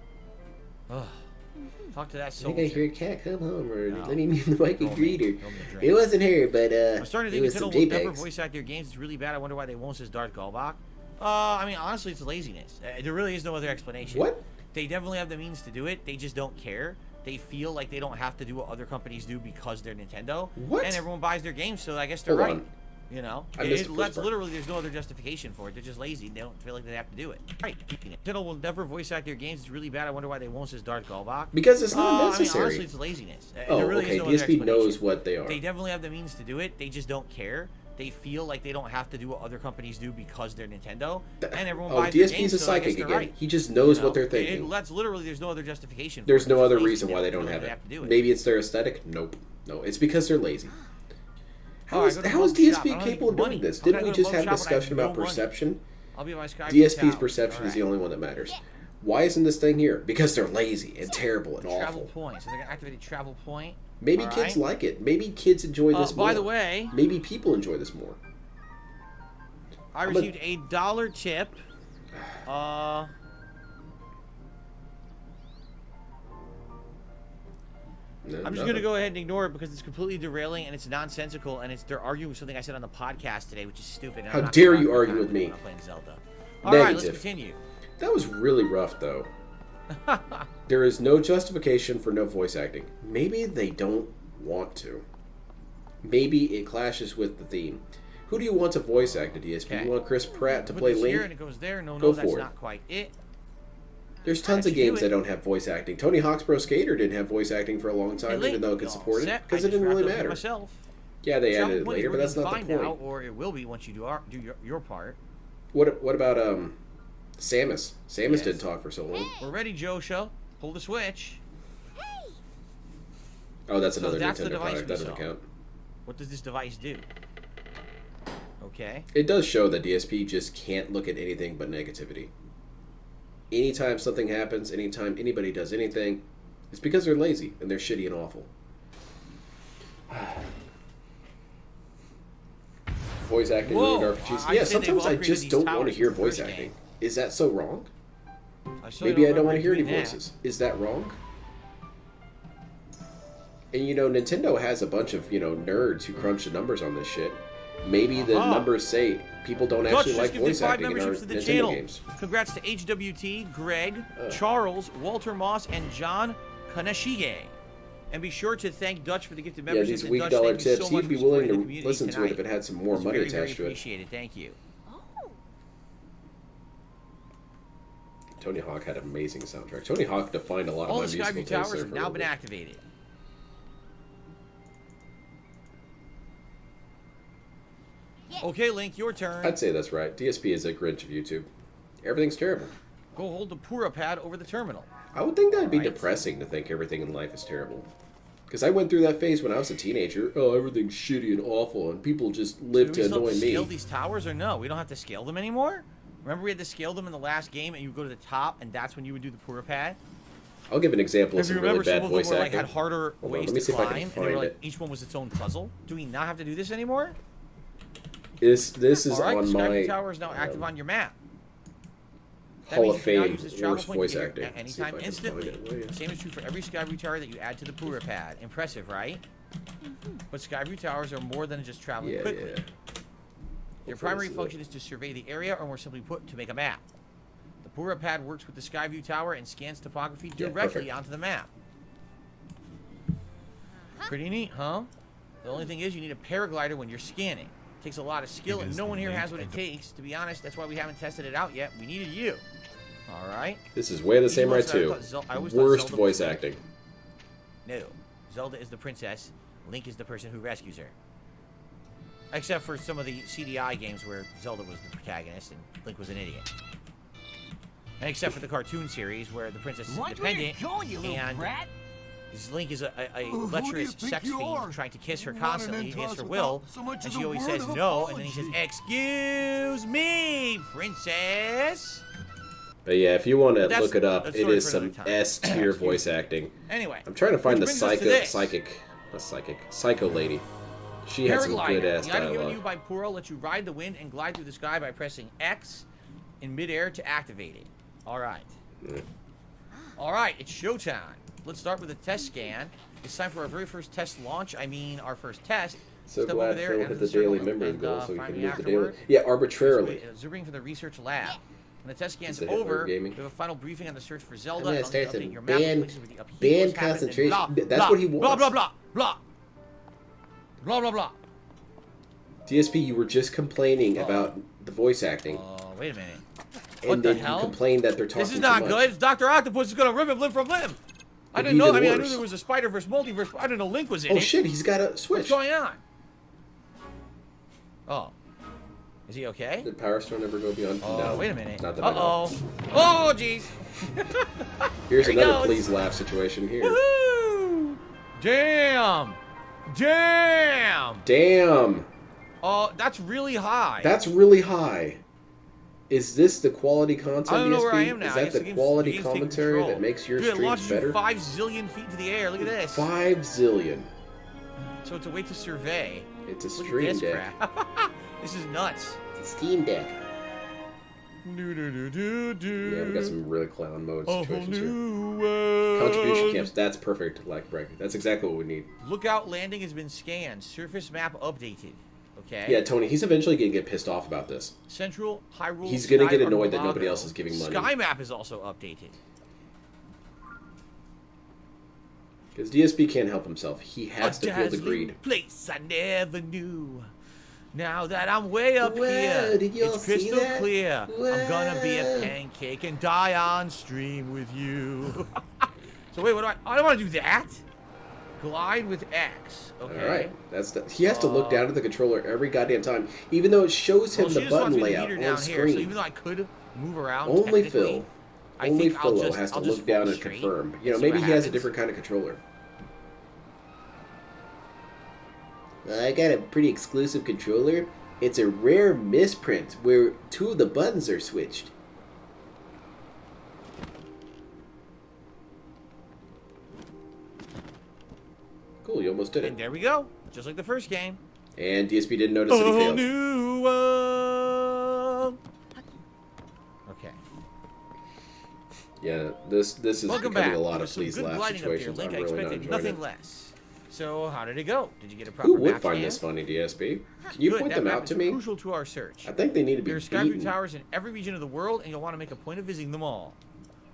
talk to that I soldier. think I heard Cat come home, or No. let me meet the mic and Throw me- greet her. throw me a drink. It wasn't her, but I'm starting to it think was some Nintendo will never JPEGs. voice act their games. It's really bad. I wonder why they won't, says Darth Galbach. I mean, honestly, it's laziness. There really is no other explanation. What? They definitely have the means to do it. They just don't care. They feel like they don't have to do what other companies do because they're Nintendo. What? And everyone buys their games, so I guess they're Hold right. on. You know? I missed the first That's part. literally, there's no other justification for it. They're just lazy. They don't feel like they have to do it. Right. Nintendo will never voice act their games. It's really bad. I wonder why they won't, says Darth Galbach. Because it's not I mean, necessary. honestly, it's laziness. Oh, There really okay. is no other DSP knows explanation. what they are. They definitely have the means to do it. They just don't care. They feel like they don't have to do what other companies do because they're Nintendo, and everyone buys their DSP's games, a so I guess psychic they're again. right. He just knows You know? what they're thinking. That's literally, there's no other justification. There's for it. no They're other just lazy. reason why they don't feel have like it. have to do it. Maybe it's their aesthetic. Nope. No, it's because they're lazy. How Alright, is go to how is Mug Shop. I DSP don't have capable of any money. doing this? How can I Didn't we go to just Mug have a Shop when I have discussion no about money? perception? I'll be my Skyview DSP's Tower. perception is the Alright. only one that matters. Why isn't this thing here? Because they're lazy and terrible and Travel awful. point. So they're gonna activate a travel point. Maybe All kids right. like it. Maybe kids enjoy this more. By the way, maybe people enjoy this more. I received a $1 tip. No, I'm just gonna go ahead and ignore it because it's completely derailing and it's nonsensical and they're arguing with something I said on the podcast today, which is stupid. And How I'm not dare gonna you argue comment with me? when I'm playing Zelda. All right, let's Negative. continue. That was really rough, though. There is no justification for no voice acting. Maybe they don't want to. Maybe it clashes with the theme. Who do you want to voice act at DSP? Okay. You want Chris Pratt to Put play this Link? here and it goes there. No, Go that's for it. not quite it. There's tons of Actually, do games it. that don't have voice acting. Tony Hawk's Pro Skater didn't have voice acting for a long Hey, time, Link, even though it could all support it, set. because I it just didn't really wrapped up matter. Myself. Yeah, they Travel added it point is later, but working that's not the fine point. now, or it will be once you do your part. What about Samus? Samus Yes. didn't talk for so long. We're ready, Joshua. Pull the switch. Oh, that's So another that's the Nintendo device product. we That doesn't saw. count. What does this device do? Okay. It does show that DSP just can't look at anything but negativity. Anytime something happens, anytime anybody does anything, it's because they're lazy and they're shitty and awful. Voice acting Whoa, ruined RPGs. I'd Yeah, say they've sometimes I upgraded just these don't want to towers hear from the voice first acting. game. Is that so wrong? certainly Maybe I don't remember want to hear any doing that. voices. Is that wrong? And Nintendo has a bunch of, nerds who crunch the numbers on this shit. Maybe the numbers say people don't Dutch actually just like gifted voice 5 acting in our memberships to the Nintendo channel. games. Congrats to HWT, Greg, Charles, Walter Moss, and John Kaneshige. And be sure to thank Dutch for the gifted Yeah, memberships. these and weak Dutch, dollar thank you tips, so much he'd be for willing supporting the to community listen to it tonight. if it had some more It's money very, very attached to it. appreciated. Thank you. Tony Hawk had an amazing soundtrack. Tony Hawk defined a lot of All my the musical Skyview tastes towers there have for a now little been bit. activated. Okay, Link, your turn. I'd say that's right. DSP is a Grinch of YouTube. Everything's terrible. Go hold the Pura pad over the terminal. I would think that'd be Alright. depressing to think everything in life is terrible. Because I went through that phase when I was a teenager. Oh, everything's shitty and awful, and people just live Do we to still have annoy to scale me. these towers or no? We don't have to scale them anymore? Remember we had to scale them in the last game and you would go to the top and that's when you would do the Pura pad? I'll give an example of If you some really remember, bad some of them voice were like acting. had harder Hold on, ways let me to see if I climb can and they were find like it. each one was its own puzzle. Do we not have to do this anymore? This is All right, on the my Skyview Tower is now active on your map. That Hall means of you can now Fame use this travel worst point voice to get acting. here at any time instantly. Same is true for every Skyview Tower that you add to the Pura pad. Impressive, right? But Skyview Towers are more than just traveling quickly. Their primary function is to survey the area, or more simply put, to make a map. The Pura pad works with the Skyview Tower and scans topography directly onto the map. Pretty neat, huh? The only thing is you need a paraglider when you're scanning. It takes a lot of skill, and no one here has what it takes. To be honest, that's why we haven't tested it out yet. We needed you. All right? This is way the same right too. Worst voice acting. No. Zelda is the princess. Link is the person who rescues her. Except for some of the CDI games where Zelda was the protagonist and Link was an idiot. And except for the cartoon series where the princess is independent and Link is a lecherous sex fiend trying to kiss her constantly against her will, and she always says no, and then he says, "Excuse me, princess." But yeah, if you want to look it up, it is some S tier voice acting. Anyway, I'm trying to find the psycho lady. She had some good ass the item given dialogue. you by Puro lets you ride the wind and glide through the sky by pressing X in midair to activate it. All right. All right, it's showtime. Let's start with a test scan. It's time for our very first test launch. I mean, our first test. So Step glad over there, Phil enter hit the circle, daily members and, goal so we find can me move the daily. afterward. Yeah, arbitrarily. Zooming from the research lab. When the test scan's Is it Hitler over, we gaming? have a final briefing on the search for Zelda. I'm And gonna I'll start update some your map band- places where the upheavals band happen, and concentration. blah, That's blah, what he blah, wants. blah, blah, blah. Blah, blah, blah. DSP, you were just complaining about the voice acting. Oh, wait a minute. And What the then hell? you complained that they're talking This is not too much. good. It's Dr. Octopus is going to rip him limb from limb. I didn't Even know. I mean, I knew worse. there was a Spider-Verse multiverse, but I didn't know Link was in it. Oh shit, he's got a switch. What's going on? Oh. Is he okay? Did Power Stone ever go beyond? Oh, No. wait a minute. Not that I know. Uh-oh. Oh, jeez. Here's There he another goes. please laugh situation here. Woohoo! Damn. Damn. Damn. Oh, that's really high. That's really high. Is this the quality content, I don't know DSP? where I am now. Is I that guess the game's quality taking commentary control. that makes your Dude, it streams launches you better? 5 zillion feet into the air. Look at this. 5 zillion. So it's a way to survey. It's a Look at stream this deck. crap. This is nuts. It's a Steam Deck. Yeah, we got some really clown mode A whole situations here. new world. Contribution camps. That's perfect. Like break. That's exactly what we need. Lookout landing has been scanned. Surface map updated. Okay. Yeah, Tony. He's eventually gonna get pissed off about this. Central Hyrule. He's gonna Sky get annoyed that Archipelago. nobody else is giving money. Sky map is also updated. Because DSP can't help himself. He has to feel the dazzling greed. Place I never knew. Now that I'm way up Whoa, here, did y'all it's see crystal that? clear. I'm gonna be a Whoa. pancake and die on stream with you. So wait, what do I don't want to do that. Glide with X. Okay. All right, he has to look down at the controller every goddamn time, even though it shows him Well, the she just wants button me to layout meet her on down screen. here, so even though I could move around, Only technically, Phil. I Only think I'll Philo just, has to I'll just look down fall and straight confirm. You know, see maybe what he has a happens. different kind of controller. Well, I got a pretty exclusive controller. It's a rare misprint where 2 of the buttons are switched. Cool, you almost did And it. there we go, just like the first game. And DSP didn't notice that he failed. New world. Okay. Yeah, this is Welcome becoming back. a lot There of was some please good laugh gliding up there. situations. Link, I'm I really not expected enjoying nothing it. less. So how did it go? Did you get a proper Who would map find scan? this funny, DSP? Can you Good, point that them map out is to me? Crucial to our search. I think they need to be There are Skyview beaten. towers in every region of the world, and you'll want to make a point of visiting them all.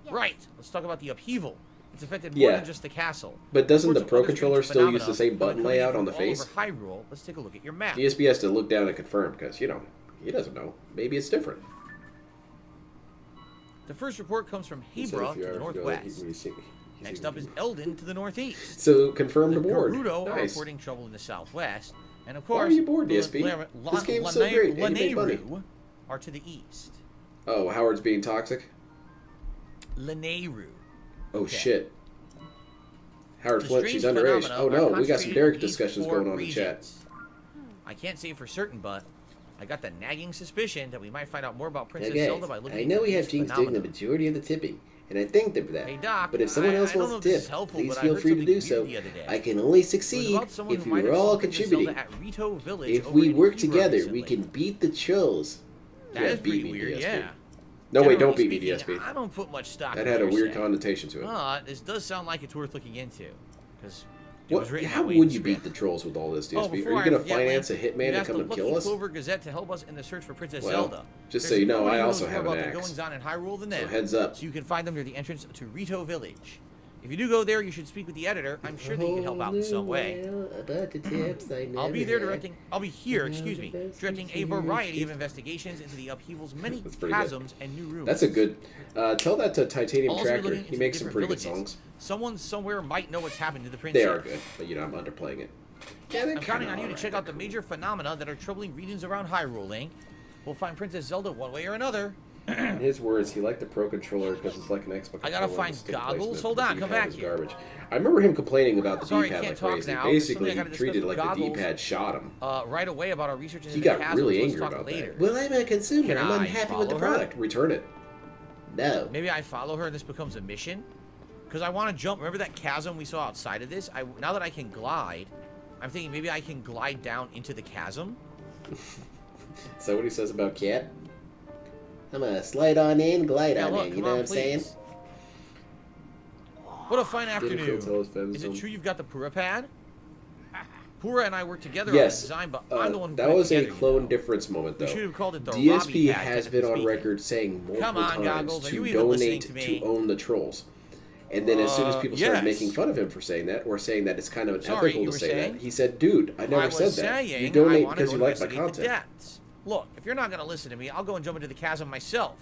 Right. Let's talk about the upheaval. It's affected more Yeah. than just the castle. But doesn't the Reports of Pro other controller strange still use the phenomena same that are button coming in layout on the from all face? over Hyrule. Let's take a look at your map. DSP has to look down and confirm because, you know, he doesn't know. Maybe it's different. The first report comes from He said a Hebra few to the hours ago that northwest. Next up is Eldon to the northeast. So confirmed The aboard. Gerudo are Nice. reporting trouble in the southwest. And of Why course, are you bored, the DSP? This game's so great, and you made money. Lanayru are to the east. Oh, Howard's being toxic? Lanayru. Oh, Okay. shit. Howard The Flint, she's strange underage. phenomena Oh are no, we got some concentrated Derek in these discussions 4 going on in chat. regions. I can't say for certain, but I got the nagging suspicion that we might find out more about Now Princess guys, Zelda by looking I into know we these have Jinx doing the phenomena. majority of the tipping. and I thanked him for that. Hey, Doc, But if someone else I don't wants know a if this tip, is helpful, please but I feel heard free to something do so. weird the other day. I can only It was succeed about someone if who we might were have all spoken to Zelda contributing. at Rito Village If over we in work Hebra together, recently. we can beat the trolls. That Yeah, is pretty beat me, weird, DSP. yeah. No, wait, don't Generally beat me, speaking, DSP. I don't put much stock That in had a what weird you're saying. connotation to it. But this does sound like it's worth looking into. Because How would you beat the trolls with all this, DSP? Are you going to finance a hitman to come and kill us? Clover Gazette to help us in the search for Princess Well, Zelda. just so There's you know, nobody I who also knows have more an about the axe. goings on in Hyrule than them. So heads up. So you can find them near the entrance to Rito Village. If you do go there, you should speak with the editor. I'm sure that he can help out in some way. I'll be there directing a variety of investigations into the upheaval's many chasms and new rooms. That's a good. Tell that to Titanium Also, we're Tracker. looking He into makes some different pretty good villages. songs. Someone somewhere might know what's happened to the princess. They are good, but I'm underplaying it. Yeah, I'm counting on you to check out the major phenomena that are troubling regions around Hyrule, Link. We'll find Princess Zelda one way or another. In his words, he liked the Pro Controller because it's like an Xbox. I gotta find goggles. Hold on, come back here. Garbage. I remember him complaining about the Sorry, D-pad can't like talk crazy. now. Basically, I he gotta treated discuss like the goggles, D-pad shot him. Right away about our research into He the got chasms. really Let's angry talk about later. that. Well, I'm a consumer. Can I'm I unhappy with the follow her? product. Return it. No. Maybe I follow her and this becomes a mission. Because I want to jump. Remember that chasm we saw outside of this? Now that I can glide, I'm thinking maybe I can glide down into the chasm. Is that what he says about Cat? I'm gonna slide on in, glide on in. You know what I'm saying? What a fine afternoon. Is it true you've got the Pura pad? Pura and I worked together on the design, but I'm the one who that put it was a together, clone difference moment, though. We should have called it the DSP Robbie pad, has been on technically record saying multiple times Goggles, are to you even listening donate to me? to own the trolls. And then as soon as people started yes. making fun of him for saying that, or saying that it's kind of Sorry, unethical you to were say saying? that, he said, dude, I never said that. You donate because you like my content. Look, if you're not going to listen to me, I'll go and jump into the chasm myself.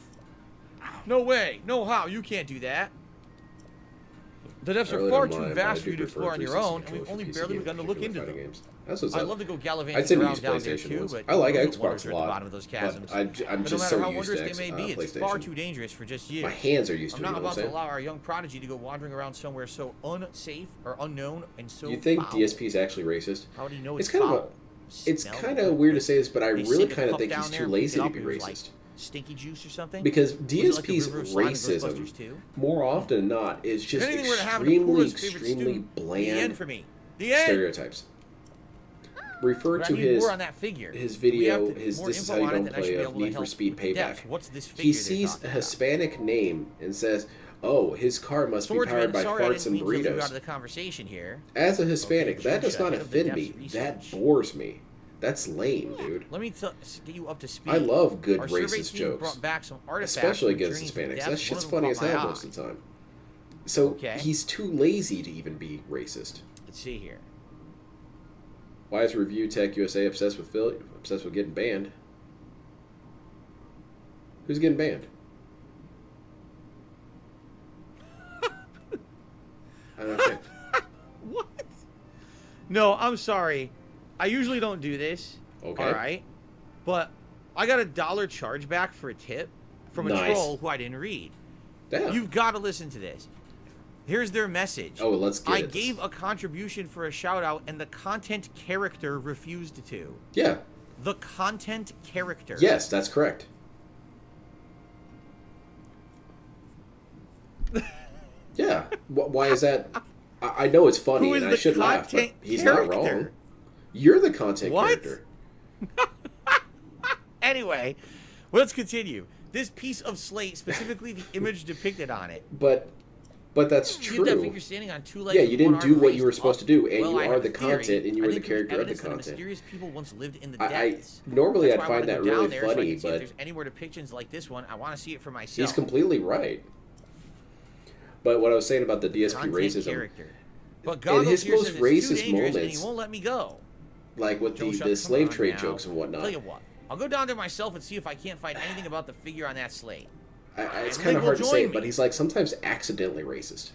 No way. No how. You can't do that. The depths are far too vast for you to explore on your own, and we've only barely begun to look into them. I'd love to go gallivanting around down there too, but I like those Xbox wonders a are at lot, the bottom of those chasms. but I'm But no just matter so how used wondrous to they may be, it's far too dangerous for just you. My hands are used to I'm it, not you know about what I'm to saying? allow our young prodigy to go wandering around somewhere so unsafe or unknown and so You think foul. DSP is actually racist? How do you know It's it's kind foul? of it's kind of weird to say this, but I They really sink a kind of cup think down he's there too and pick lazy it to up be and it was like racist. stinky juice or something? Because Was it like the DSP's river of slime in Ghostbusters racism, 2? more often than not, is just If anything were to happen to Pura's favorite extremely student, the end bland for me. The end. stereotips. Refer But I to need more on that figure. his We video, have to- his more This Is info How You on it, Don't then I should Play be of able to Need for help Speed with the Payback. depth. What's this He figure they're sees a talking about? Hispanic name and says, oh, his car must be Swordsman, powered by sorry, I farts didn't and mean to leave you out burritos. of the conversation here. As a Hispanic, Okay, that does Trisha, not head of the offend me. depths That research. bores me. That's lame, dude. Let me get you up to speed. I love good Our survey racist team jokes. brought back some artifacts Especially from against Journey to the Hispanics. Depths. That One shit's of them funny as caught my hell eye. most of the time. So Okay. he's too lazy to even be racist. Let's see here. Why is Review Tech USA obsessed with getting banned? Who's getting banned? I don't think. What? No, I'm sorry. I usually don't do this. Okay. All right. But I got $1 chargeback for a tip from a Nice. troll who I didn't read. Damn. You've got to listen to this. Here's their message. Oh, let's get I it. gave a contribution for a shout out and the content character refused to. Yeah. The content character. Yes, that's correct. Yeah. Why is that? I know it's funny Who is and I the should laugh, but content he's not wrong. character? You're the content What? character. Anyway, let's continue. This piece of slate, specifically the image depicted on it. But that's You get that true. figure standing on two legs Yeah, with you didn't one do arm what you were raised supposed up. to do, and Well, you I are have the a theory. content, and you I are the think there's character of the evidence that content. Mysterious people once lived in the I depths. normally That's I'd why I find wanna that go down really there so I funny, can see if but there's any more depictions like this one. I want to see it for myself. he's completely right. But what I was saying about the DSP Content racism, character. But in Goggles his here most says it's too racist dangerous and moments, he won't let me go. like with Joe, the slave come on trade now. jokes and whatnot, Tell you what, I'll go down there myself and see if I can't find anything about the figure on that slate. it's And kind Link of will hard to join say, me. but he's like sometimes accidentally racist.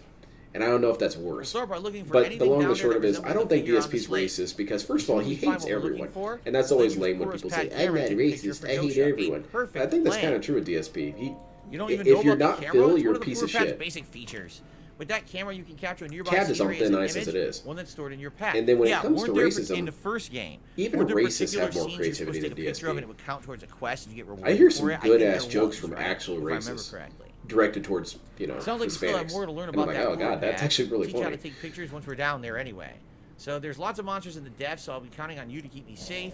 And I don't know if that's We'll worse. start by looking for But anything the long down and there short that of it is, I resembles don't the think figure on the DSP's slate. racist because, first of all, As soon he as we find hates what we're looking everyone. for, And that's we'll always use lame when Pura's people pad say, I'm camera not to take a picture racist, for I hate Joe Shop. everyone. A perfect But I think that's plan. kind of true with DSP. You don't even if know you're about not the camera? Phil, It's you're one a of the piece of Pura Pad's shit. basic features. With that camera, you can capture a nearby Cat is scenery something as an nice as image, it is. one that's stored in your pad. And then when it yeah, comes weren't to there racism, in the first game, even weren't there racists particular have more scenes you're supposed creativity to than take a picture of DSP. and it would count towards a quest and you get rewarded I hear for some it? good think ass there jokes was, from right? actual If I remember racists. correctly. directed towards, you know, Sounds like you still have Hispanics. more to learn And I'm about like, that. oh god, that's actually really Teach you how funny. to take pictures once we're down there anyway. So there's lots of monsters in the depths, so I'll be counting on you to keep me safe.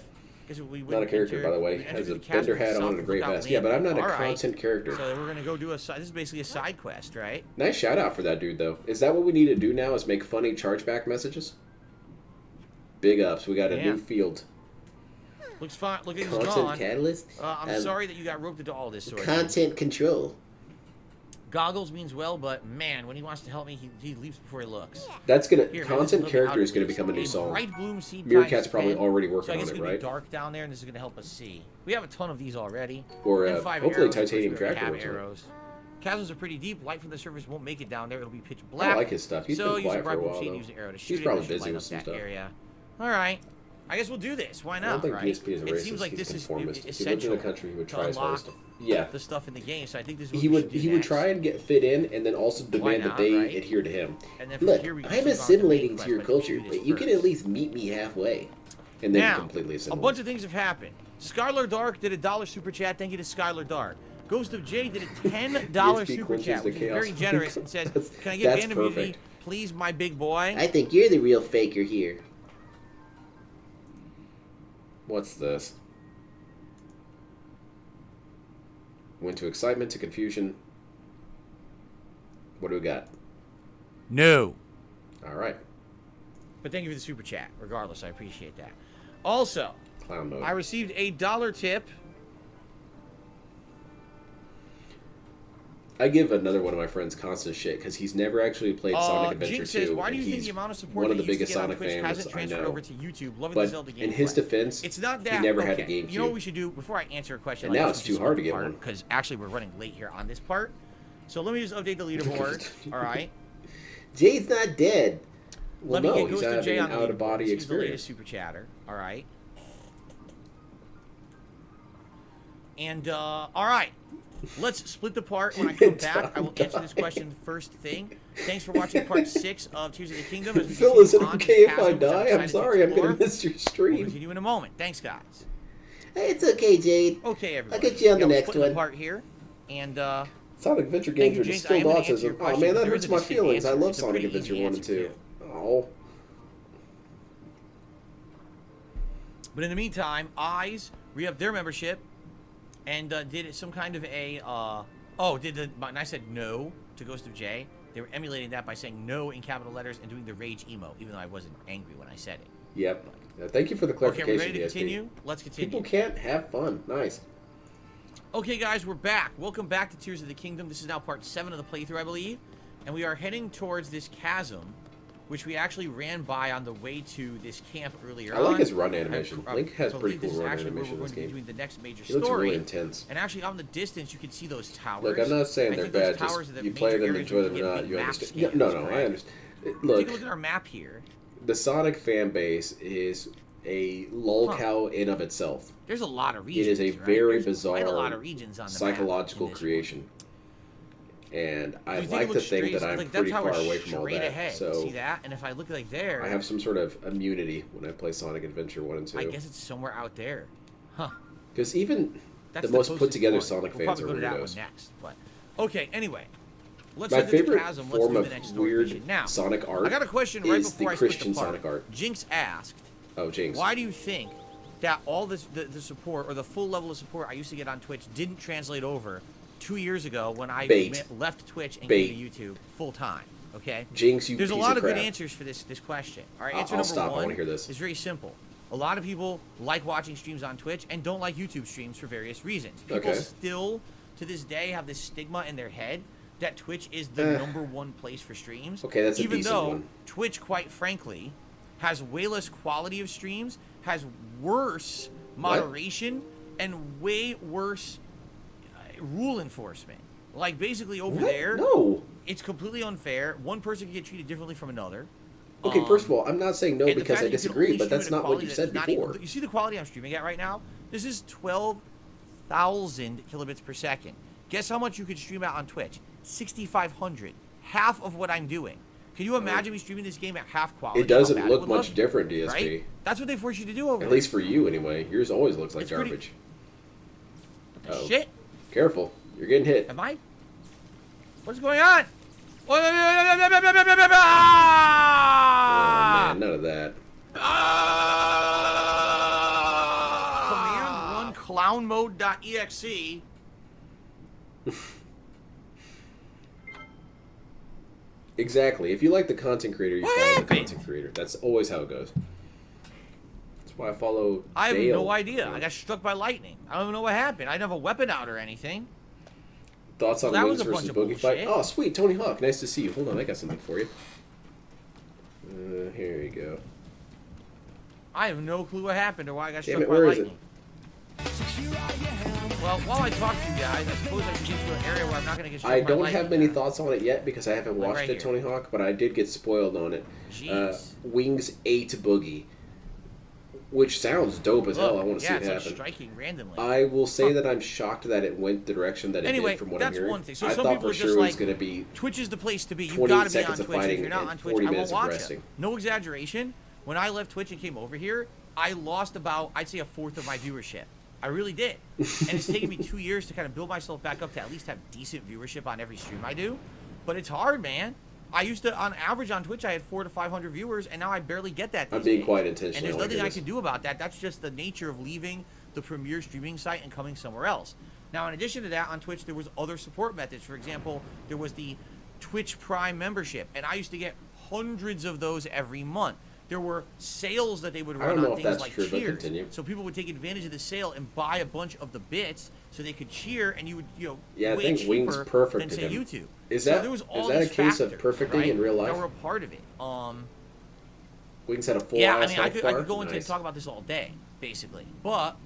Not a character, by the way. Has a bender hat on and a great vest. Yeah, but I'm not a content character. So we're gonna go do this is basically a side quest, right? Nice shout out for that dude, though. Is that what we need to do now? Is make funny chargeback messages? Big ups. We got a new field. Looks fine. Look at Content catalyst. I'm sorry that you got roped into all this sort of content control. Goggles means well, but man, when he wants to help me, he leaps before he looks. That's gonna content character is gonna become a new song. Bright bloom seed Meerkat's probably already working on it, So I guess it's gonna right? be dark down there, and this is gonna help us see. We have a ton of these already. Or And 5 hopefully arrows, titanium of course, we tractor already have works on it. arrows. Chasms are pretty deep. Light from the surface won't make it down there. It'll be pitch black. I like his stuff. He's so been use a quiet for a bright bloom while, seed, though. use the arrow to shoot He's it, probably which should busy light with up some that stuff. area. All right. I guess we'll do this. Why not? I don't think right? DSP is a It racist. seems like He's this a is conformist. If he lived essential in a country, he would to try his unlock hardest. Yeah. the stuff in the game. So I think this is what He we would should do he would next. try and get fit in, and then also demand not, that they right? adhere to him. And then from Look, here we can I'm move on to the main assimilating quest, to your but let's culture, do this but you can first. at least meet me halfway. And then Now, completely a assimilate. bunch of things have happened. Skylar Dark did a $1 super chat. Thank you to Skylar Dark. Ghost of J did a $10 DSP super quenches chat, the which is chaos. very generous, and says, "Can I get That's band immunity, perfect. please, my big boy?" I think you're the real faker here. What's this? Went to excitement to confusion. What do we got? No. All right. But thank you for the super chat. Regardless, I appreciate that. Also, Clown mode. I received a $1 tip. I give another one of my friends constant shit because he's never actually played Sonic Adventure Jinx 2. says, "Why do you and think he's the amount of support one of that the you used biggest to get on Sonic Twitch fans hasn't I transferred know. over to YouTube? Loving the But Zelda gameplay." in his defense, it's not that he never had a okay, GameCube. You know what we should do before I answer a question? And now it's too hard to get one. Because actually, we're running late here on this part. So let me just update the leaderboard. All right. Jay's not dead. Well, Let me no, get he's Ghost of J having on an out-of-body the leaderboard. This is the latest experience. super chatter. All right. And all right. Let's split the part. When I come back, I will answer this question first thing. Thanks for watching part 6 of Tears of the Kingdom. As we Phil, is it continue on okay to if I Chasm, which die? I'm excited to sorry, I'm explore. going to miss your We'll stream. continue in a moment. Thanks, guys. Hey, it's okay, Jade. Okay, everybody. I'll get you on the we're next splitting one. the part here. And Sonic Adventure Thank games you, are Jinx. I am distilled gonna answer your autism. Oh question, man, but that there hurts is a my distinct feelings. I answer. love It's a Sonic pretty Adventure easy 1 and answer, 2. Oh. But in the meantime, Eyes re-upped their membership and did some kind of a and I said no to Ghost of J. They were emulating that by saying no in capital letters and doing the rage emo, even though I wasn't angry when I said it. Yep. Thank you for the Okay, clarification, we ready to DSP. continue? Let's continue. People can't have fun. Nice. Okay, guys, we're back. Welcome back to Tears of the Kingdom. This is now part 7 of the playthrough, I believe. And we are heading towards this chasm, which we actually ran by on the way to this camp earlier I like on. his run animation. Link has I pretty believe cool this is run actually where animation we're in going this to be game. doing the next major He looks story. really intense. And actually, out in the distance, you can see those towers. Look, I'm not saying I they're think those bad. Just towers are the you play major them, areas enjoy where them you or get not. big You map understand. scans, No, I correct? understand. Take a Look, look at our map here. the Sonic fan base is a lolcow in of itself. There's a lot of regions. It is a right? very There's bizarre quite a lot of regions on the psychological map in this creation. And I If you take a like look to think straight, that I'm like, pretty that's how far we're away from all straight that. ahead. So See that? And if I look like there, I have some sort of immunity when I play Sonic Adventure 1 and 2. I guess it's somewhere out there. Huh. Because even That's the most closest put together one. Sonic We'll fans probably are go to that one weirdos. next. But okay, anyway. Let's My head to the favorite chasm. Let's form do of the next story weird mission. Now, Sonic art I got a question right is before the I split Christian the part. Sonic art. Jinx asked, Oh, Jinx. why do you think that all this the support or the full level of support I used to get on Twitch didn't translate over 2 years ago when I left Twitch and came to YouTube full time? Okay. Jinx, you There's a piece lot of of good crap. answers for this question. All right. Answer I'll number stop. I one wanna hear this. is very simple. A lot of people like watching streams on Twitch and don't like YouTube streams for various reasons. People Okay. still, to this day, have this stigma in their head that Twitch is the #1 place for streams. Okay, that's a even decent though one. Twitch, quite frankly, has way less quality of streams, has worse moderation, and way worse rule enforcement. Like, basically, over there, No. it's completely unfair. One person can get treated differently from another. Okay, first of all, I'm not saying no and the because fact I that you can disagree, only but stream that's at a not what quality you said that's not before. even- you see the quality I'm streaming at right now? This is 12,000 kilobits per second. Guess how much you could stream out on Twitch? 6,500. Half of what I'm doing. Can you imagine me streaming this game at half quality? It doesn't How bad look would much different, DSP. Right? That's what they force you to do over At there. least for you, anyway. Yours always looks like It's pretty- garbage. What the shit? Careful. You're getting hit. Am I? What's going on? Oh man, none of that. Command run clownmode.exe. Exactly. If you like the content creator, you follow the content creator. That's always how it goes. That's why I follow I have Dale. no idea. I got struck by lightning. I don't even know what happened. I didn't have a weapon out or anything. Thoughts on That Wings was a versus bunch of Boogie Fight? bullshit. Oh, sweet. Tony Hawk. Nice to see you. Hold on. I got something for you. Here you go. I have no clue what happened or why I got Damn struck it, by where is lightning. Well, while I talk to you guys, I suppose I should get to an area where I'm not going to get struck I by don't lightning. have many thoughts on it yet because I haven't Like watched right it, here. Tony Hawk, but I did get spoiled on it. Jeez. Wings 8 Boogie, which sounds dope as hell. I want to see it it's like happen. striking randomly. I will say that I'm shocked that it went the direction that it Anyway, did from what that's I'm hearing. one thing. So I some thought people for are sure just it was like, going to be Twitch is the place to be. You 20 got to be on seconds of Twitch. If fighting you're not and on Twitch, 40 I minutes won't of watch resting. it. No exaggeration. When I left Twitch and came over here, I lost about, I'd say, a fourth of my viewership. I really did. And it's taken me 2 years to kind of build myself back up to at least have decent viewership on every stream I do. But it's hard, man. I used to, on average on Twitch, I had 400 to 500 viewers, and now I barely get that these I'm being days. quite intentional. And there's I like nothing I this. can do about that. That's just the nature of leaving the premier streaming site and coming somewhere else. Now, in addition to that, on Twitch, there was other support methods. For example, there was the Twitch Prime membership, and I used to get hundreds of those every month. There were sales that they would I don't run know on if things that's like true, but cheers. continue. So people would take advantage of the sale and buy a bunch of the bits so they could cheer, and you would, Yeah, I way think Wings cheaper perfect than to say him. YouTube. Is So that there was is all that a these case of factors, perfecting right, in real life? that were a part of it. Wings had a full Yeah, I ass mean, I health could bar? go into Nice. talk about this all day, basically. But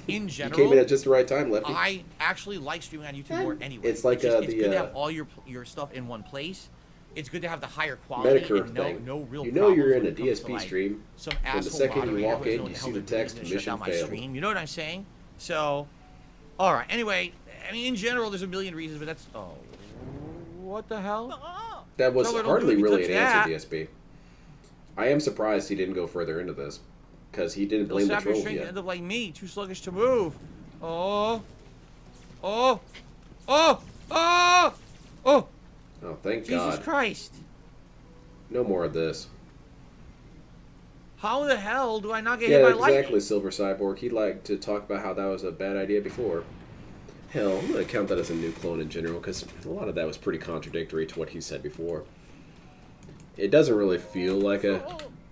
in You general, came in at just the right time, Lefty. I actually like streaming on YouTube more anyway. It's like, it's the, good to have all your stuff in one place. It's good to have the higher quality Medicare and thing. no real You know you're in a problems when it comes to, DSP like, stream. Some When the asshole second you moderator walk who doesn't in, know what you the see hell the they're doing, text, gonna shut mission down my failed. stream. You know what I'm saying? So, all right. Anyway, I mean, in general, there's a million reasons, but that's what the hell? That was Tell her don't hardly do it, you really an touch that. answer, DSP. I am surprised he didn't go further into this because he didn't They'll blame the sap your trolls strength and yet. end up like me, too sluggish to move. Oh, oh, oh, oh, oh! Oh, thank Jesus God. Christ! No more of this. How the hell do I not get Yeah, hit by exactly, lightning? Silver Cyborg. He'd like to talk about how that was a bad idea before. Hell, I'm going to count that as a new clone in general because a lot of that was pretty contradictory to what he said before. It doesn't really feel like a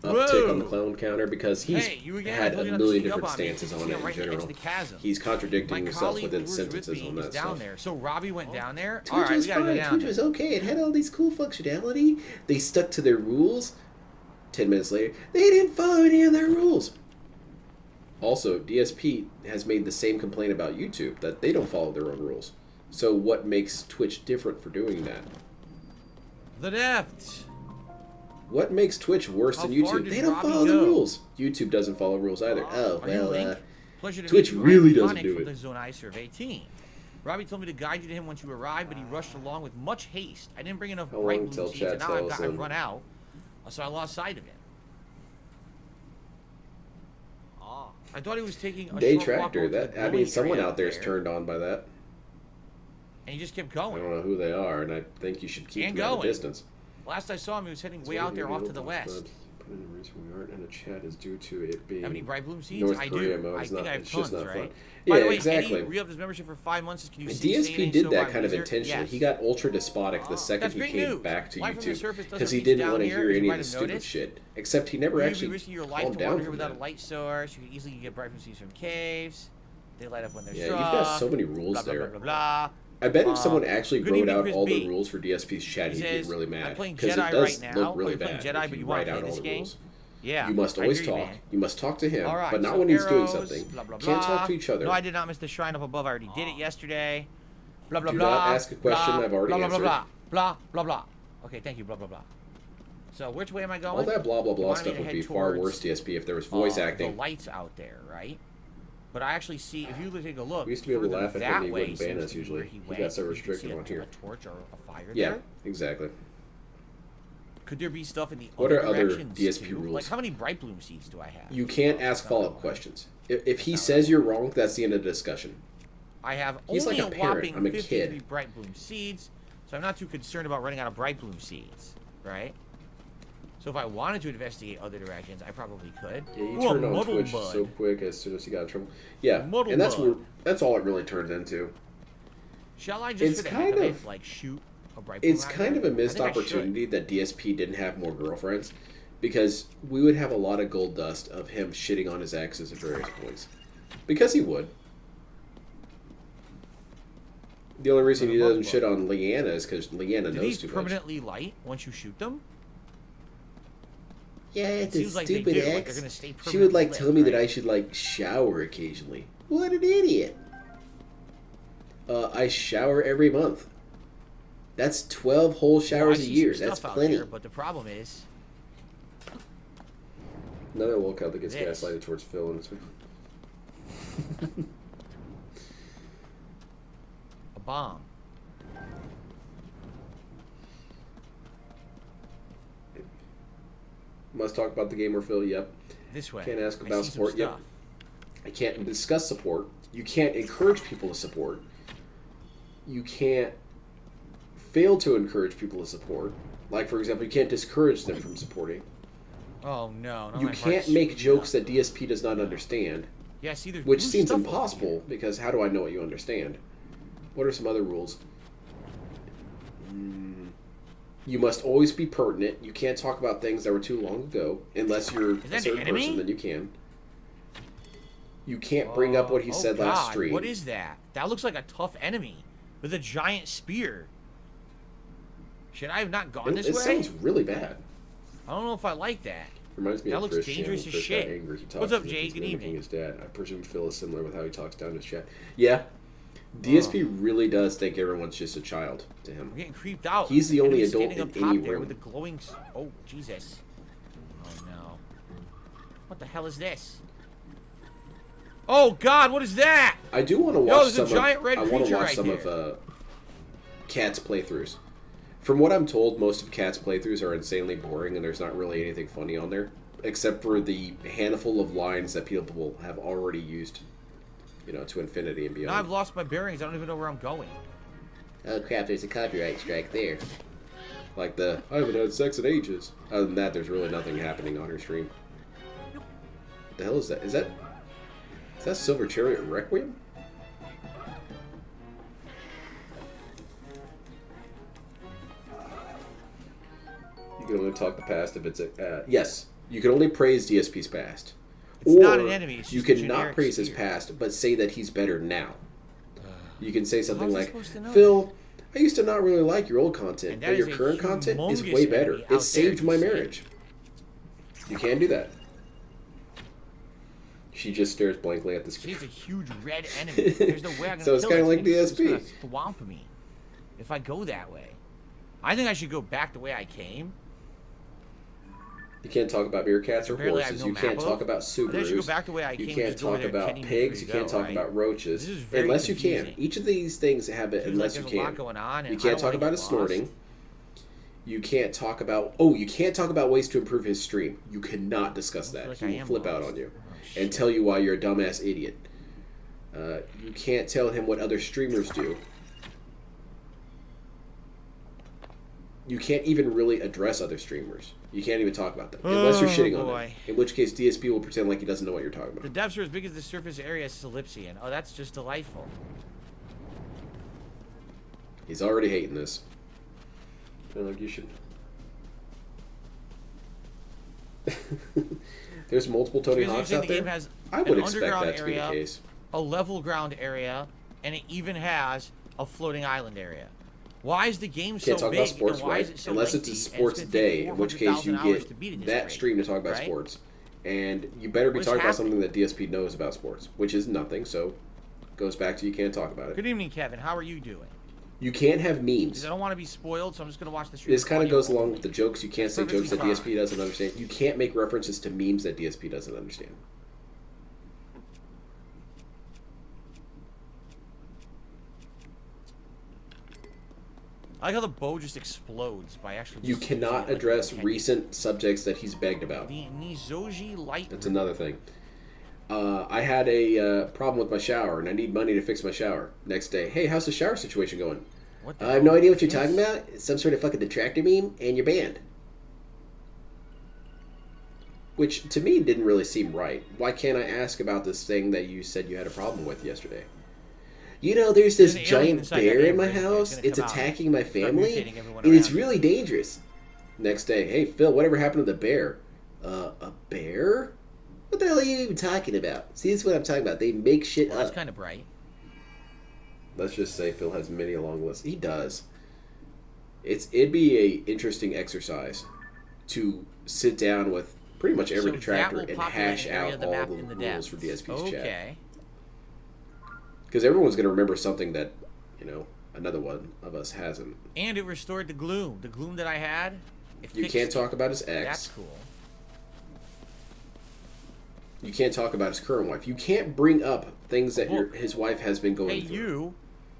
uptick on the clone counter because he's Hey, you again, had I told a you not to million sneak up different on me. stances You on see, it I'm in right next to general. the chasm. He's contradicting My himself colleague within who was sentences with me on was that down stuff. there. So Robbie went down there. Twitch All right, was we gotta go fine. down Twitch there. was okay. It had all these cool functionality. They stuck to their rules. 10 minutes later, they didn't follow any of their rules. Also, DSP has made the same complaint about YouTube, that they don't follow their own rules. So what makes Twitch different for doing that? The depths. What makes Twitch worse How than far YouTube? did They don't Robbie follow the go? rules. YouTube doesn't follow rules either. Oh, Are you well, Link? Pleasure to Twitch meet you. really I'm doesn't Sonic do from it. the Zone I Survey team. Robbie told me to guide you to him once you arrived, but he rushed along with much haste. I didn't bring enough How bright long blue till seeds, chat and now tells I've them? run out, so I lost sight of it. I thought he was taking a Day short walk Tractor, over to that the I mean, glowing someone area out there is there, turned on by that. and he just kept I going. don't know who they are, and I think you should keep And them at a going. distance. Last I saw him, he was heading So way what out do there you off do to the about west. that? Put in the reason we aren't in the chat is due to it being Have any bright bloom seeds? North I Korea do. mode. I It's think not, I have it's tons, just not right? fun. By Yeah, the way, exactly. Eddie re-upped his membership for 5 months. Can you And see DSP saying did so that by kind of Wizard? intentionally. Yes. He got ultra despotic the second That's he great came news. back to Life on the YouTube surface doesn't because he reach didn't down want to here, hear as you any might of the have stupid noticed. shit. Except he never You'd be actually risking your life calmed to down wander here from without that. a light source. You can easily get bright from seeds from caves. They light up when they're Yeah, struck. you've got so many rules blah, blah, there. Blah, blah, blah. I bet if someone actually good wrote evening, out Chris all B. the rules for DSP's chat, He he'd says, get really I'm mad playing because Jedi it does right now. look really Are you playing bad Jedi, if but you you wanna write play out all this the game? rules. Yeah, You must I always hear you, talk. man. You must talk to him, All right, but not so when he's doing arrows, something. blah, blah, Can't talk blah. to each other. No, I did not miss the shrine up above. I already did it yesterday. Blah blah Do blah. not ask a question blah, I've already blah, blah, answered. Blah blah blah blah. Okay, thank you. Blah blah blah. So which way am I going? All that blah blah You blah wanted me stuff to would head be far towards, worse DSP if there was voice acting. The lights out there, right? But I actually see if you take a look. We used to be able to further laugh at him, that he way wouldn't ban seems us to be usually. where He went. got so You can restricted see on here. a torch or a fire Yeah, there. exactly. Could there be stuff in the What other are other directions DSP too? rules? Like how many bright bloom seeds do I have? You can't ask follow-up questions. If he says you're wrong, that's the end of the discussion. I have He's only like a a parent. whopping I'm a 53 kid. bright bloom seeds. So I'm not too concerned about running out of Bright Bloom seeds, right? So if I wanted to investigate other directions, I probably could. Yeah, you turned on Twitch so quick as soon as you got in trouble. Yeah, and that's all it really turns into. Shall I just like shoot a Bright Bloom? It's kind of a missed opportunity that DSP didn't have more girlfriends, because we would have a lot of gold dust of him shitting on his exes at various points. Because he would. The only reason he doesn't shit on Leanna is because Leanna knows too much. Permanently light once you shoot them? Yeah, it's a like stupid ex. Like she would like tell me that I should like shower occasionally. What an idiot! I shower every month. That's 12 whole showers a year. That's plenty. Here, but the problem is, another lookout that gets gaslighted towards Phil and a bomb. Must talk about the game or Phil? Yep. This way. Can't ask about support? Yep. I can't discuss support. You can't encourage people to support. You can't fail to encourage people to support. Like, for example, you can't discourage them from supporting. Oh, no. You can't make jokes that DSP does not understand. Yeah, see, which seems impossible, because how do I know what you understand? What are some other rules? You must always be pertinent. You can't talk about things that were too long ago, unless you're a certain person, then you can. You can't bring up what he said last stream. What is that? That looks like a tough enemy with a giant spear. Should I have not gone this way? It sounds really bad. I don't know if I like that. Reminds me that of looks Chris dangerous Chris as shit. Angry. He talks What's up, Jay? Good evening. His dad. I presume Phil is similar with how he talks down his chat. Yeah. DSP really does think everyone's just a child to him. I'm getting creeped out. He's the only adult in any room. With the glowing... Oh, Jesus. Oh, no. What the hell is this? Oh, God, what is that? I do want to watch some of Cat's playthroughs. From what I'm told, most of Cat's playthroughs are insanely boring, and there's not really anything funny on there, except for the handful of lines that people have already used, you know, to infinity and beyond. Now I've lost my bearings. I don't even know where I'm going. Oh crap, there's a copyright strike there. Like I haven't had sex in ages. Other than that, there's really nothing happening on her stream. What the hell is that? Is that Silver Chariot Requiem? You can only talk the past if it's a... yes, you can only praise DSP's past. It's not an enemy. It's just you cannot praise his past, but say that he's better now. You can say something like, Phil, I used to not really like your old content, but your current content is way better. It saved my marriage. You can do that. She just stares blankly at the screen. She's a huge red enemy. There's no way I'm going to so it's kind of like DSP. It's swamp me if I go that way. I think I should go back the way I came. You can't talk about meerkats or horses. You can't talk about Subarus. You can't talk about pigs. You can't talk about roaches. Unless you can. Each of these things have it unless you can. You can't talk about his snorting. You can't talk about... Oh, you can't talk about ways to improve his stream. You cannot discuss that. He will flip out on you and tell you why you're a dumbass idiot. You can't tell him what other streamers do. You can't even really address other streamers. You can't even talk about them. Unless you're shitting on them. In which case, DSP will pretend like he doesn't know what you're talking about. The depths are as big as the surface area of Calypsian. Oh, that's just delightful. He's already hating this. I feel like you should... There's multiple Tony Hawks out there? I would expect that to be the case. A level ground area, and it even has a floating island area. Why is the game so big? Can't talk about sports, right? Unless it's a sports day, in which case you get that stream to talk about sports. And you better be talking about something that DSP knows about sports, which is nothing, so goes back to you can't talk about it. Good evening, Kevin. How are you doing? You can't have memes. I don't want to be spoiled, so I'm just going to watch the stream. This kind of goes along with the jokes. You can't say jokes that DSP doesn't understand. You can't make references to memes that DSP doesn't understand. I like how the bow just explodes by actually... You cannot address recent subjects that he's begged about. The Nizoji light... That's another thing. I had a problem with my shower, and I need money to fix my shower. Next day, hey, how's the shower situation going? What the I have hell no idea is what you're this? talking about. It's some sort of fucking detractor meme, and you're banned. Which, to me, didn't really seem right. Why can't I ask about this thing that you said you had a problem with yesterday? You know, there's this giant bear in my house. It's attacking my family, and it's really dangerous. Next day, hey, Phil, whatever happened to the bear? A bear? What the hell are you even talking about? See, this is what I'm talking about. They make shit Well, up. that's kind of bright. Let's just say Phil has many a long list. He does. It'd be a interesting exercise to sit down with pretty much every So detractor that will and populate hash an area out of the all map the in the rules depth. for DSP's chat. Okay. Because everyone's going to remember something that, you know, another one of us hasn't. And it restored the gloom. The gloom that I had. You can't talk about his ex. That's cool. You can't talk about his current wife. You can't bring up things that his wife has been going Hey, through. you.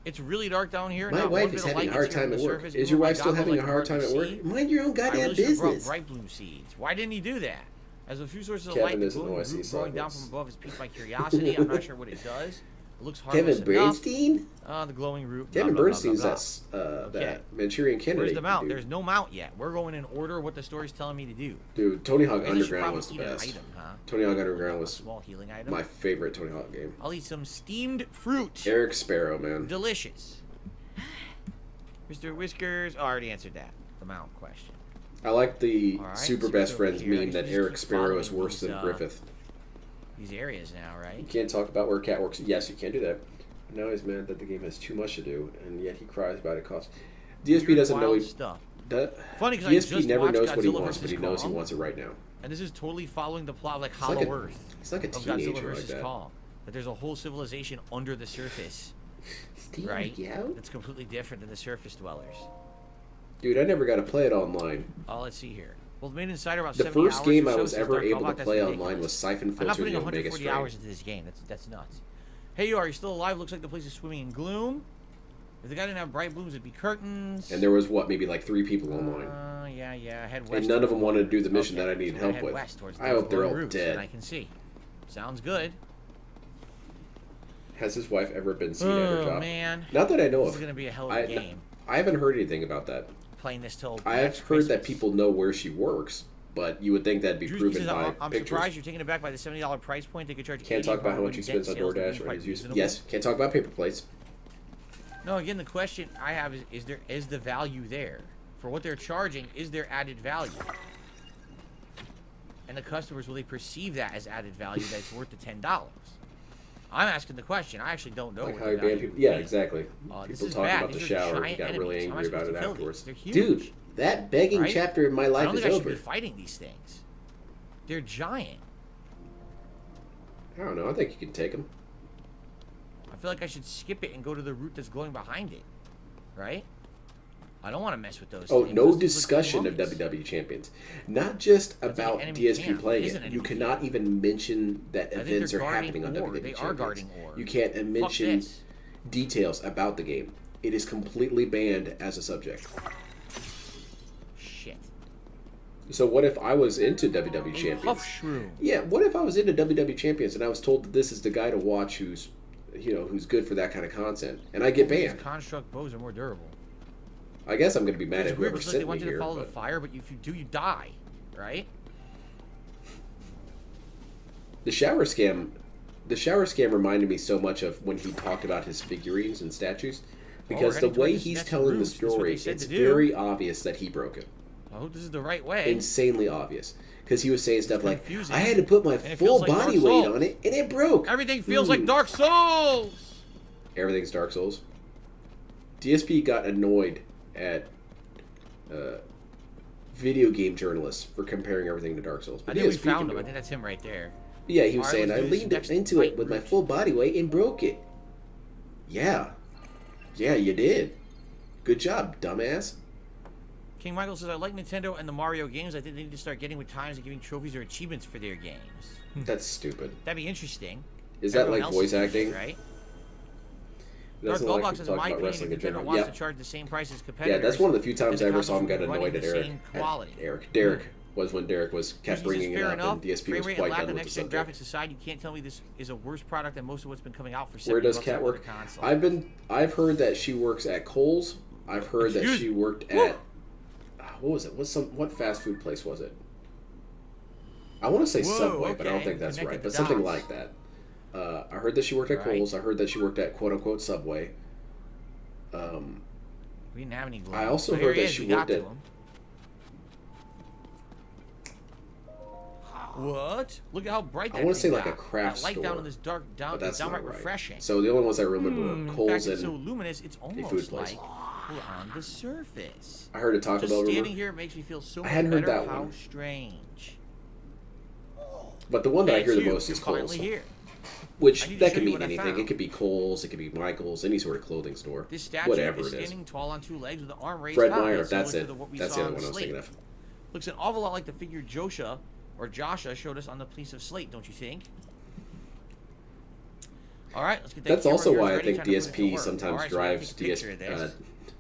It's really dark down here. My Not wife one is bit of having a light hard gets here time from at the work. surface. Is Even your my wife still goggles having a like hard time at work? emergency. Mind your own I goddamn really should've brought business. bright bloom seeds. Why didn't he do that? As a few sources of Kevin light, the isn't glowing OSC root growing down Sockets. from above has piqued my curiosity. I'm not sure what it does. It looks harmless Kevin enough. Bernstein? The glowing root. Kevin blah, blah, blah, Bernstein's blah, that's Okay. that Manchurian Candidate. Where's the mount? dude. There's no mount yet. We're going in order what the story's telling me to do. Dude, Tony Hawk I guess you Underground probably was the eat an best. item, huh? Tony Hawk Underground A was small healing item. my favorite Tony Hawk game. I'll eat some steamed fruit. Eric Sparrow, man. Delicious. Mr. Whiskers. Oh, I already answered that. The mount question. I like the All right, Super so Best over Friends here, I meme guess that we just Eric keep Sparrow is following worse these, than Griffith. These areas now, right? You can't talk about where Cat works. Yes, you can do that. Now he's mad that the game has too much to do, and yet he cries about it costs. DSP Weird, doesn't know wild he. stuff. That, Funny because I DSP just never watched knows what he Godzilla wants, but he vs. knows he Kong, wants it right now. And this is totally following the plot of like It's Hollow like a- Earth. It's like a of teenager Godzilla like vs. that. Kong. That there's a whole civilization under the surface, right? That's completely different than the surface dwellers. Dude, I never got to play it online. Oh, let's see here. Well, the main insider about The 70 first hours game or I so was since ever Dark able to Combat, that's play ridiculous. online was Siphon I'm not Filter putting the Omega 140 Strain. hours into this game. That's nuts. Hey, you are you still alive? Looks like the place is swimming in gloom. If the guy didn't have bright blooms, it'd be curtains. And there was, what, maybe like 3 people online. Yeah. Head west. And none of them wanted to do the mission Okay, that I needed so help head with. west towards I those hope they're glowing all roofs dead. that I can see. Sounds good. Has his wife ever been seen at her job? Man. Not that I know This of. is gonna be a hell of a game. I haven't heard anything about that. Playing this till I have next heard Christmas. that people know where she works, but you would think that'd be Drew proven says, by I'm pictures. surprised you're taken aback by the $70 price point. They could charge. Can't talk about how much he spends on DoorDash or his use. Yes, can't talk about paper plates. No, again, the question I have is the value there for what they're charging? Is there added value? And the customers, will they perceive that as added value that's worth the $10? I'm asking the question. I actually don't know. Like what how the you ban value people. would Yeah, be. exactly. This People is talking bad. about the These are shower giant got really enemies. How am I angry about supposed it to kill afterwards. these? They're huge. Dude, that begging Right? chapter in my I life don't is think I should over. be fighting these things. They're giant. I don't know. I think you can take them. I feel like I should skip it and go to the route that's glowing behind it. Right? I don't want to mess with those Oh, things. no Those things look discussion of humongous. WWE champions. Not just That's like about an enemy DSP camp. playing It is it. an You enemy cannot even mention that I think events they're are guarding happening on ore. WWE They are champions. guarding ore. You can't Fuck mention this. details about the game. It is completely banned as a subject. Shit. So what if I was into WWE champions? Puff shroom. Yeah, what if I was into WWE champions and I was told that this is the guy to watch who's good for that kind of content, and I get These banned? construct bows are more durable. I guess I'm going to be mad It's at weird whoever because sent they want me you to here. follow the But fire, but if you do, you die, right? the shower scam reminded me so much of when he talked about his figurines and statues, because the heading way towards this he's next telling the route. That's what story, they said it's to do. very obvious that he broke it. I hope this is the right way. Insanely obvious. Because he was saying stuff like, confusing. I had to put my And it full feels like body Dark weight Souls. on it, and it broke. Everything feels like Dark Souls! Everything's Dark Souls. DSP got annoyed at video game journalists for comparing everything to Dark Souls. I But think we DSP found can him. do I it. think that's him right there. Yeah, he was Alright, saying, let's I do this leaned next into it fight with my route. full body weight and broke it. Yeah. Yeah, you did. Good job, dumbass. King Michael says, I like Nintendo and the Mario games. I think they need to start getting with times and giving trophies or achievements for their games. That's stupid. That'd be interesting. Is that Everyone like else voice is doing acting? it, right? He Dark doesn't like Goldbox to says, talk in my about opinion, wrestling if in Nintendo general. wants Yeah. to charge the same price as Yeah, competitors. that's one of the few times I then the ever saw him consoles get will annoyed run at the Eric. same quality. Derek was when Derek kept He says, bringing it fair up, enough. and DSP Frame was rate and quite lack done of with the next-gen subject. graphics aside, you can't tell me this is a worse product than most of what's been coming out for Where does $70 Kat on work? the console. I've heard that she works at Kohl's, I've heard that she worked at what was it? What fast food place was it? I want to say Subway, but I don't think that's right. But something like that. I heard that she worked at Kohl's. I heard that she worked at quote unquote Subway. We didn't have any gloves. I also heard that she worked at. What? Look at how bright that is. I want to say like a craft store. Light down in this dark down, but that's downright not right. refreshing. So the only ones I remember were Kohl's and it's so luminous, it's almost like we're on the surface. I heard a Taco Bell. Just standing here makes me feel so much I hadn't heard better. that How one. Strange. But the one that I hear the most is Kohl's. Which that could mean anything. It could be Kohl's, it could be Michael's, any sort of clothing store. This statue whatever is it is. standing tall on two legs with the arm raised Fred up. Meyer, that's it. That's the other one I was thinking of. Looks an awful lot like the figure Joshua showed us on the Piece of Slate, don't you think? All right, let's get that. That's also why I think ready, DSP sometimes drives DSP.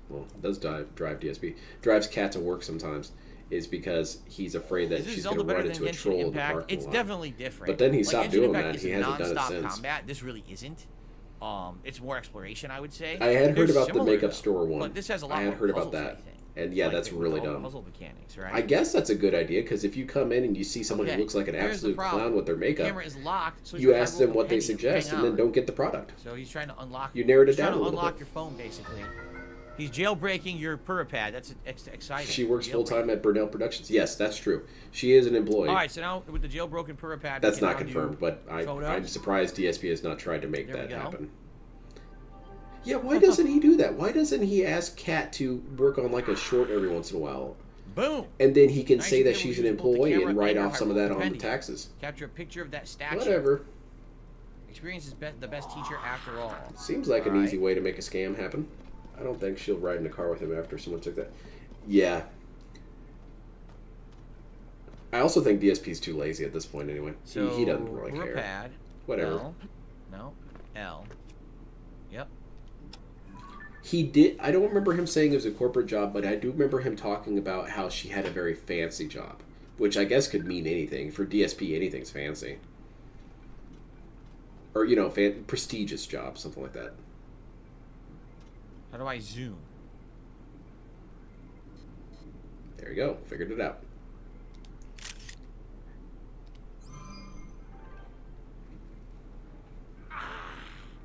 Well, does drive DSP. Drives Cat to work sometimes. Is because he's afraid that she's going to run into a troll in the parking lot. It's definitely different. But then he stopped doing that. He hasn't done it since. Combat. This really isn't. It's more exploration, I would say. I had heard about the makeup store one. But this has a lot I had heard about that. And yeah, that's really dumb. Puzzle mechanics, right? I guess that's a good idea because if you come in and you see someone who looks like an absolute clown with their makeup, the camera is locked, so you ask them what they suggest and then don't get the product. So he's trying to unlock. You narrowed it down a little little unlock bit. your phone, basically. He's jailbreaking your Puripad. That's exciting. She works full time at Burnell Productions. Yes, that's true. She is an employee. All right, so now with the jailbroken Puripad, that's not confirmed, but I'm surprised DSP has not tried to make that happen. Yeah, why doesn't he do that? Why doesn't he ask Kat to work on like a short every once in a while? Boom. And then he can say that she's an employee and write off some of that on the taxes. Capture a picture of that statue. Whatever. Experience is the best teacher after all. Seems like an easy way to make a scam happen. I don't think she'll ride in a car with him after someone took that. Yeah. I also think DSP's too lazy at this point anyway. So, he doesn't really care. Pad. Whatever. No. L. Yep. He did. I don't remember him saying it was a corporate job, but I do remember him talking about how she had a very fancy job, which I guess could mean anything. For DSP, anything's fancy. Or, you know, prestigious job, something like that. How do I zoom? There you go. Figured it out.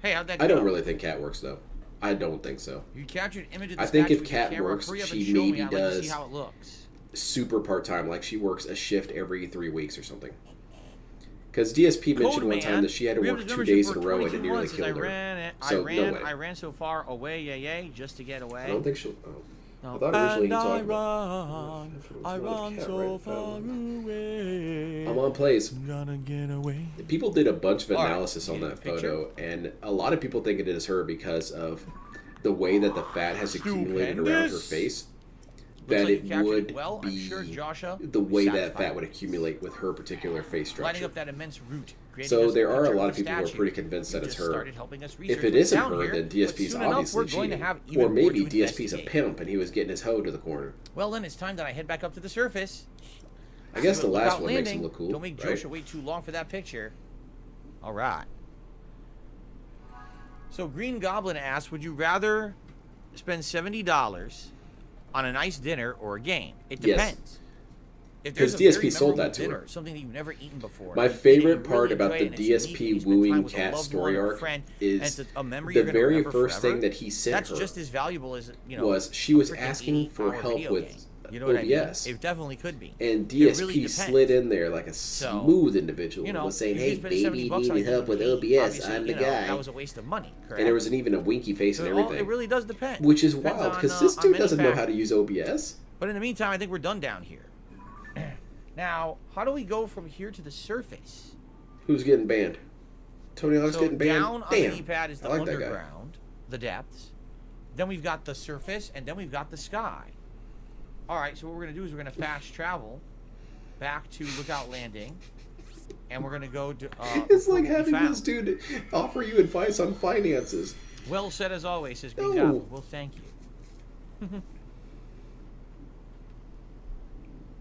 Hey, how'd that go? I don't really think Cat works, though. I don't think so. You captured an image of the I think if statue Cat with the camera. works, Hurry up she and show me. maybe I'd like to does see how it looks. super part-time. Like, she works a shift every 3 weeks or something. Because DSP mentioned one time that she had to work 2 days in a row and it nearly killed her. So, no way. I ran so far away, yay, just to get away. I don't think she'll... Oh. No. I thought originally he talked about... I run so far away. I'm on plays. Gonna get away. People did a bunch of analysis on that photo, and a lot of people think it is her because of the way that the fat has accumulated around her face. That like it would be the way that fat would accumulate with her particular face structure. Lighting up that immense root. So there are a lot of people who are pretty convinced that it's her. If it isn't her, then DSP's obviously cheating. Or maybe DSP's a pimp and he was getting his hoe to the corner. Well, then it's time that I head back up to the surface. I guess the last one makes him look cool. Don't make Joshua wait too long for that picture. All right. So Green Goblin asks, would you rather spend $70 on a nice dinner or a game? It depends. Yes. Because DSP sold that to her. Something that you've never eaten before. My favorite part about the DSP wooing Cat story arc is the very first thing that he sent her. That's just as valuable as, was she was asking for help with You know what OBS. I mean? It definitely could be. And DSP really slid in there like a smooth individual. Was saying, hey, baby, you need help with OBS. I'm the guy. That was a waste of money, correct? And there was even a winky face and everything. It really does depend. Which is wild, because this dude doesn't know how to use OBS. But in the meantime, I think we're done down here. Now, how do we go from here to the surface? Who's getting banned? Tony Hawk's getting banned? Down on the D-pad is the underground, the depths. Then we've got the surface, and then we've got the sky. All right, so what we're going to do is we're going to fast travel back to Lookout Landing, and we're going to go to... it's like having this dude offer you advice on finances. Well said as always, says Green Goblin. Well, thank you.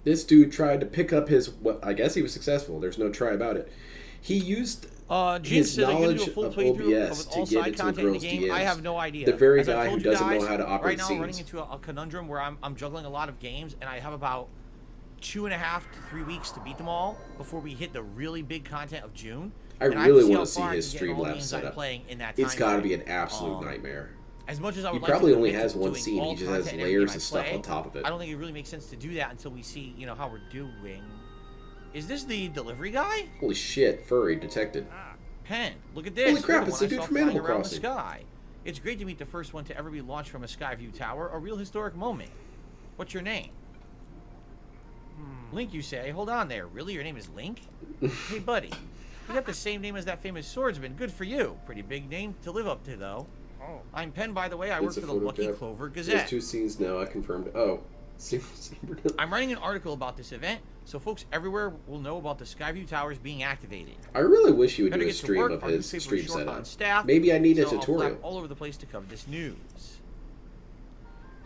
This dude tried to pick up his... Well, I guess he was successful. There's no try about it. He used Jin his said, "Are you gonna knowledge do a full of playthrough OBS of to all get side into a content in the girl's game? I DMs. have no idea. The very As I've guy told who you doesn't guys, know how to right operate now I'm running scenes. into a conundrum where I'm juggling a lot of games, and I have about 2.5 to 3 weeks to beat them all before we hit the really big content of June. I And really have want to see see how far I his can get in all the Streamlabs games I'm setup. playing in that It's time got to frame. be an absolute nightmare. As much as I He would like probably to only commit has to one doing scene. all He just has content in every layers game I of stuff play, on top of it. I don't think it really makes sense to do that until we see, you know, how we're doing. Is this the delivery guy? Holy shit, furry detected. Pen, look at this. Holy crap, You're it's the the one I dude saw from flying Animal around Crossing. The sky. It's great to meet the first one to ever be launched from a Skyview tower, a real historic moment. What's your name? Link, you say. Hold on there. Really? Your name is Link? Hey, buddy. You got the same name as that famous swordsman. Good for you. Pretty big name to live up to, though. I'm Pen, by the way. I work It's a for the photo Lucky dev. Clover There's Gazette. 2 scenes now. I confirmed. Oh. I'm writing an article about this event, so folks everywhere will know about the Skyview Towers being activated. I really wish he would Better do a get to stream work. of Our his newspaper stream is short on setup. staff, Maybe I need a so I'll tutorial. flap all over the place to cover this news.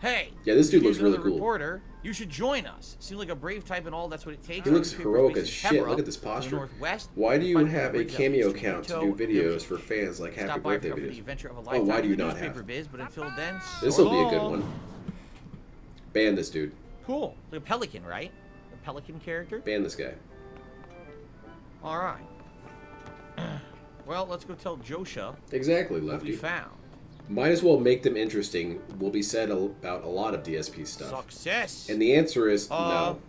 Hey, Yeah, this dude here's looks really another cool. Reporter. You should join us. Seem like a brave type and all. That's what it takes. He Our looks newspaper is heroic based as in shit. Hebron, Look at this to the posture. northwest. Why do you Find the have a bridge that cameo leads to account to do Rito videos Village. for fans like Happy Stop by Birthday for the videos? adventure of a Oh, lifetime why do you in the not newspaper have? biz, but until then, This so will be a good long. one. Ban this dude. Cool. Like a pelican, right? A pelican character. Ban this guy. All right. Well, let's go tell Josha Exactly, what we Lefty. found. Might as well make them interesting. Will be said about a lot of DSP stuff. Success. And the answer is no.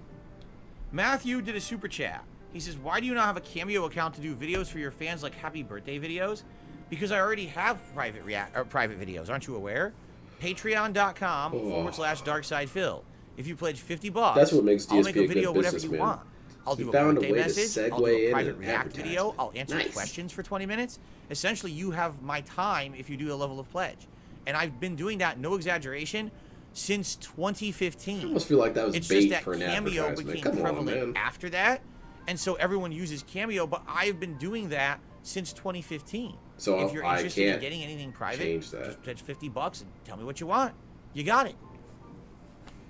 Matthew did a super chat. He says, "Why do you not have a Cameo account to do videos for your fans like happy birthday videos?" Because I already have private videos. Aren't you aware? Patreon.com/DarksidePhil. If you pledge $50, That's what makes I'll DSP make a a good video whatever you businessman. want. I'll He do a found a birthday way to message. I'll do segue a in private an react video. advertisement. I'll answer Nice. questions for 20 minutes. Essentially, you have my time if you do a level of pledge. And I've been doing that, no exaggeration, since 2015. I almost feel like that was It's bait just that for an Cameo advertisement. became Come on, prevalent man. after that, and so everyone uses Cameo. But I've been doing that since 2015. So if you're I interested in can't getting anything private, change that. just pledge $50 and tell me what you want. You got it.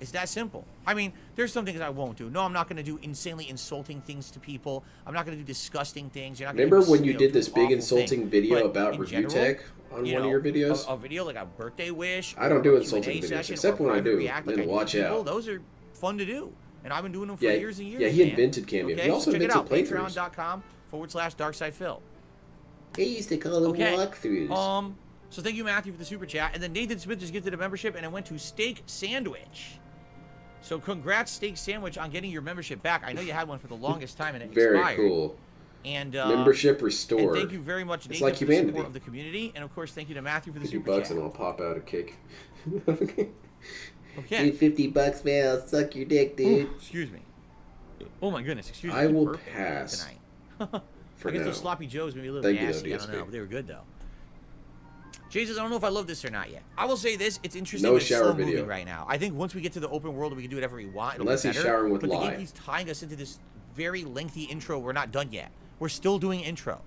It's that simple. I mean, there's some things I won't do. No, I'm not going to do insanely insulting things to people. I'm not going to do disgusting things. You're not gonna Remember do, when you know, did do this big awful insulting thing. video But about in review general, tech on you one know, of your videos? a video like a birthday wish. I don't or do a insulting Q&A videos, session, except or when I private do. React Then like I watch do people, out. Those are fun to do, and I've been doing them for Yeah, years and years. yeah, he man. invented Cameo. Okay, He also so check it out. invented playthroughs. Patreon.com/DarksidePhil. They used to call them Okay. walkthroughs. So thank you, Matthew, for the super chat. And then Nathan Smith just gifted a membership, and it went to Steak Sandwich. So congrats, Steak Sandwich, on getting your membership back. I know you had one for the longest time, and it Very expired. cool. And Membership restored. And thank you very much, It's Nathan, like for the humanity. support of the community. And of course, thank you to Matthew for the 50 super bucks chat. and I'll pop out a cake. Okay. Need 50 bucks, man. I'll suck your dick, dude. Excuse me. Oh my goodness, excuse me. I will Perfect pass tonight. for I guess now. those sloppy joes maybe a little Thank you, nasty. though, I don't know, DSP. but they were good though. Jesus, I don't know if I love this or not yet. I will say this: it's interesting. No that it's shower slow video. moving right now. I think once we get to the open world and we can do whatever we want, it'll Unless be he's better. showering with but the lye. game keeps tying us into this very lengthy intro. We're not done yet. We're still doing intro.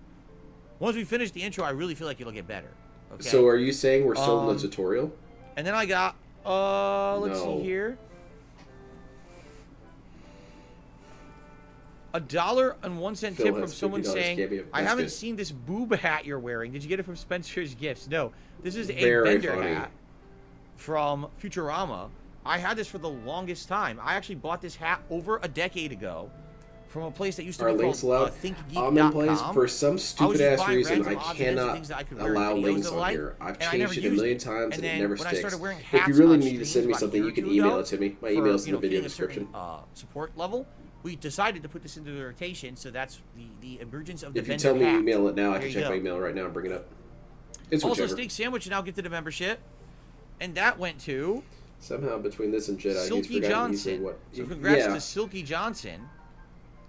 Once we finish the intro, I really feel like it'll get better. Okay. So are you saying we're still in the tutorial? And then I got let's see here. $1.01 tip Phil from has someone $50 saying, cameo. I That's haven't good. seen this boob hat you're wearing. Did you get it from Spencer's Gifts? No. This is a Very Bender funny. hat from Futurama. I had this for the longest time. I actually bought this hat over a decade ago from a place that used to Are be links called allowed? thinkgeek.com. Plays, for some stupid ass buying reason, random I odds and ends of cannot things that I could wear in allow videos links and on like, here. I've and I never changed it a used million it. times and it then never when I sticks. started wearing If hats you really on need to send me streams something, about you a can year or two email ago it to me. My for, email's in the video feeling a certain, description. support level. We decided to put this into the rotation, so that's the emergence of the If you Bender tell me hat. email it now, I There can you check go. my email right now and bring it up. It's Also, whichever. Steak Sandwich now get to the membership, and that went to Somehow between this and Jedi, Silky he's forgotten easily Johnson. what. So congrats yeah. to Silky Johnson.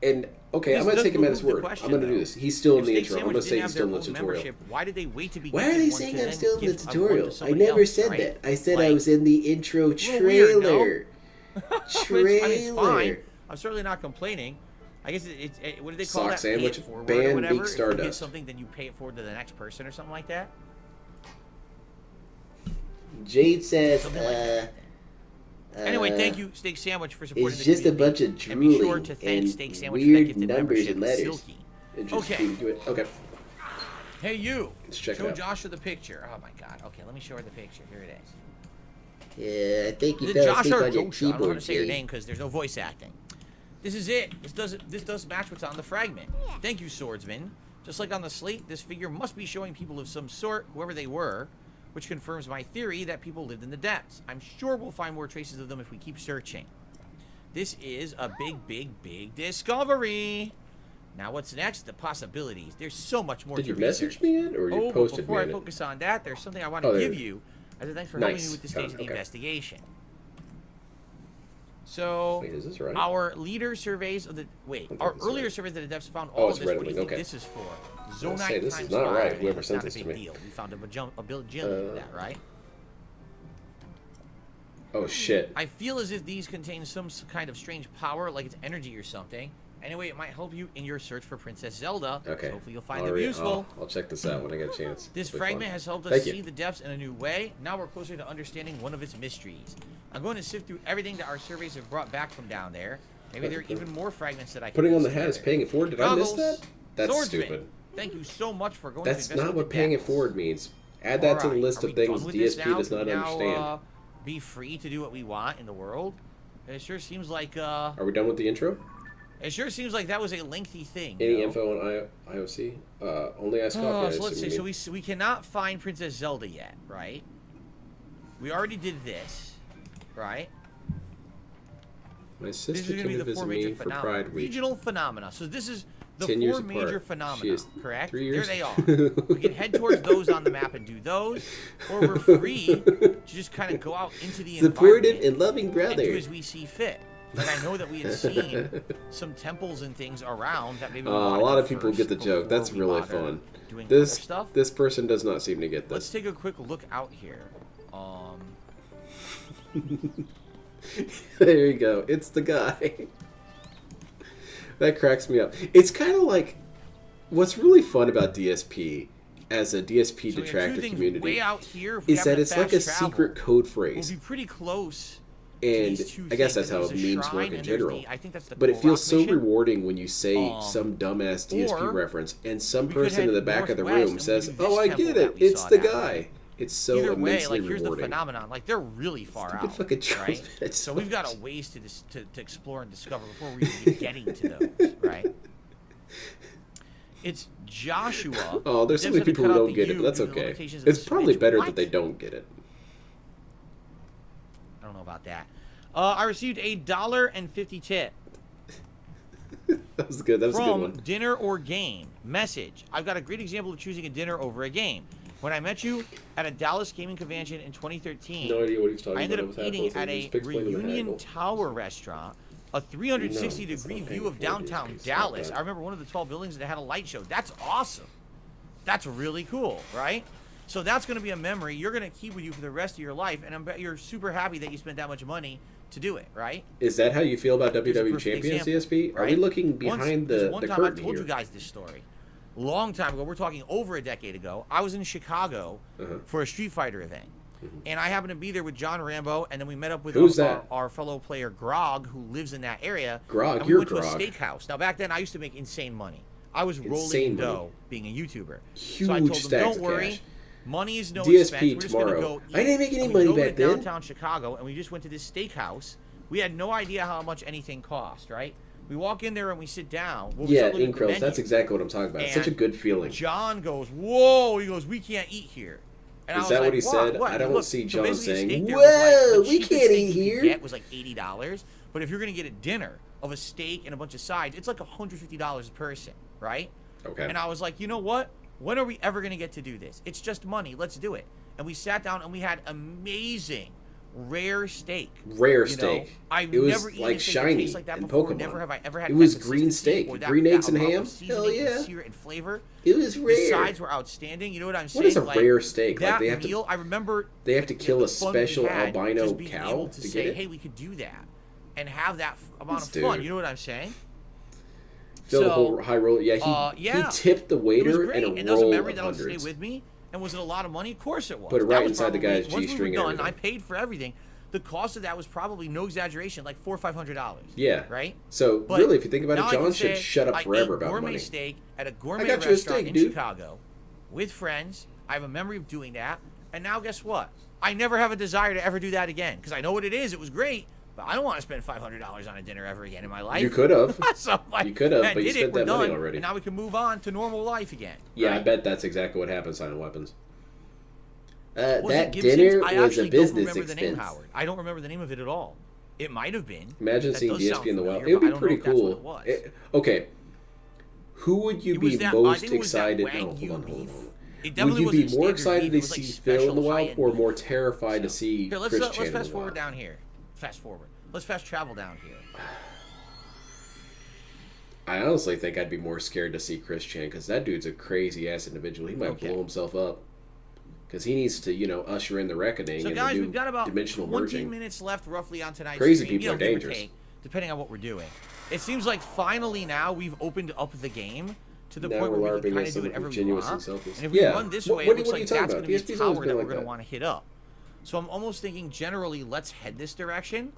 And okay, This I'm gonna does take him at his remove the word. question, I'm gonna do though. this. He's still in If the Steak intro. I'm Sandwich gonna say didn't he's have still in their the own tutorial. membership, why did they wait to be Why are gifted they one saying to I'm then still in the give a tutorial? one to I somebody never else, said right? that. I said I Like, was in the intro it's a little weird, no? trailer. But it's fine. Trailer. I'm certainly not complaining. I guess it what do they call Sock that? sandwich, Pay it forward ban or whatever. Beak If you Stardust. get something, then you pay it forward to the next person or something like that. Jade says, Something like that. Anyway, thank you, Steak Sandwich, for supporting It's the just a community. bunch of And be sure drooling to thank and Steak Sandwich for that weird gifted numbers membership, and letters. Silky. And just Okay. do it. Okay. Hey, you. Let's check it Show out. Joshua the picture. Oh, my God. Okay, let me show her the picture. Here it is. Yeah, I think you Is it fell Josh asleep or on your Joshua? I don't know how keyboard, to say your Jade. name because there's no voice acting. This is it. This does match what's on the fragment. Thank you, swordsman. Just like on the slate, this figure must be showing people of some sort, whoever they were, which confirms my theory that people lived in the depths. I'm sure we'll find more traces of them if we keep searching. This is a big discovery. Now what's next? The possibilities. There's so much more Did to you research. message me yet, or you posted before me I in it? focus on that, there's something I want to give you as a thanks for helping me with the stage of the investigation. Wait, is this right? Our leader surveys of the our earlier surveys of the depths found all of this. What do you think this is for? Zonite this times is not 5. right. Whoever It's sent not this a to big me. deal. We found a bajillion of that, right? Oh shit. I feel as if these contain some kind of strange power, like it's energy or something. Anyway, it might help you in your search for Princess Zelda. Okay. So hopefully you'll find them useful. I'll check this out when I get a chance. This It'll be fragment fun. has helped us Thank see you. the depths in a new way. Now we're closer to understanding one of its mysteries. I'm going to sift through everything that our surveys have brought back from down there. Maybe there are even more fragments that I can Putting on the piece hat is together. paying it forward. Did I miss Goggles, that? That's swordsman, stupid. Thank you so much for going That's to not what paying it forward means. Add that to the list of things DSP does not understand. Be free to do what we want in the world. It sure seems like Are we done with the intro? it sure seems like that was a lengthy thing. Any you know? info on IOC? Only ask Oh, so let's see. So we cannot find Princess Zelda yet, right? We already did this, right? My This sister is going to came be to the visit four me major for phenomena. Pride Week. Regional phenomena. So this is the 10 years four major apart. phenomena, She is correct? 3 years. There they are. We can head towards those on the map and do those, or we're free to just kind of go out into the Supportive environment and loving and brother. do as we see fit. Like I know that we had seen some temples and things around that maybe we A wanted lot to of people first get the joke. before That's we really bother fun. doing This other stuff. this person does not seem to get Let's this. take a quick look out here. There you go. It's the guy. That cracks me up. It's kind of like what's really fun about DSP as a DSP So detractor way community out here, if we is that happen to it's like a fast travel, secret code We'll phrase. be pretty close. And these two I guess things. that's how There's a memes work shrine in and there's general. I think that's the But it feels so Korok mission. rewarding when you say some dumbass DSP or reference and some we could person in head the back of the northwest room and says, we do this "Oh, I temple get that it. we It's saw the down guy." there. It's so Either way, immensely like here's the rewarding. phenomenon. Like they're really far Stupid out, fucking right? trumpet. So we've got a ways to explore and discover before we even get getting to those, right? It's Joshua. Oh, there's so many people who don't get it, but that's okay. It's probably better that they don't get it. I don't know about that. I received $1.50 tip. That was good. That was a good From one. dinner or game. Message. I've got a great example of choosing a dinner over a game. When I met you at a Dallas gaming convention in 2013, No idea what he's talking I ended about. up It was eating Hackles, at and a just explain the Reunion haggle. Tower restaurant, a 360-degree not view of paying for it, downtown it's not Dallas. that. I remember one of the 12 buildings that had a light show. That's awesome. That's really cool, right? So that's going to be a memory you're going to keep with you for the rest of your life, and I bet you're super happy that you spent that much money to do it, right? Is that how you feel about Here's a WWE perfect Champions example, DSP? Are we right? looking behind the one time curtain I've told here? you guys this story. Long time ago, we're talking over a decade ago. I was in Chicago for a Street Fighter event, and I happened to be there with John Rambo, and then we met up with Who's that? our fellow player Grog, who lives in that area. Grog, and we you're went Grog. to a steakhouse. Now back then, I used to make insane money. I was rolling Insane in money. dough being a YouTuber. Huge so I told them, stacks don't of worry. cash. Money is no DSP expense. We're just tomorrow. gonna go eat. I didn't make any And we money go back to then. downtown Chicago, and we just went to this steakhouse. We had no idea how much anything cost, right? We walk in there and we sit down. Well, we Yeah, start looking at the Incros. menu. That's exactly what I'm talking about. It's such a And good feeling. John goes, "Whoa!" He goes, "We can't eat here." And I Is was that like, what he said? What? I don't Look, see so John basically a saying, steak there was like, "Whoa, the we cheapest can't steak eat you could here." Get was like $80, but if you're gonna get a dinner of a steak and a bunch of sides, it's like $150 a person, right? Okay. And I was like, you know what? When are we ever gonna get to do this? It's just money. Let's do it. And we sat down and we had amazing rare steak. Rare You know, steak. I've It was never eaten like a steak that shiny tastes like that in before. Pokemon. Never have I ever had It that was green consistency steak, or green eggs and amount of ham. seasoning Hell and yeah. sear and flavor. It was The rare. sides were outstanding. You know what I'm saying? What is a Like, rare steak? Like That they have to- meal, I remember. They have to kill the a fun we special had albino just being cow able to say, get it? hey, we could do that, and have that amount This of fun. dude. You know what I'm saying? Fill the So, whole high roll. Yeah, yeah. he tipped the It was waiter great, and a and that was a roll memory of that'll stay hundreds. with me. And was it a lot of money? Of course it was. Put it That right was inside the probably- guy's once G-string we and were done, I everything. paid for everything. The cost of that was probably no exaggeration, like $400 or $500. Yeah. Right. So But really, if you think about now it, I John can should say shut up I forever ate about gourmet money. steak at a gourmet got you a restaurant steak, in dude. Chicago. with friends. I have a memory of doing that. And now guess what? I never have a desire to ever do that again. Because I know what it is. It was great. But I don't want to spend $500 on a dinner ever again in my life. You could have. So, like, you could have, but you spent that money done, already. And now we can move on to normal life again. Yeah, right? I bet that's exactly what happens on Weapons. Was that it dinner I was a actually business don't remember expense. the name, Howard. I don't remember the name of it at all. It might have been. Imagine That seeing does DSP sound in the wild. familiar, It would be but I pretty don't know if that's cool. what it was. Okay. Who would you It was be that- I most think it was that excited? No, Wagyu hold on. beef. It Would definitely you wasn't be more standard excited beef. to It was, like, see Phil in the special wild, high-end or beef. more terrified to see Here, let's Chris Chan in fast the forward wild? down here. Fast forward. Let's fast travel down here. I honestly think I'd be more scared to see Chris Chan, because that dude's a crazy ass individual. He might blow himself up. Because he needs to, usher in the reckoning So and guys, the new we've got about dimensional 20 merging. minutes left roughly on tonight's Crazy stream. people are give or dangerous. take, depending on what we're doing. It seems like finally now we've opened up the game to the Now point we're where we can LARPing kind as of do someone whatever who's we genuinely want. selfish. And if we Yeah. run this What- way, what it looks are you like talking that's about? going to be a DSP's always tower been that we're like going to that. want to hit up. So I'm almost thinking generally, let's head this direction,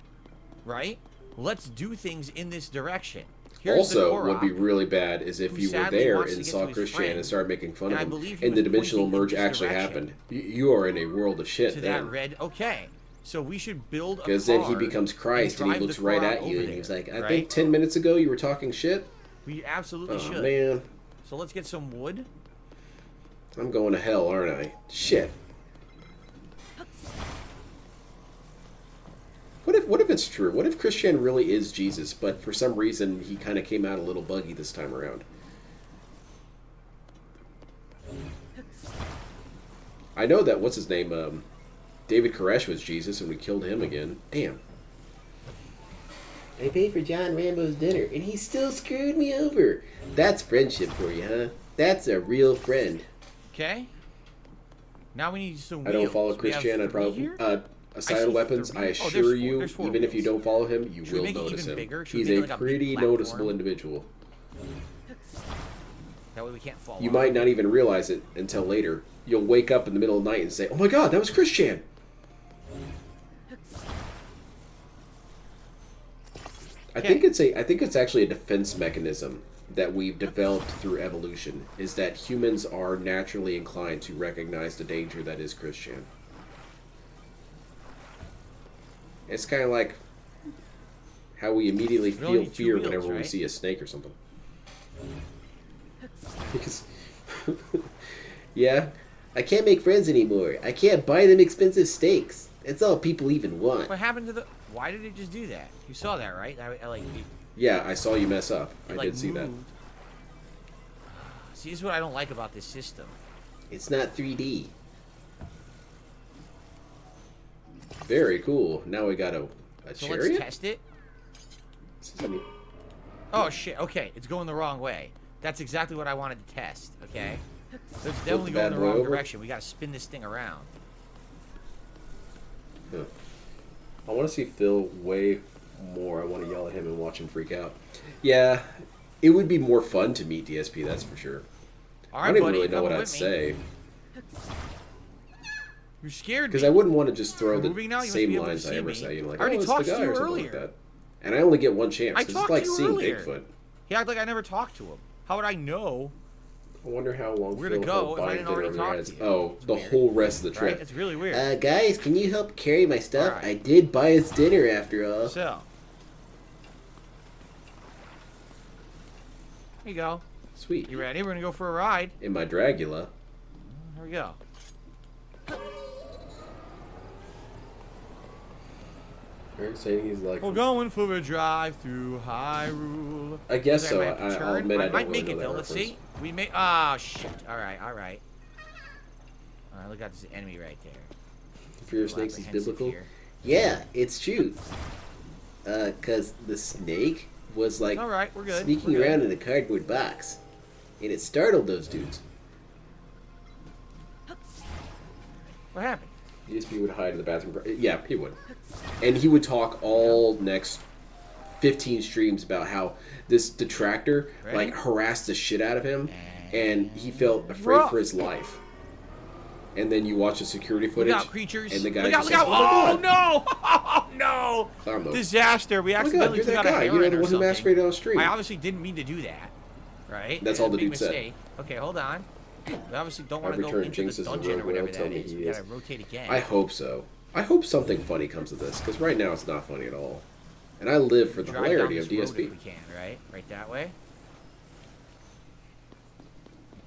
right? Let's do things in this direction. Here's the Also, Korok, what would be really bad is if who you were sadly there wants to and get saw to his Chris Chan friend, and started making fun and I of him, believe he and the was dimensional pointing in merge this actually direction. happened. You are in a world of shit to then. that red. Okay, so we should build a Because then he car becomes Christ and he drive looks the right Korok at you over and he's there, like, I right? think 10 minutes ago you were talking shit? We absolutely Oh, should. man. So let's get some wood. I'm going to hell, aren't I? Shit. What if it's true? What if Chris Chan really is Jesus, but for some reason he kind of came out a little buggy this time around? I know that, what's his name, David Koresh was Jesus and we killed him again. Damn. I paid for John Rambo's dinner and he still screwed me over. That's friendship for you, huh? That's a real friend. Okay. Now we need some I don't wheels. follow We Chris have Chan. I 3 probably here? aside I on see weapons. 3. I Oh, there's assure 4. you, There's 4 even if you wheels. don't follow him, you Should we will make it notice even him. bigger? Should we He's make a it like a big pretty platform? noticeable individual. That way we can't fall You off. might not even realize it until later. You'll wake up in the middle of the night and say, "Oh my God, that was Chris Chan." I think it's actually a defense mechanism that we've developed through evolution, is that humans are naturally inclined to recognize the danger that is Chris Chan. It's kind of like how we immediately We only feel need 2 fear wheels, whenever we right? see a snake or something. Because, yeah, I can't make friends anymore. I can't buy them expensive steaks. That's all people even want. What happened to the... Why did it just do that? You saw that, right? I like... Yeah, I saw you mess up. I like did see that. moved. See, this is what I don't like about this system. It's not 3D. Very cool. Now we got a So chariot? let's test it. Oh, shit. Okay, it's going the wrong way. That's exactly what I wanted to test, okay? So it's definitely going bad the boy wrong over? direction. We gotta spin this thing around. Huh. I want to see Phil way more. I want to yell at him and watch him freak out. Yeah, it would be more fun to meet DSP, that's for sure. All I right, don't even buddy, really know what coming I'd with me. say. You're scared Because me. I wouldn't want to just throw You're the moving now? You must same be able to lines I see ever me. say. You know, like, I already oh, it's talked the to guy you or something earlier. like that. And I only get one chance. I It's talked like to you seeing earlier. Bigfoot. He acted like I never talked to him. How would I know? I wonder how long Where Phil to go held if I buying didn't dinner already over their talk heads. to you? Oh, It's the weird. whole rest of the trip. Right? It's really weird. Guys, can you help carry my stuff? Alright. I did buy us dinner after all. So. Here you go. Sweet. You ready? We're gonna go for a ride. In my Dragula. Here we go. Eric saying he's like... We're going for a drive through Hyrule. I guess Is so. that right? I'll Turn? admit I I don't might really make know it that though. Let's reference. see. We may. Ah, shit. All right. All right. All right. Look at this enemy right there. Fear of snakes is Apprehensive biblical. here. Yeah, it's true. Cause the snake was like All right, we're good. sneaking We're good. around in a cardboard box, and it startled those dudes. What happened? DSP would hide in the bathroom. Yeah, he would, and he would talk all next 15 streams about how this detractor Ready? like harassed the shit out of him, and he felt afraid for his life. And then you watch the security footage, Look out, creatures. and the guy Look out, just look says, out. "Oh my God." Oh, no. Clown mode. Disaster. We Oh my God, accidentally you're took that out a guy. hammer You're the or one who something. masturbated on stream. I obviously didn't mean to do that. Right? That's all the Big dude said. mistake. Okay, hold on. We obviously don't want to Every go turn into Jinx the is a dungeon or rogue whatever whale, tell that me is. he We is. gotta rotate again. I hope so. I hope something funny comes of this, because right now it's not funny at all. And I live for the Drive hilarity down of this road DSP. if we can, right? Right that way.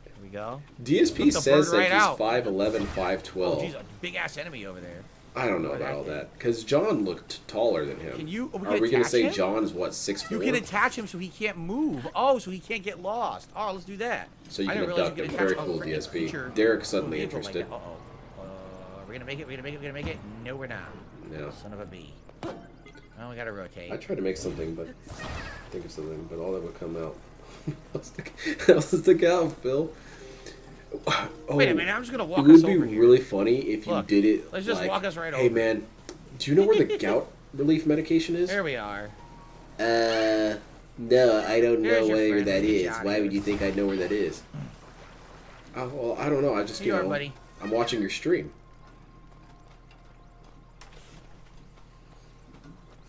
There we go. DSP Took the says bird that right he's out. 5'11", Oh, 5'12". geez, a big-ass enemy over there. I don't know about all that, because John looked taller than him. Can you... Are we going to attach say him? John's, what, 6'4"? You can attach him so he can't move. Oh, so he can't get lost. Oh, let's do that. So you I can didn't realize abduct you him. could Very attach cool, a DSP. creature Derek's to a suddenly vehicle like interested. that. Uh-oh. Are we gonna make it? We're gonna make it? No, we're not. No. Son of a bee. Oh, we gotta rotate. I tried to make something, but think of something, but all that would come out. I'll stick out, Phil. Oh, Wait a minute, I'm just gonna walk it would us be over here. really funny if you Look, did it. let's just like, walk us right hey, over. man, do you know where the gout relief medication is? There we are. No, I don't There's know your where friend. that Get you is. out of Why here. would you think I know where that is? Oh, well, I don't know. I just, Here you you are, know, buddy. I'm watching your stream.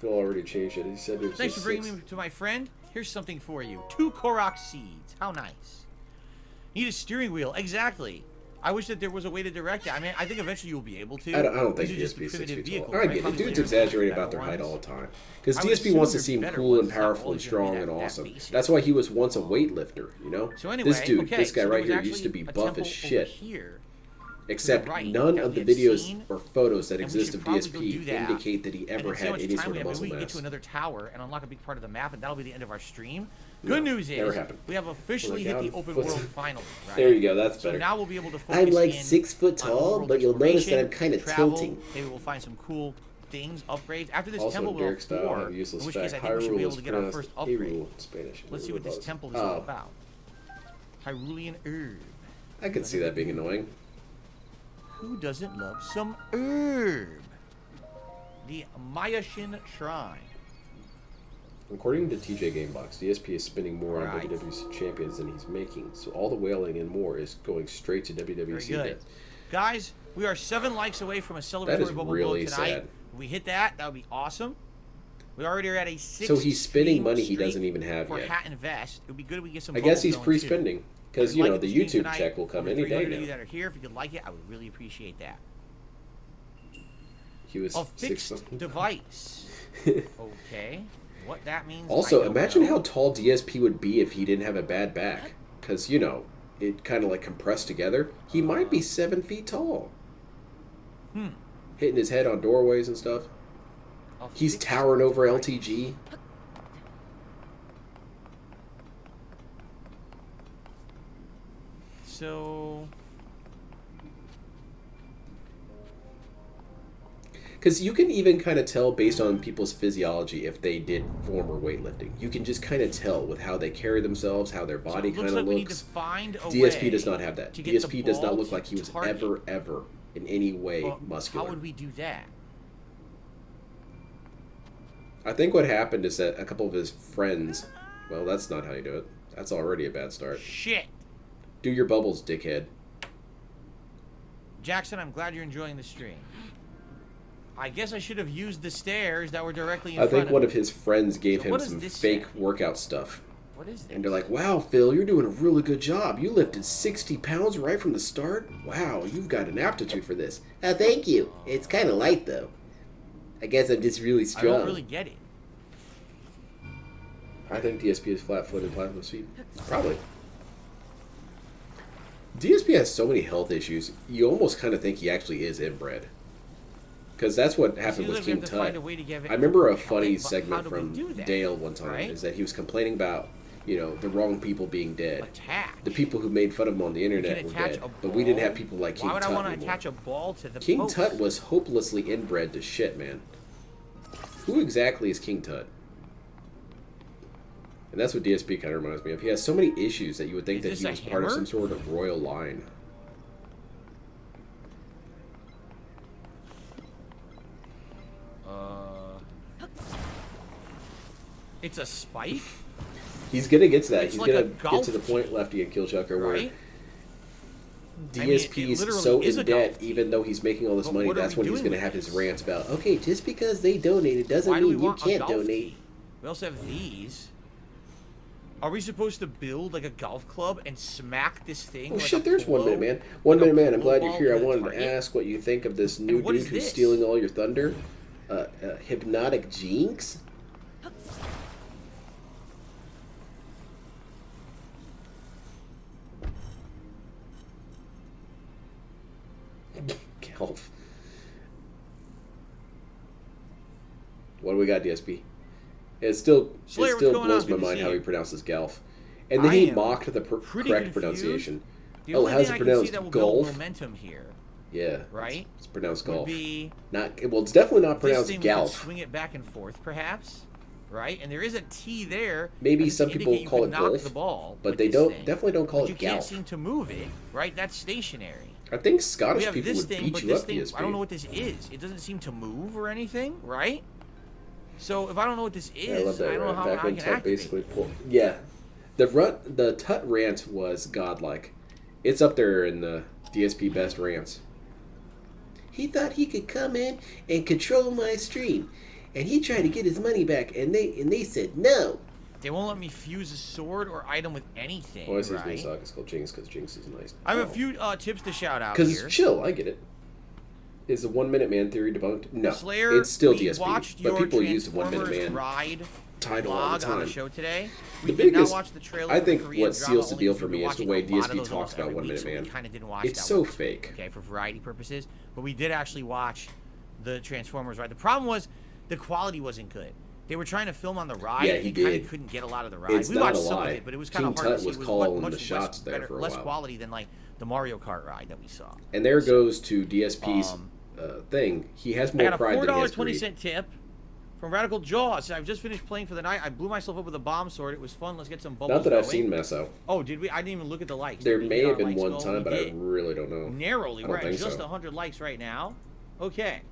Phil already changed it. He said there's Thanks for just bringing 6. me to my friend. Here's something for you. 2 Korok seeds. How nice. Need a steering wheel. Exactly. I wish that there was a way to direct it. I mean, I think eventually you'll be able to. I don't think These are just DSP is 6 primitive feet vehicles, tall. I right? get it. Probably Dudes later exaggerate better about their height ones. all the time. Because I would DSP wants to assume seem they're cool and better powerful and ones, not strong always and gonna be that awesome. basic. That's why he was once a weightlifter, you know? So anyway, This dude, okay, this guy so right there here was used to be actually a buff as temple shit. over here, Except right, none that of the we had videos seen, or photos that and we exist should of probably go DSP do that. indicate that he And ever then see how had much any time sort we of have. muscle Maybe we can get mass. to another tower and unlock a big part of the map, and that'll be the end of our stream. No, Good news never is happened. we have officially Well, hit the like, open what's- world finally. Right? There you go, that's So better. now we'll be able to focus I'm like in 6 foot on tall, world but you'll notice that I'm exploration, kind of travel. tilting. Maybe we'll find some cool things, upgrades. After this Also, temple, we'll Derek have style 4, have useless in which fact. case I think we should be Hyrule able is to get our pronounced first upgrade. Hyrule in Spanish. Let's see what this temple is all about. Hyrulean herb. I could see that being annoying. Who doesn't love some herb? The Mayashin Shrine. According to TJ Gamebox, DSP is spending more on Right. WWC champions than he's making, so all the wailing and more is going straight to Very WWC. good. Guys, we are 7 likes away from a celebratory is bubble really blow tonight. sad. If we hit that, that would be awesome. We already are at a 6. So he's spending stream money he streak doesn't even have for yet. Hat and Vest. It would be good if we get some. I guess bubbles he's going, too. pre-spending, because, If you like know, the stream YouTube tonight, check will come over any 300 day of you now. that are here, if you could like it, I would really appreciate that. He was A 6 fixed device. Okay. What that means. I Also, don't imagine know. how tall DSP would be if he didn't have a bad back. Because, you know, it kind of like compressed together. He might be 7 feet tall. Hitting his head on doorways and stuff. A He's fixed towering over device. LTG. So. Because you can even kind of tell based on people's physiology if they did former weightlifting. You can just kind of tell with how they carry themselves, how their body it looks kind of like we need to looks. find a DSP way does not have that. to get the DSP does not ball look to like he was target. ever in any way Well, muscular. How would we do that? I think what happened is that a couple of his friends. Well, that's not how you do it. That's already a bad start. Shit. Do your bubbles, dickhead. Jackson, I'm glad you're enjoying the stream. I guess I should have used the stairs that were directly in I front think of one me. of his friends gave So him what does some this fake say? workout stuff. What is this? And they're like, wow, Phil, you're doing a really good job. You lifted 60 pounds right from the start. Wow, you've got an aptitude for this. Thank you. It's kind of light, though. I guess I'm just really I strong. don't really get it. I think DSP is flat-footed, platinum feet. Probably. DSP has so many health issues, you almost kind of think he actually is inbred. Because that's what happened Seems with like we King have to find Tut. a way to give it- I remember a Okay, funny but how segment do we from do that? Dale one time, Right? is that he was complaining about, you know, the wrong people being dead. Attach. The people who made fun of him on the You internet can were attach dead. a But we didn't ball. have people like King Why would Tut I want to anymore. attach a ball to the King post? Tut was hopelessly inbred to shit, man. Who exactly is King Tut? And that's what DSP kind of reminds me of. He has so many issues that you would think Is that this he a was part of hammer? some sort of royal line. It's a spike? He's gonna get to that. It's He's like gonna a get golf to the point, Lefty and Killchucker, where Right? I mean, DSP it is literally so is in a debt, golf even though he's making all this But money. what are That's we when he's doing gonna have with his this? rants about, Okay, just because they donated doesn't Why do we mean you want a can't golf donate. tee? We also have these. Are we supposed to build like a golf club and smack this thing? Oh like shit, there's polo? 1 Minute Man. 1 Minute Man, I'm glad you're here. I Polo wanted to target? ask what you think of this new what dude is who's this? stealing all your thunder. Hypnotic Jinx? Gelf. What do we got, DSP? It still Slayer, blows my Good to mind see how you. he pronounces Gelf. And then he am mocked the pretty correct confused. pronunciation. The Oh, only how's thing it I can see pronounced? that will build Golf? momentum here, Yeah. right? It's pronounced would golf. be Not well. It's definitely not this pronounced thing we could golf. swing it back and forth, perhaps, right? And there is a T there. Maybe that some to people indicate you call could it knock golf, the ball but with they this don't thing. definitely don't call But it you can't golf. seem to move it, right? That's stationary. I think We Scottish have people this would thing, beat but you this up, thing, DSP. I don't know what this is. It doesn't seem to move or anything, right? So if I don't know what this is, Yeah, I love that. don't know Right? how Back I when can Tut activate basically it. pulled. Yeah, the Tut rant was godlike. It's up there in the DSP best rants. He thought he could come in and control my stream, and he tried to get his money back, and they said no. They won't let me fuse a sword or item with anything, Why is his right? new sock is called Jinx? Because Jinx is nice. I have a few tips to shout out Because here. it's chill. I get it. Is the 1 Minute Man theory debunked? No, Slayer, it's still we DSP, watched but your people use the 1 Minute Transformers Man ride title all the vlog on the time. show today. The We did not biggest, watch the trailer. I for think Korean what drama seals the only deal because for we've me been is the watching way a lot of DSP those talks almost about every 1 week, Minute so we Man. kinda didn't watch It's that so one. fake. Okay, for variety purposes, but we did actually watch the Transformers ride. The problem was the quality wasn't good. They were trying to film on the ride. Yeah, and he they kind did. of couldn't get a lot of the ride. It's we not watched a some lie. of it, but it was kind King of hard Tut to see. was It was calling much the shots there better, for a less while. quality than like the Mario Kart ride that we saw. And there goes to DSP's thing. He has I more got a pride than he has $4.20 greed. tip from Radical Jaws. I've just finished playing for the night. I blew myself up with a bomb sword. It was fun. Let's get some bubbles Not that I've going. seen Meso. Oh, did we? I didn't even look at the likes. There Did we may hit have our been likes one goal? time, We but I did. really don't know. Narrowly. I We're don't at think just so. 100 likes right now. Okay.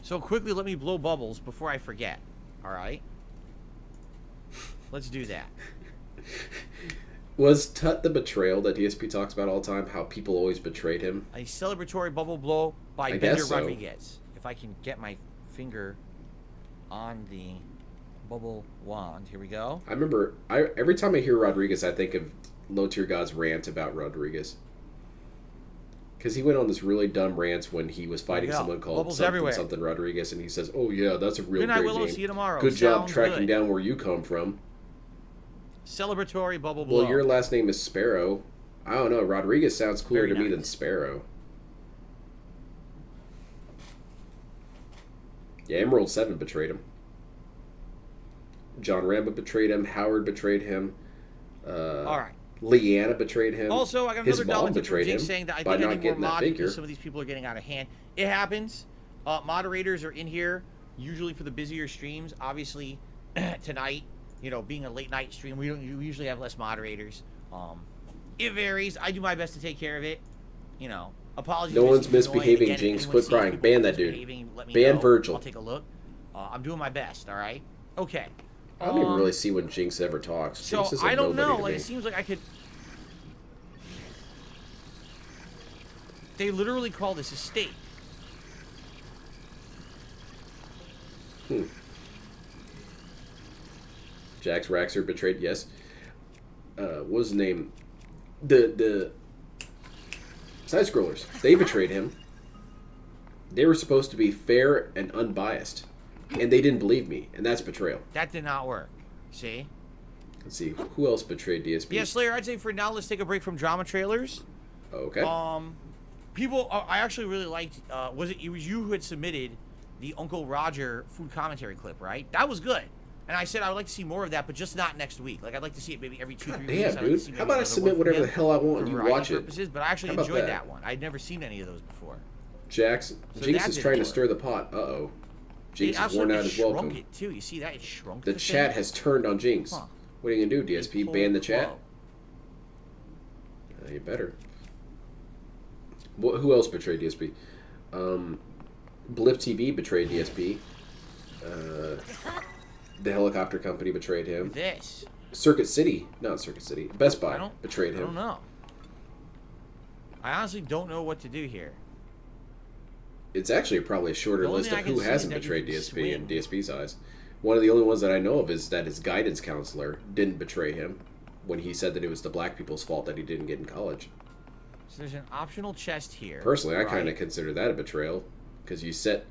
So quickly, let me blow bubbles before I forget. All right. Let's do that. Was Tut the betrayal that DSP talks about all the time? How people always betrayed him? A celebratory bubble blow by I Bender guess so. Rodriguez. If I can get my finger on the bubble wand. Here we go. I remember every time I hear Rodriguez, I think of Low Tier God's rant about Rodriguez. Because he went on this really dumb rant when he was fighting go. someone called Bubbles something, everywhere. something Rodriguez, and he says, "Oh yeah, that's a real Good night, great Willow. name. See you tomorrow. Good job Sounds tracking good. down where you come from." Celebratory bubble blow. Well, your last name is Sparrow. I don't know. Rodriguez sounds cooler Very to me nice. than Sparrow. Yeah, Emerald 7 betrayed him. John Rambo betrayed him. Howard betrayed him. All right. Leanna betrayed him. Also, I got His another dollar mom tip from betrayed him Jinx saying that I by think I not need more getting that mods figure. because some of these people are getting out of hand. It happens. Moderators are in here usually for the busier streams. Obviously, tonight, you know, being a late night stream, we usually have less moderators. It varies. I do my best to take care of it. You know, apologies. No if one's it's annoying. misbehaving, Again, if Jinx. anyone Quit sees crying. people Ban that dude. misbehaving, let me Ban know. Virgil. I'll take a look. I'm doing my best. All right. Okay. I don't even really see when Jinx ever talks. So Jinx is a I don't nobody know. to Like me. it seems like I could. They literally call this a state. Jax Raxer betrayed. Yes. What was his name? The side scrollers. They betrayed him. They were supposed to be fair and unbiased, and they didn't believe me, and that's betrayal. That did not work. See? Let's see who else betrayed DSP. Yeah, Slayer. I'd say for now, let's take a break from drama trailers. Okay. People, I actually really liked. It was you who had submitted the Uncle Roger food commentary clip, right? That was good. And I said I would like to see more of that, but just not next week. Like I'd like to see it maybe every 2-3 God weeks. damn, I'd like to dude. see How maybe about I another submit one from whatever him the hell I want for and you variety watch it? purposes, but I actually How about enjoyed that? that one. I'd never seen any of those before. Jinx So Jinx that is didn't trying to work. stir the pot. Uh-oh. Jinx It is worn absolutely out as shrunk welcome. it too. You see that? It shrunk The the chat thing. has turned on Jinx. Huh. What are you going to do, DSP? Ban the chat? Flow. You better. Who else betrayed DSP? Blip TV betrayed DSP. The helicopter company betrayed him. This. Circuit City, not Circuit City. Best Buy betrayed him. I don't know. I honestly don't know what to do here. It's actually probably a shorter The only list thing of I can who see hasn't is that betrayed you DSP in swing. DSP's eyes. One of the only ones that I know of is that his guidance counselor didn't betray him when he said that it was the black people's fault that he didn't get in college. So there's an optional chest here. Personally, I kind of consider that a betrayal, because you set,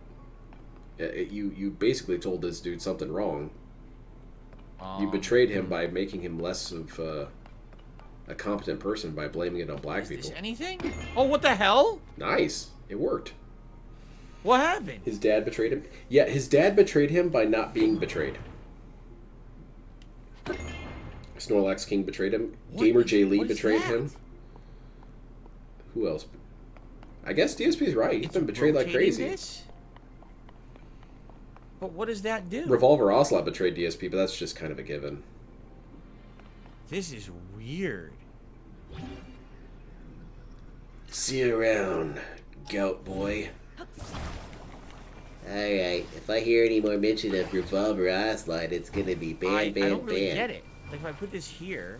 you basically told this dude something wrong. You betrayed him by making him less of a competent person by blaming it on black people. Is this anything? Oh, what the hell? Nice. It worked. What happened? His dad betrayed him? Yeah, his dad betrayed him by not being betrayed. Snorlax King betrayed him. Gamer J. Lee betrayed him. Who else? I guess DSP's right. He's been betrayed like crazy. This? But what does that do? Revolver Ocelot betrayed DSP, but that's just kind of a given. This is weird. See you around, goat boy. Alright, if I hear any more mention of Revolver Ocelot, it's gonna be ban, I don't really ban. get it. Like, if I put this here...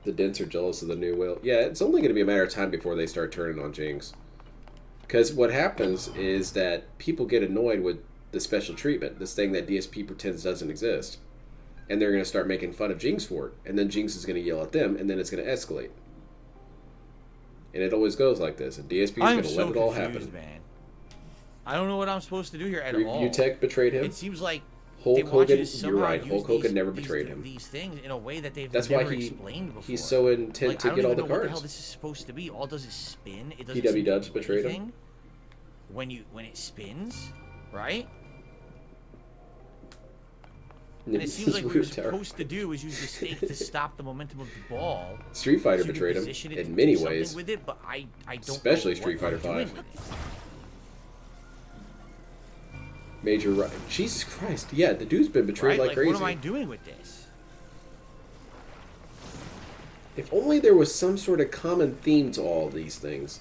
The Dents are jealous of the new whale. Yeah, it's only going to be a matter of time before they start turning on Jinx. Because what happens is that people get annoyed with the special treatment, this thing that DSP pretends doesn't exist. And they're going to start making fun of Jinx for it. And then Jinx is going to yell at them, and then it's going to escalate. And it always goes like this. And DSP is going to let it all happen. Man. I don't know what I'm supposed to do here at all. Utech betrayed him. It seems like Hulk Hogan, you're right. Hulk Hogan never betrayed him. These things in a way that they've That's never why explained before. He's so intent to get all the cards. What the hell this is supposed to be. All it does is spin. It doesn't PW Dubs betrayed him. When it spins, right? And it seems like what you're supposed to do is use the stake to stop the momentum of the ball. Street Fighter betrayed him in many ways. With it, but I don't especially Street Fighter 5. Major right. Jesus Christ. Yeah, the dude's been betrayed like crazy. What am I doing with this? If only there was some sort of common theme to all these things.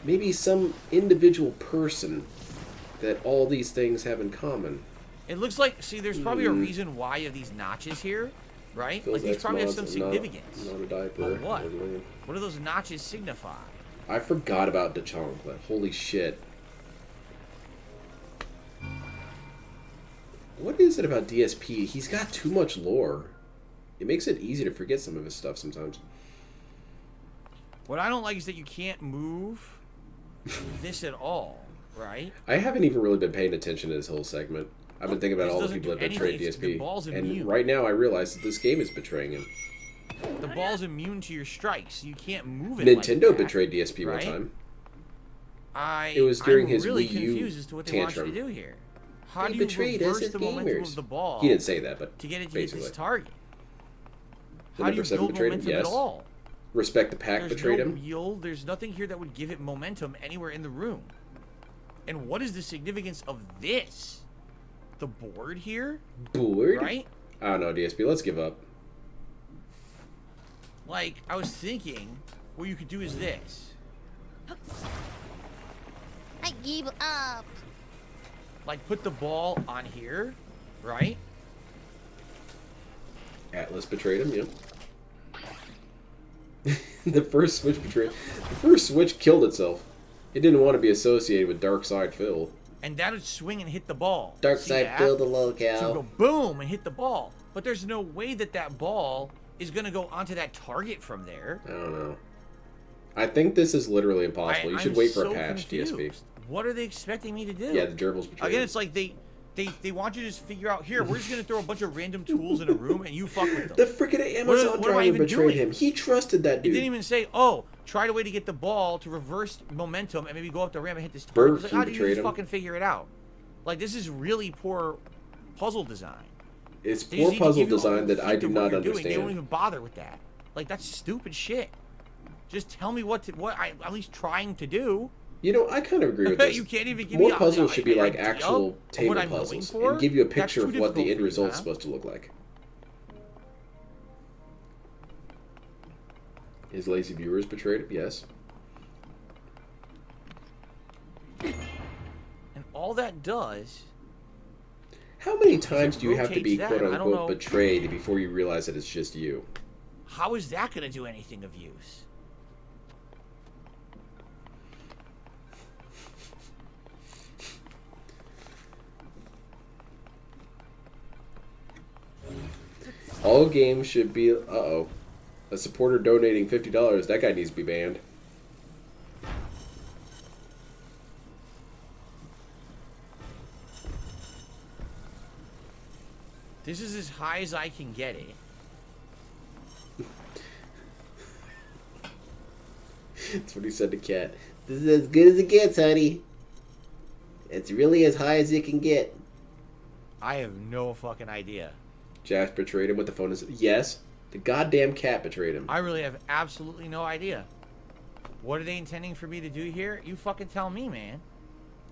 Maybe some individual person that all these things have in common. It looks like, see, there's probably a reason why you have these notches here, right? Like, these probably have some significance. Not a diaper. But what? What do those notches signify? I forgot about Dachong, but holy shit. What is it about DSP? He's got too much lore. It makes it easy to forget some of his stuff sometimes. What I don't like is that you can't move this at all, right? I haven't even really been paying attention to this whole segment. I've been thinking about all the people that betrayed DSP. And right now I realize that this game is betraying him. The ball's immune to your strikes. You can't move it Nintendo like that, betrayed DSP right? one time. It was during his really Wii U confused as to what they tantrum. want you to do here. How do you reverse the momentum of the ball? He didn't say that, but to get it to basically. hit this target. The How do number you 7 build betrayed him? momentum Yes. at all? Respect the Pack betrayed no him. Wheel, there's nothing here that would give it momentum anywhere in the room. And what is the significance of this? The board here? Board? Right? I don't know, DSP. Let's give up. Like, I was thinking, what you could do is this. I give up. Like, put the ball on here, right? Atlas betrayed him, yeah. The first Switch betrayed. The first Switch killed itself. It didn't want to be associated with Dark Side Phil. And that would swing and hit the ball. Dark Side Phil the locale. So go boom and hit the ball. But there's no way that that ball is going to go onto that target from there. I don't know. I think this is literally impossible. You should wait for a patch, confused. DSP. What are they expecting me to do? Yeah, the gerbils betrayed Again, him. it's like they want you to just figure out, here, we're just going to throw a bunch of random tools in a room and you fuck with them. The freaking Amazon driver betrayed him. He trusted that dude. It didn't even say, oh, try a way to get the ball to reverse momentum and maybe go up the ramp and hit this target. It's like, how do you just fucking figure it out? Like, this is really poor puzzle design. It's poor puzzle design that I do not understand. They don't even bother with that. Like, that's stupid shit. Just tell me what I'm at least trying to do. You know, I kind of agree with this. You can't even give More me puzzles should be like actual table what puzzles and give you a picture of what the end result's supposed to look like. His lazy viewers betrayed him, yes. And all that does... How many times do you have to be that. quote-unquote betrayed before you realize that it's just you? How is that going to do anything of use? All games should be... Uh-oh. A supporter donating $50. That guy needs to be banned. This is as high as I can get it. That's what he said to Cat. This is as good as it gets, honey. It's really as high as it can get. I have no fucking idea. Jack betrayed him with the phone. Yes, the goddamn cat betrayed him. I really have absolutely no idea. What are they intending for me to do here? You fucking tell me, man.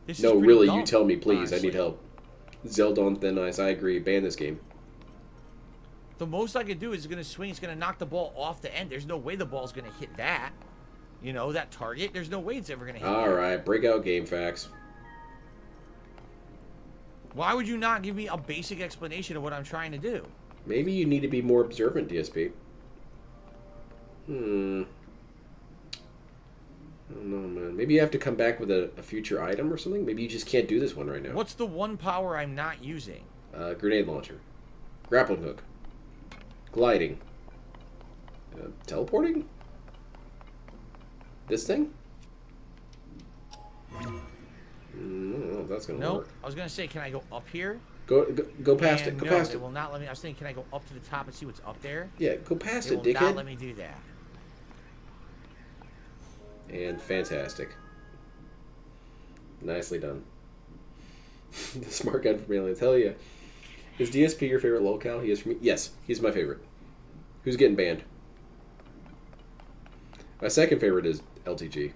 This is no, pretty really, dumb, you tell me, please. honestly. I need help. Zelda on thin ice. I agree. Ban this game. The most I could do is going to swing. It's going to knock the ball off the end. There's no way the ball's going to hit that. You know, that target. There's no way it's ever going to hit All that. right, break out game facts. Why would you not give me a basic explanation of what I'm trying to do? Maybe you need to be more observant, DSP. I don't know, man. Maybe you have to come back with a future item or something. Maybe you just can't do this one right now. What's the one power I'm not using? Grenade launcher. Grappling hook. Gliding. Teleporting? This thing? I don't know if that's gonna work. I was gonna say, can I go up here? Go past it. Go past it. It will not let me. I was thinking, can I go up to the top and see what's up there? Yeah, go past it, It will dickhead. not let me do that. And fantastic. Nicely done. The smart gun from Aliens. Hell yeah. Is DSP your favorite lolcow? He is for me. Yes, he's my favorite. Who's getting banned? My second favorite is LTG.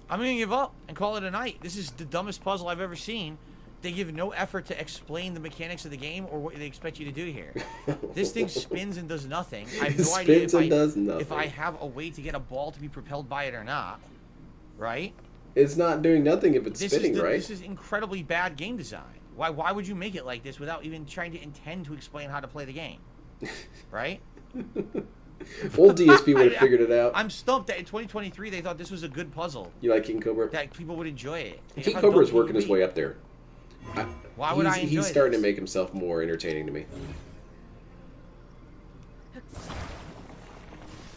I'm gonna give up and call it a night. This is the dumbest puzzle I've ever seen. They give no effort to explain the mechanics of the game or what they expect you to do here. This thing spins and does nothing. I have no idea if I have a way to get a ball to be propelled by it or not. Right? It's not doing nothing if it's spinning, right? This is incredibly bad game design. Why would you make it like this without even trying to intend to explain how to play the game? Right? Old DSP would have figured it out. I'm stumped that in 2023 they thought this was a good puzzle. You like King Cobra? That people would enjoy it. King Cobra's working his way up there. Why would I enjoy He's starting to make himself more entertaining to me.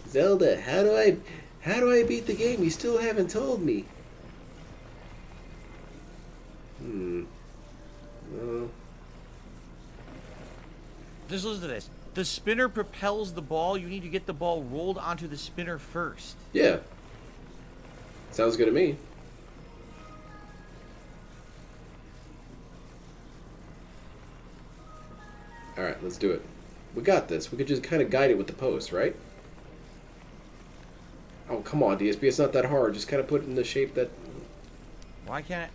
Zelda, how do I beat the game? You still haven't told me. Just listen to this. The spinner propels the ball. You need to get the ball rolled onto the spinner first. Yeah. Sounds good to me. Alright, let's do it. We got this. We could just kind of guide it with the post, right? Oh, come on, DSP. It's not that hard. Just kind of put it in the shape that... Why can't I...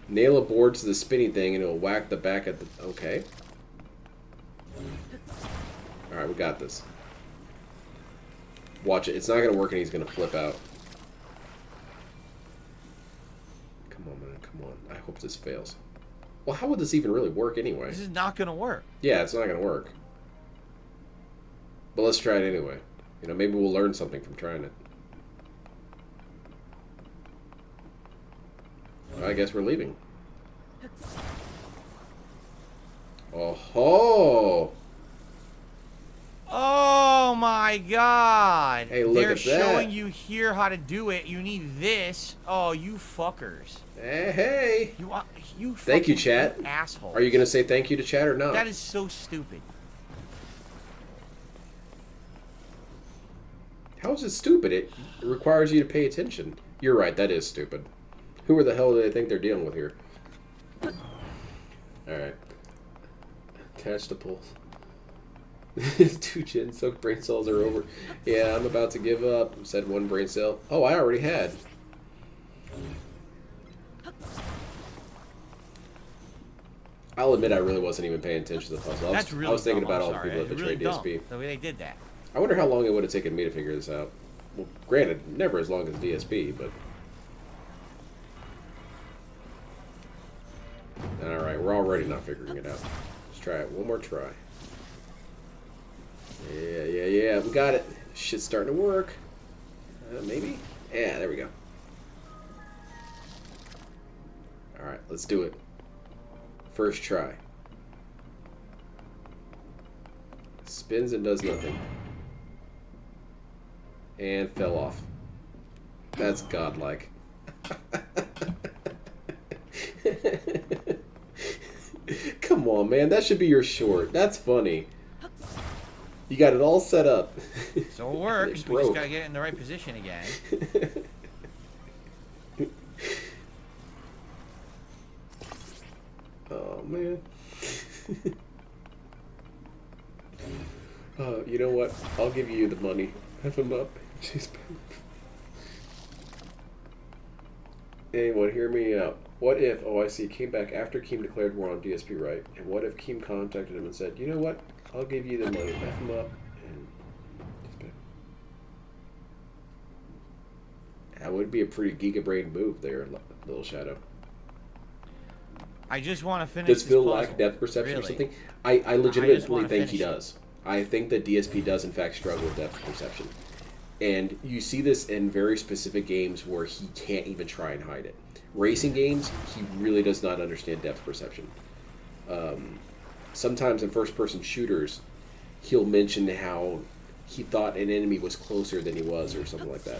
Nail a board to the spinny thing and it'll whack the back at the... Okay. Alright, we got this. Watch it. It's not going to work and he's going to flip out. Come on, man. Come on. I hope this fails. Well, how would this even really work anyway? This is not going to work. Yeah, it's not going to work. But let's try it anyway. You know, maybe we'll learn something from trying it. I guess we're leaving. Oh ho! Oh my god! Hey, look They're at that. showing you here how to do it. You need this. Oh, you fuckers. Hey! You thank you, chat. Asshole. Are you going to say thank you to chat or not? That is so stupid. How is it stupid? It requires you to pay attention. You're right, that is stupid. Who the hell do they think they're dealing with here? Alright. Catch the pulse. 2 chin soaked brain cells are over. Yeah, I'm about to give up, said one brain cell. Oh, I already had. I'll admit I really wasn't even paying attention to the puzzle. I was thinking about all the people that betrayed DSP. The way they did that. I wonder how long it would have taken me to figure this out. Well, granted, never as long as DSP, but... Alright, we're already not figuring it out. Let's try it. One more try. Yeah. We got it. Shit's starting to work. Maybe? Yeah, there we go. Alright, let's do it. First try. Spins and does nothing. And fell off. That's godlike. Come on, man. That should be your short. That's funny. You got it all set up. So it works. We just gotta get it in the right position again. Oh, man. You know what? I'll give you the money. Have him up. Jeez. Anyone, hear me out. What if, oh I see, came back after Keem declared war on DSP, right? And what if Keem contacted him and said, you know what? I'll give you the money. Have him up. And that would be a pretty giga-brain move there, Little Shadow. I just want to finish. Does Phil this lack puzzle. depth perception Really? or something? I legitimately think finish he does. I think that DSP does in fact struggle with depth perception. And you see this in very specific games where he can't even try and hide it. Racing games, he really does not understand depth perception. Sometimes in first-person shooters, he'll mention how he thought an enemy was closer than he was or something like that.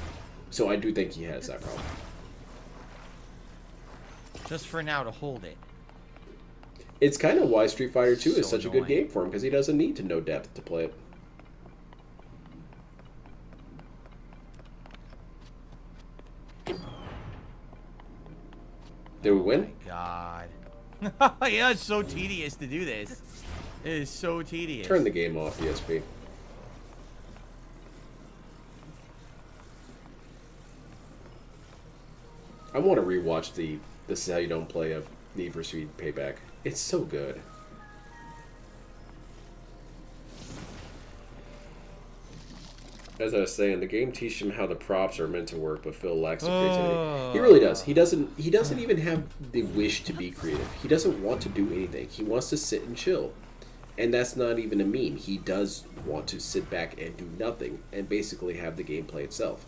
So I do think he has that problem. Just for now to hold it. It's kind of why Street Fighter 2 is So such a good annoying. game for him, because he doesn't need to know depth to play it. Did we win? God. Yeah, it's so tedious to do this. It is so tedious. Turn the game off, DSP. I want to rewatch the This Is How You Don't Play of Need for Speed Payback. It's so good. As I was saying, the game teaches him how the props are meant to work, but Phil lacks the creativity. He really does. He doesn't even have the wish to be creative. He doesn't want to do anything. He wants to sit and chill. And that's not even a meme. He does want to sit back and do nothing and basically have the gameplay itself.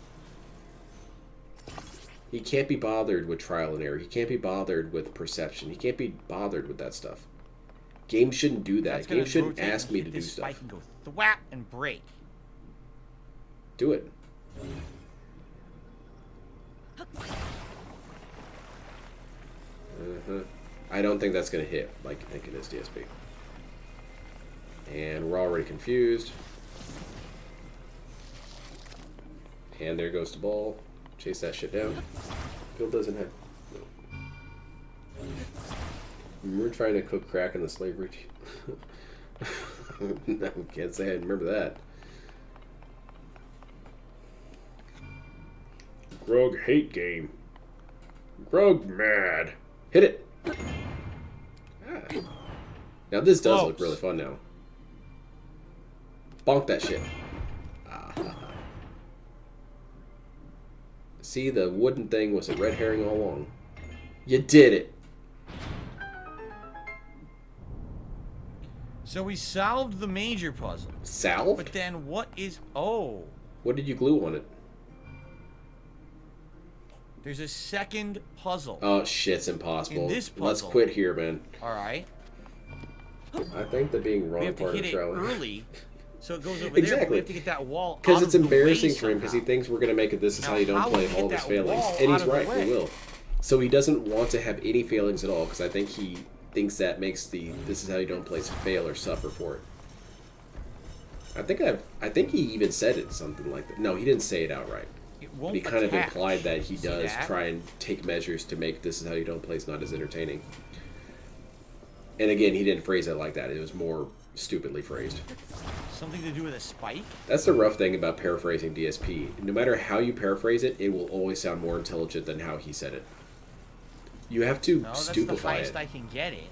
He can't be bothered with trial and error. He can't be bothered with perception. He can't be bothered with that stuff. Games shouldn't do that. Games shouldn't ask me to do stuff. Spike and go thwap and break. Do it. I don't think that's going to hit like I think it is, DSP. And we're already confused. And there goes the ball. Chase that shit down. Phil doesn't have... No. Remember trying to cook crack in the slavery... No, can't say I remember that. Grog hate game. Grog mad. Hit it. Ah. Now this does look really fun now. Bonk that shit. Ah. See, the wooden thing was a red herring all along. You did it. So we solved the major puzzle. Solved? But then what is... Oh. What did you glue on it? There's a second puzzle. Oh, shit's impossible. In this puzzle. Let's quit here, man. Alright. I think the being wrong We have to part hit of it Charlie. early. So it goes over there, but we have to get that wall out Because of it's the way embarrassing for him because he somehow. thinks we're going to make it This Is Now, How You Don't how Play would we all of get his that failings. wall And out he's of the right, we way? will. So he doesn't want to have any failings at all because I think he thinks that makes the This Is How You Don't Play fail or suffer for it. I think he even said it something like that. No, he didn't say it outright. It But won't he kind of attach. implied that he See does that? try and take measures to make This Is How You Don't Play not as entertaining. And again, he didn't phrase it like that. It was more stupidly phrased. Something to do with a spike? That's the rough thing about paraphrasing DSP. No matter how you paraphrase it, it will always sound more intelligent than how he said it. You have to No, that's the stupefy highest it. I can get it.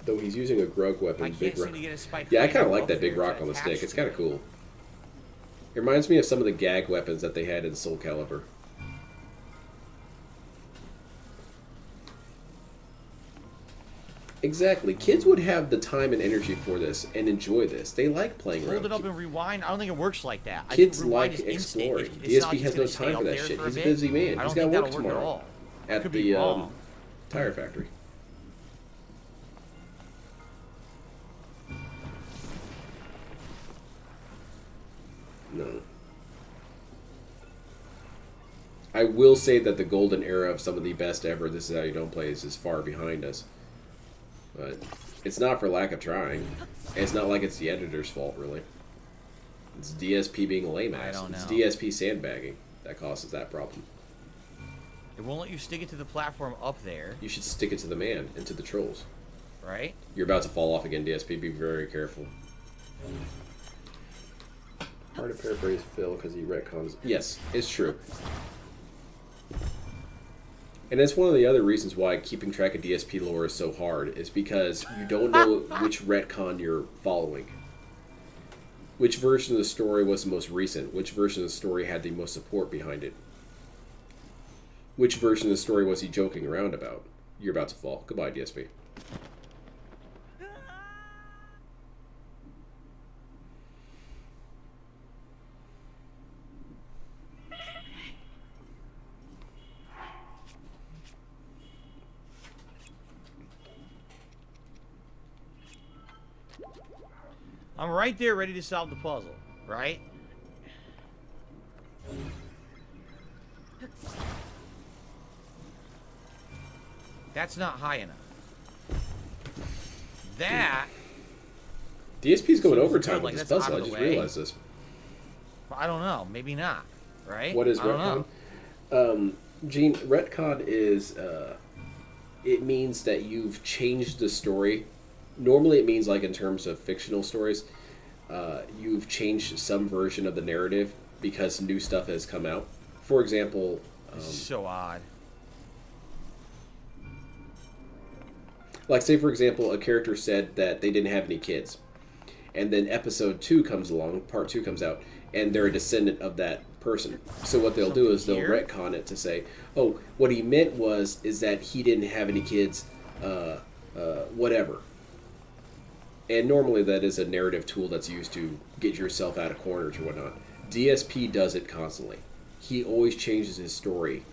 Though he's using a grug weapon, I big can't seem rock. to get a spike. Yeah, I right kind of now like that up big here rock to on the attach stick. It's to kind of it. cool. It reminds me of some of the gag weapons that they had in Soul Calibur. Exactly. Kids would have the time and energy for this and enjoy this. They like playing Hold around. it up and rewind. I don't think it works like that. I Kids think rewind like is instant. exploring. It's not DSP like has it's no gonna stay time for up that there shit. for a He's a bit. busy man. I He's don't got think work that'll work at tomorrow all. at Could be the wrong. tire factory. No. I will say that the golden era of some of the best ever This Is How You Don't Play is far behind us. But it's not for lack of trying. It's not like it's the editor's fault, really. It's DSP being a lame ass. I don't know. It's DSP sandbagging that causes that problem. It won't let you stick it to the platform up there. You should stick it to the man and to the trolls. Right? You're about to fall off again, DSP. Be very careful. Hard to paraphrase Phil because he retcons. Yes, it's true. And that's one of the other reasons why keeping track of DSP lore is so hard, is because you don't know which retcon you're following. Which version of the story was the most recent? Which version of the story had the most support behind it? Which version of the story was he joking around about? You're about to fall. Goodbye, DSP. I'm right there ready to solve the puzzle, right? That's not high enough. That... DSP's going overtime like with this that's puzzle. out I of the just way. realized this. I don't know. Maybe not. Right? What is I don't retcon? know. Gene, retcon is... it means that you've changed the story. Normally it means, like, in terms of fictional stories, you've changed some version of the narrative because new stuff has come out. For example... This is so odd. Like, say, for example, a character said that they didn't have any kids. And then episode 2 comes along, part 2 comes out, and they're a descendant of that person. So what they'll do is they'll retcon it to say, oh, what he meant is that he didn't have any kids, whatever. And normally that is a narrative tool that's used to get yourself out of corners or whatnot. DSP does it constantly. He always changes his story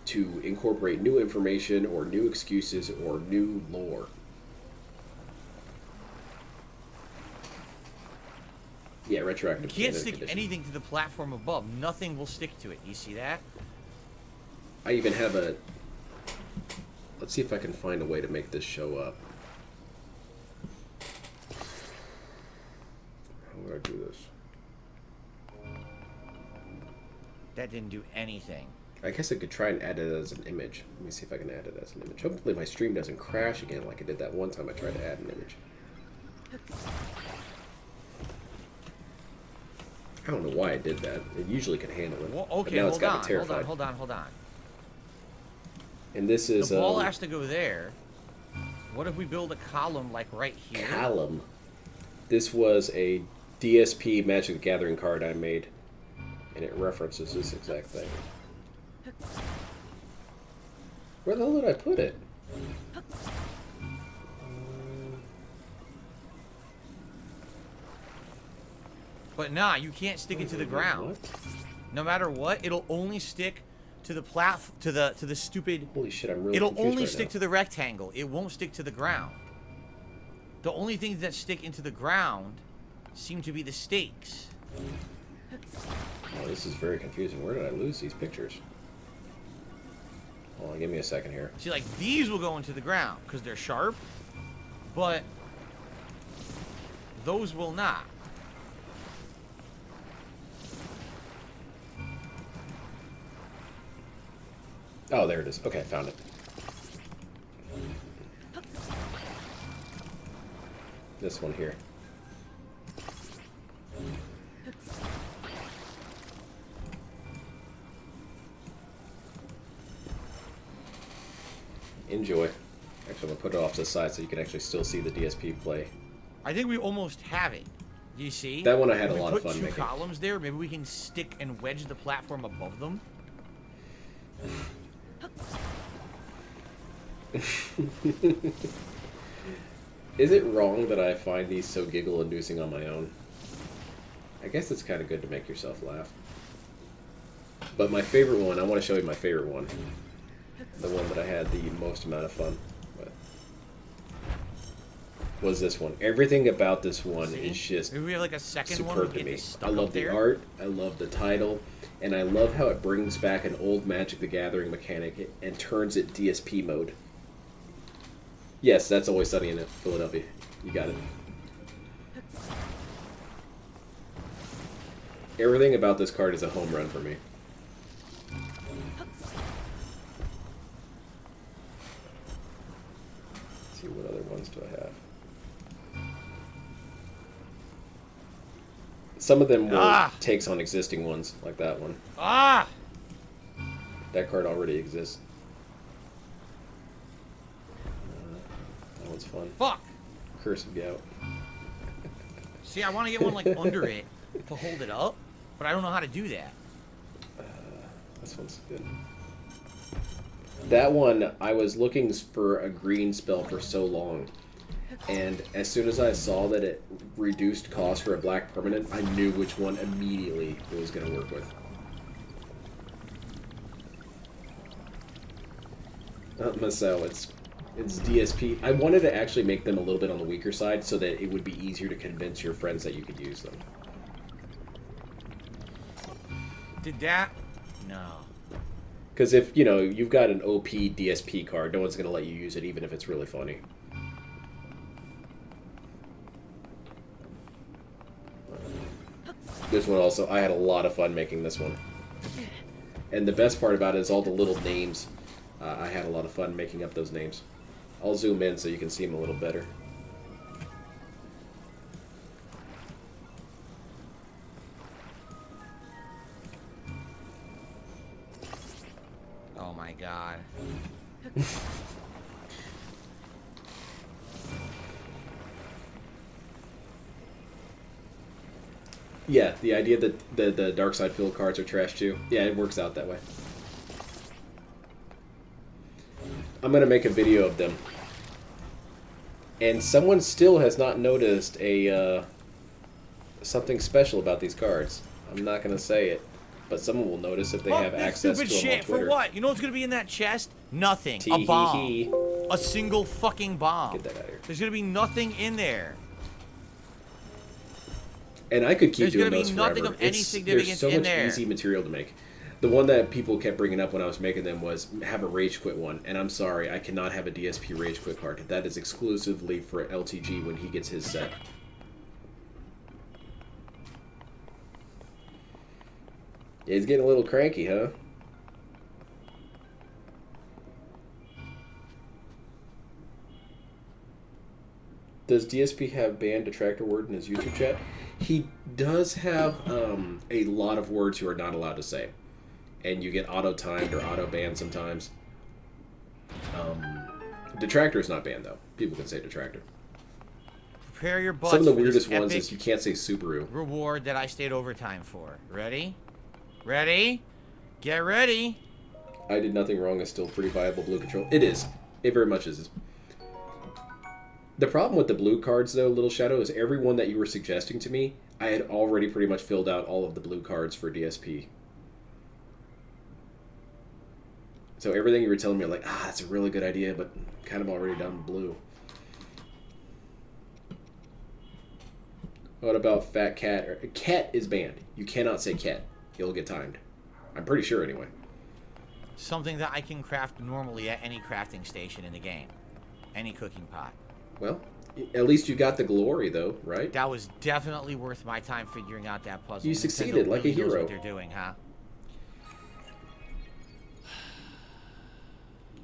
to incorporate new information or new excuses or new lore. Yeah, retroactive. You can't stick anything to the platform above. Nothing will stick to it. You see that? I even have a... Let's see if I can find a way to make this show up. How would I do this? That didn't do anything. I guess I could try and add it as an image. Let me see if I can add it as an image. Hopefully my stream doesn't crash again like it did that one time I tried to add an image. I don't know why I did that. It usually can handle it. Well, okay, but now it's got me terrified. hold on. And this is... The ball has to go there. What if we build a column, like, right here? Column. This was a DSP Magic the Gathering card I made. And it references this exact thing. Where the hell did I put it? But nah, you can't stick it to the ground. What? No matter what, it'll only stick to the to the stupid. Holy shit! I'm really. It'll only right stick now. to the rectangle. It won't stick to the ground. The only things that stick into the ground seem to be the stakes. Oh, this is very confusing. Where did I lose these pictures? Hold on, give me a second here. See, like, these will go into the ground because they're sharp, but those will not. Oh, there it is. Okay, found it. This one here. Enjoy. Actually, I'm going to put it off to the side so you can actually still see the DSP play. I think we almost have it. Do you see? That one I had If a lot we of fun put making. two columns there, maybe we can stick and wedge the platform above them. Is it wrong that I find these so giggle-inducing on my own? I guess it's kind of good to make yourself laugh. But my favorite one, I want to show you my favorite one. The one that I had the most amount of fun with. was this one. Everything about this one is just Maybe we have like a second one. superb to me. I love the art, I love the title, and I love how it brings back an old Magic the Gathering mechanic and turns it DSP mode. Yes, that's Always Sunny in Philadelphia. You got it. Everything about this card is a home run for me. Let's see, what other ones do I have? Some of them were takes on existing ones, like that one. That card already exists. That one's fun. Fuck! Curse of Gout. See, I want to get one like under it to hold it up, but I don't know how to do that. This one's good. That one, I was looking for a green spell for so long, and as soon as I saw that it reduced cost for a black permanent, I knew which one immediately it was going to work with. So it's DSP. I wanted to actually make them a little bit on the weaker side so that it would be easier to convince your friends that you could use them. Did that? No. Because if, you know, you've got an OP DSP card, no one's going to let you use it even if it's really funny. This one also, I had a lot of fun making this one. And the best part about it is all the little names. I had a lot of fun making up those names. I'll zoom in so you can see them a little better. Oh my god. Yeah, the idea that the dark side field cards are trash too. Yeah, it works out that way. I'm going to make a video of them. And someone still has not noticed a something special about these cards. I'm not going to say it, but someone will notice if they have access to them on Twitter. For what? You know what's going to be in that chest? Nothing. A bomb. A single fucking bomb. Get that out of here. There's going to be nothing in there. And I could keep doing those forever. There's going to be nothing of any significance in there. There's so much easy material to make. The one that people kept bringing up when I was making them was have a Rage Quit one. And I'm sorry, I cannot have a DSP Rage Quit card. That is exclusively for LTG when he gets his set. Yeah, he's getting a little cranky, huh? Does DSP have banned detractor word in his YouTube chat? He does have a lot of words you are not allowed to say. And you get auto-timed or auto-banned sometimes. Detractor is not banned, though. People can say detractor. Prepare your butts. Some of the weirdest ones is you can't say Subaru. Reward that I stayed overtime for. Ready? Ready? Get ready. I did nothing wrong. It's still pretty viable blue control. It is. It very much is. The problem with the blue cards, though, Little Shadow, is every one that you were suggesting to me, I had already pretty much filled out all of the blue cards for DSP. So everything you were telling me, like, that's a really good idea, but kind of already done blue. What about Fat Cat? Cat is banned. You cannot say cat. He'll get timed. I'm pretty sure, anyway. Something that I can craft normally at any crafting station in the game. Any cooking pot. Well, at least you got the glory, though, right? That was definitely worth my time figuring out that puzzle. You succeeded like a hero. What they're doing, huh?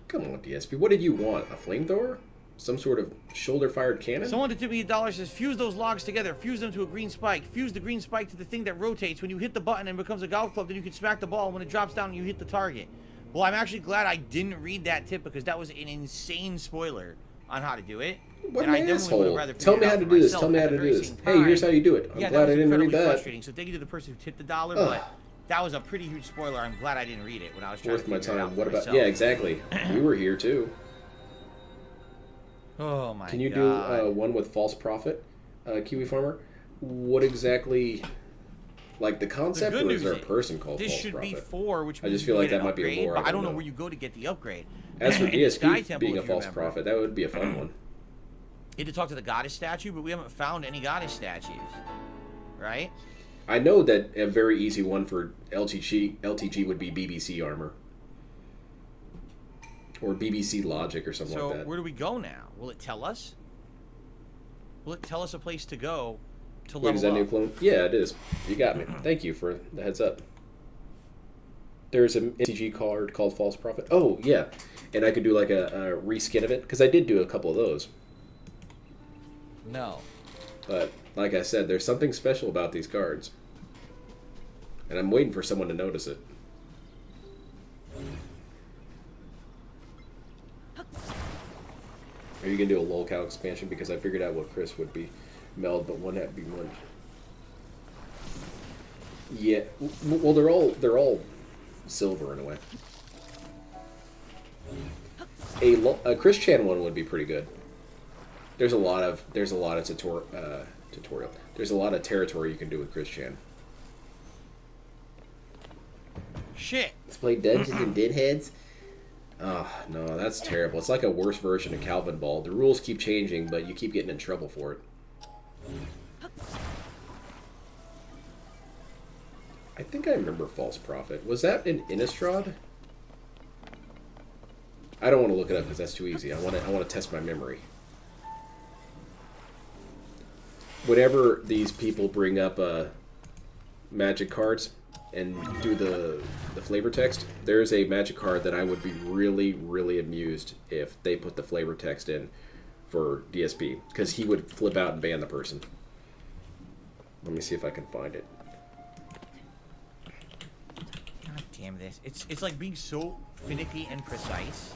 Come on, DSP. What did you want? A flamethrower? Some sort of shoulder-fired cannon? Someone to tip me $1 says, fuse those logs together. Fuse them to a green spike. Fuse the green spike to the thing that rotates. When you hit the button and becomes a golf club, then you can smack the ball. When it drops down, you hit the target. Well, I'm actually glad I didn't read that tip because that was an insane spoiler on how to do it. What an asshole. Tell me how to do this. Tell me how to do this. Hey, here's how you do it. I'm glad I didn't read that. Frustrating. So thank you to the person who tipped the $1, but that was a pretty huge spoiler. I'm glad I didn't read it when I was trying to figure it out. What about? Yeah, exactly. You were here too. Oh my god. Can you do one with false prophet, Kiwi Farmer? What exactly? Like the concept, or is there a person called false prophet? This should be 4, which means I just feel like that might be a lore. But I don't know where you go to get the upgrade. As for DSP being a false prophet, that would be a fun one. You had to talk to the goddess statue, but we haven't found any goddess statues, right? I know that a very easy one for LTG would be BBC armor. Or BBC logic or something like that. So where do we go now? Will it tell us? Will it tell us a place to go to level Wait, is that up? new clone? Yeah, it is. You got me. Thank you for the heads up. There's an LTG card called False Prophet. Oh, yeah. And I could do like a reskin of it, because I did do a couple of those. No. But, like I said, there's something special about these cards. And I'm waiting for someone to notice it. Are you going to do a lolcow expansion? Because I figured out what Chris would be meld, but one had to be one. Yeah. Well, they're all silver in a way. A Chris Chan one would be pretty good. There's a lot of tutorial. There's a lot of territory you can do with Chris Chan. Shit. Let's play Dungeons and Deadheads. Oh, no, that's terrible. It's like a worse version of Calvin Ball. The rules keep changing, but you keep getting in trouble for it. I think I remember False Prophet. Was that in Innistrad? I don't want to look it up because that's too easy. I want to test my memory. Whenever these people bring up magic cards and do the flavor text, there's a magic card that I would be really, really amused if they put the flavor text in for DSP, because he would flip out and ban the person. Let me see if I can find it. God damn this. It's like being so finicky and precise.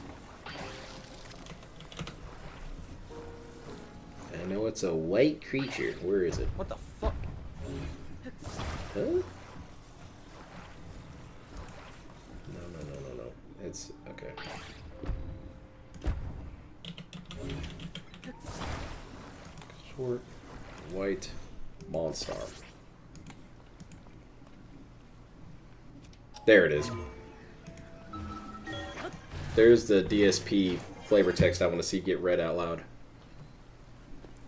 I know it's a white creature. Where is it? What the fuck? Huh? No. It's okay. Short, white, Monstar. There it is. There's the DSP flavor text I want to see get read out loud.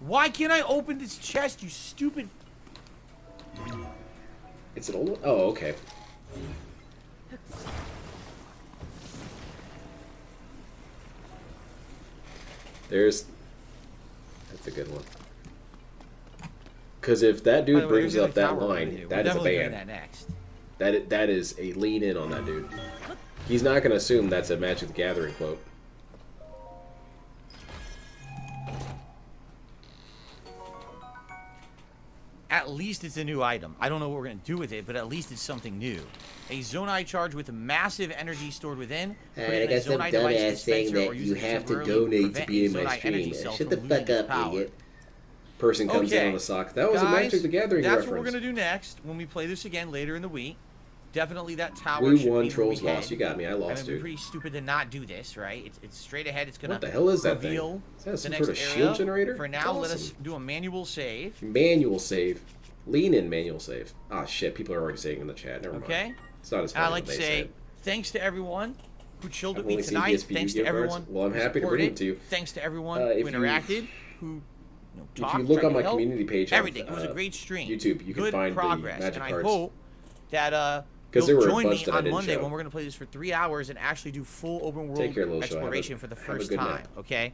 Why can't I open this chest, you stupid... It's an old one? Oh, okay. That's a good one. Because if that dude brings up that line, that is a ban. That next. That is a lean in on that dude. He's not going to assume that's a Magic the Gathering quote. At least it's a new item. I don't know what we're going to do with it, but at least it's something new. A Zonai charge with massive energy stored within. Alright, I got some dumbass saying that you have to donate to be in my stream. Shut the fuck up, idiot. Person comes in on the sock. That was a Magic the Gathering that's reference. What we're going to do next when we play this again later in the week. Definitely that tower We should won, be Trolls where we lost. head. You got me. I lost, It'd dude. be pretty stupid to not do this, right? It's straight ahead. It's going to What the hell is that thing? reveal Is that the some next sort of area. shield generator? For now, That's let us awesome. do a manual save. Manual save. Lean in manual save. Ah, shit. People are already saying in the chat. Never mind. Okay? It's not as And funny I'd like as to they say said. thanks to everyone who chilled with I've me only seen tonight. DSP Thanks to gift cards. everyone Well, I'm who happy to bring them supported. to you. Thanks to everyone If who you- interacted, who talked, If you look tried on to my help. community page on Everything. It was a great stream. YouTube, you can Good find progress. the magic and cards. I hope that 'Cause there you'll were a join bunch me that I on didn't Monday show. when we're going to play this for 3 hours and actually do full open world Take care, little show. exploration for the have a first good time. night. Okay.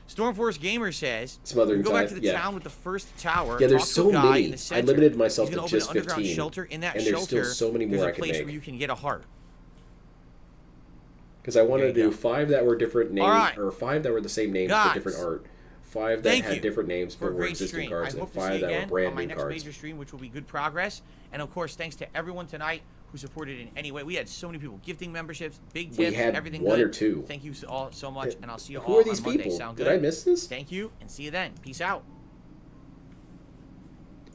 Stormforce Gamer says, Smothering you go back Tide, to the yeah. town with the first tower. Yeah, there's talk to so a guy many. in the I center. limited myself He's gonna to open just an underground 15, shelter. In that and there's shelter, still so many more there's I a could place make. where you can get a heart. Because I wanted to There you do go. 5 that were different names, right. or 5 that were the same names Guys, but different art. 5 that thank had you different names for a but were great existing stream. cards, I and hope to see 5 you that were again brand on my new next cards. major stream, which will be good progress. And of course, thanks to everyone tonight who supported in any way. We had so many people gifting memberships, big We tips, had everything 1 good. or 2. Thank you all so much, and I'll see you Who all are these on Monday. people? Sound Did good? I miss this? Thank you, and see you then. Peace out.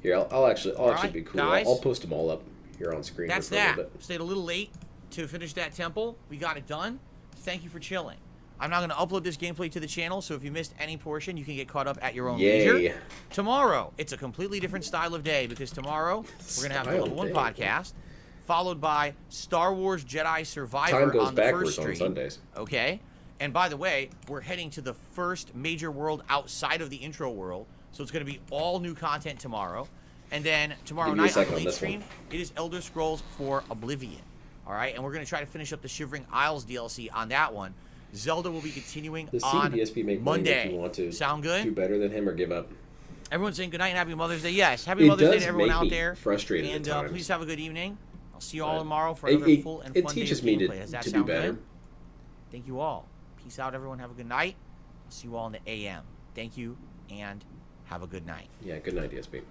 Here, I'll actually Alright, be cool. guys. I'll post them all up here on screen. That's for a little that. bit. Stayed a little late to finish that temple. We got it done. Thank you for chilling. I'm not going to upload this gameplay to the channel, so if you missed any portion, you can get caught up at your own Yay. leisure. Tomorrow, it's a completely different style of day, because tomorrow, we're going to have the Style Level 1 day. podcast, followed by Star Wars Jedi Survivor Time goes on the backwards first stream. on Sundays. Okay? And by the way, we're heading to the first major world outside of the intro world. So it's going to be all new content tomorrow. And then tomorrow night on the late stream, it is Elder Scrolls for Oblivion. All right, and we're going to try to finish up the Shivering Isles DLC on that one. Zelda will be continuing on DSP make Monday. If you want to sound good? Do better than him or give up. Everyone's saying good night and happy Mother's Day. Yes, happy Mother's Day to everyone out there. Frustrated and at times. Please have a good evening. I'll see you all tomorrow for another full and fun day of gameplay. It teaches me Does that to sound do better. good? Thank you all. Peace out, everyone. Have a good night. I'll see you all in the AM. Thank you and have a good night. Yeah, good night, DSP.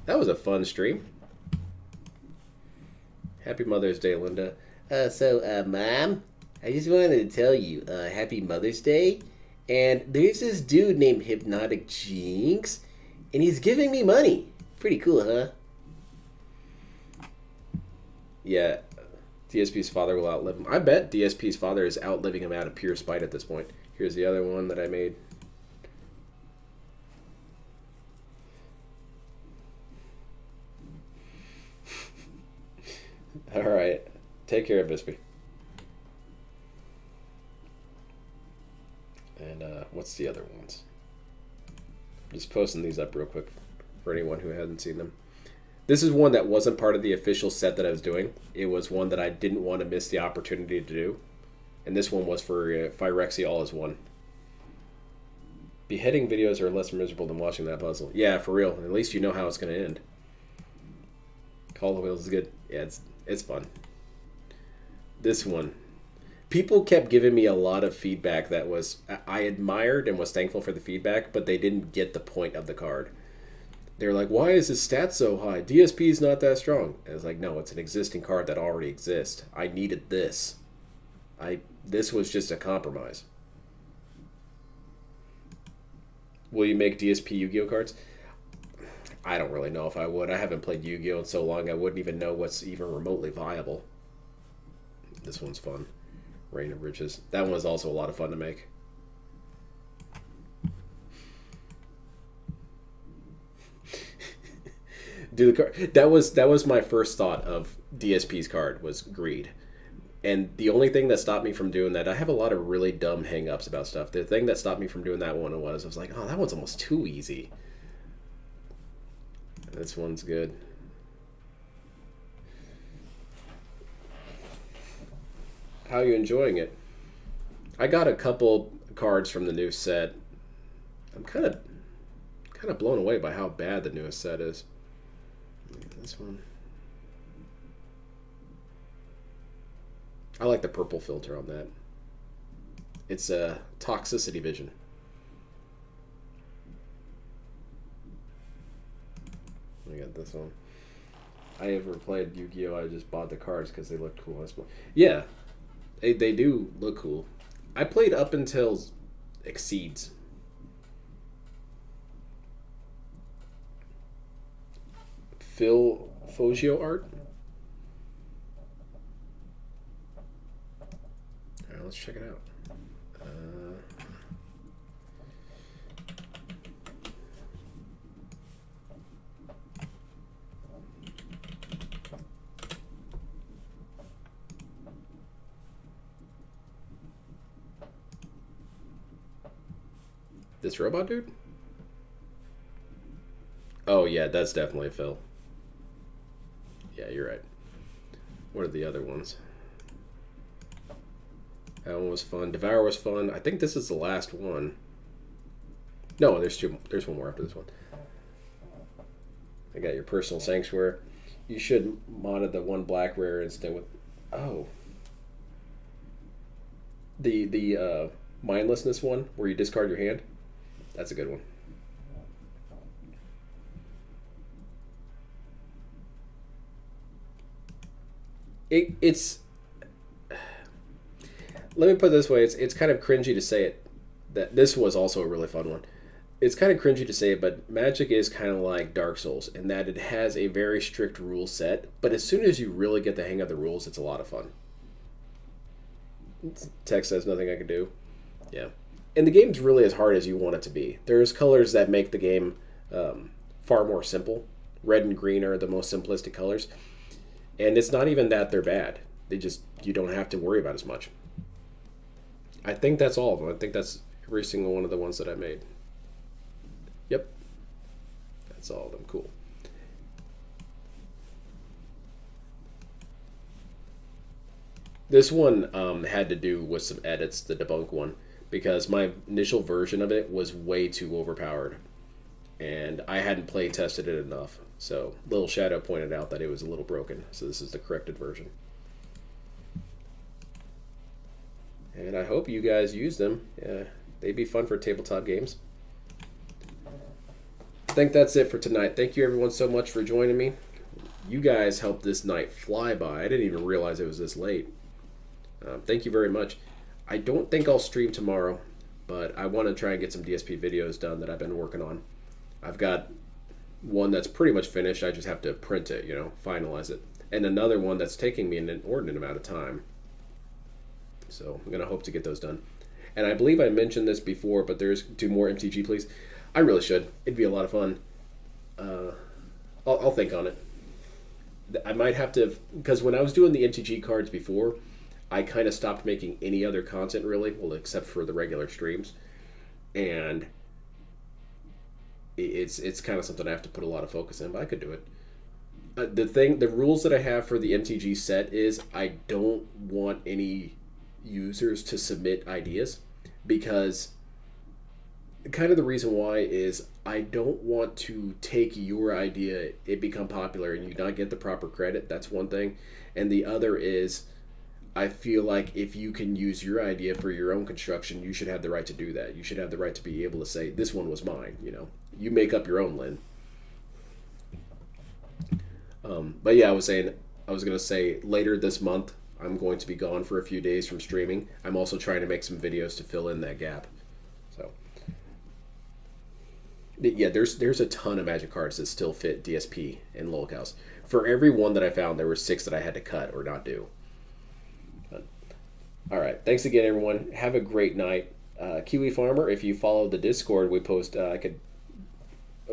That was a fun stream. Happy Mother's Day, Linda. Mom, I just wanted to tell you, Happy Mother's Day. And there's this dude named Hypnotic Jinx, and he's giving me money. Pretty cool, huh? Yeah, DSP's father will outlive him. I bet DSP's father is outliving him out of pure spite at this point. Here's the other one that I made. All right. Take care of Bispy. And what's the other ones? Just posting these up real quick for anyone who hasn't seen them. This is one that wasn't part of the official set that I was doing. It was one that I didn't want to miss the opportunity to do. And this one was for Phyrexia All Is One. Beheading videos are less miserable than watching that puzzle. Yeah, for real. At least you know how it's going to end. Call the Wheels is good. Yeah, it's fun. This one. People kept giving me a lot of feedback that was... I admired and was thankful for the feedback, but they didn't get the point of the card. They were like, why is his stats so high? DSP is not that strong. And I was like, no, it's an existing card that already exists. I needed this. This was just a compromise. Will you make DSP Yu-Gi-Oh cards? I don't really know if I would. I haven't played Yu-Gi-Oh in so long I wouldn't even know what's even remotely viable. This one's fun. Reign of Riches. That one was also a lot of fun to make. Do the card. That was my first thought of DSP's card was greed. And the only thing that stopped me from doing that, I have a lot of really dumb hang-ups about stuff. The thing that stopped me from doing that one was, I was like, oh, that one's almost too easy. This one's good. How are you enjoying it? I got a couple cards from the new set. I'm kind of blown away by how bad the newest set is. This one. I like the purple filter on that. It's a toxicity vision. I got this one. I ever played Yu-Gi-Oh! I just bought the cards because they looked cool. Yeah, they do look cool. I played up until Exceeds. Phil Foggio art. All right, let's check it out. This robot dude? Oh yeah, that's definitely Phil. Yeah, you're right. What are the other ones? That one was fun. Devour was fun. I think this is the last one. No, there's two. There's one more after this one. I got your personal sanctuary. You should modded the one black rare instead with. Oh. The mindlessness one where you discard your hand. That's a good one. It's let me put it this way, it's kind of cringy to say it, that this was also a really fun one. It's kind of cringy to say it, but Magic is kind of like Dark Souls in that it has a very strict rule set, but as soon as you really get the hang of the rules, it's a lot of fun. Text says nothing I can do. Yeah. And the game's really as hard as you want it to be. There's colors that make the game far more simple. Red and green are the most simplistic colors. And it's not even that they're bad. They just, you don't have to worry about as much. I think that's all of them. I think that's every single one of the ones that I made. Yep. That's all of them. Cool. This one had to do with some edits, the debunk one, because my initial version of it was way too overpowered, and I hadn't play tested it enough. So Little Shadow pointed out that it was a little broken, so this is the corrected version. And I hope you guys use them. Yeah, they'd be fun for tabletop games. I think that's it for tonight. Thank you everyone so much for joining me. You guys helped this night fly by. I didn't even realize it was this late. Thank you very much. I don't think I'll stream tomorrow, but I want to try and get some DSP videos done that I've been working on. I've got one that's pretty much finished. I just have to print it, finalize it. And another one that's taking me an inordinate amount of time. So I'm going to hope to get those done. And I believe I mentioned this before, but do more MTG, please. I really should. It'd be a lot of fun. I'll think on it. I might have to, because when I was doing the MTG cards before, I kind of stopped making any other content really, well, except for the regular streams. And it's kind of something I have to put a lot of focus in, but I could do it. The rules that I have for the MTG set is I don't want any users to submit ideas, because kind of the reason why is I don't want to take your idea, it become popular, and you not get the proper credit. That's one thing. And the other is I feel like if you can use your idea for your own construction, you should have the right to do that. You should have the right to be able to say, this one was mine, You make up your own, Lynn. But yeah, I was going to say later this month, I'm going to be gone for a few days from streaming. I'm also trying to make some videos to fill in that gap. So yeah, there's a ton of Magic cards that still fit DSP and lolcows. For every one that I found, there were 6 that I had to cut or not do. All right, thanks again, everyone. Have a great night. Kiwi Farmer, if you follow the Discord, we post.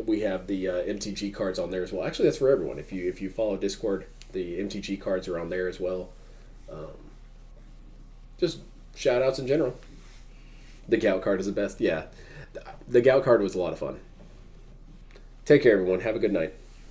We have the MTG cards on there as well. Actually, that's for everyone. If you follow Discord, the MTG cards are on there as well. Just shout outs in general. The Gout card is the best. Yeah, the Gout card was a lot of fun. Take care, everyone. Have a good night.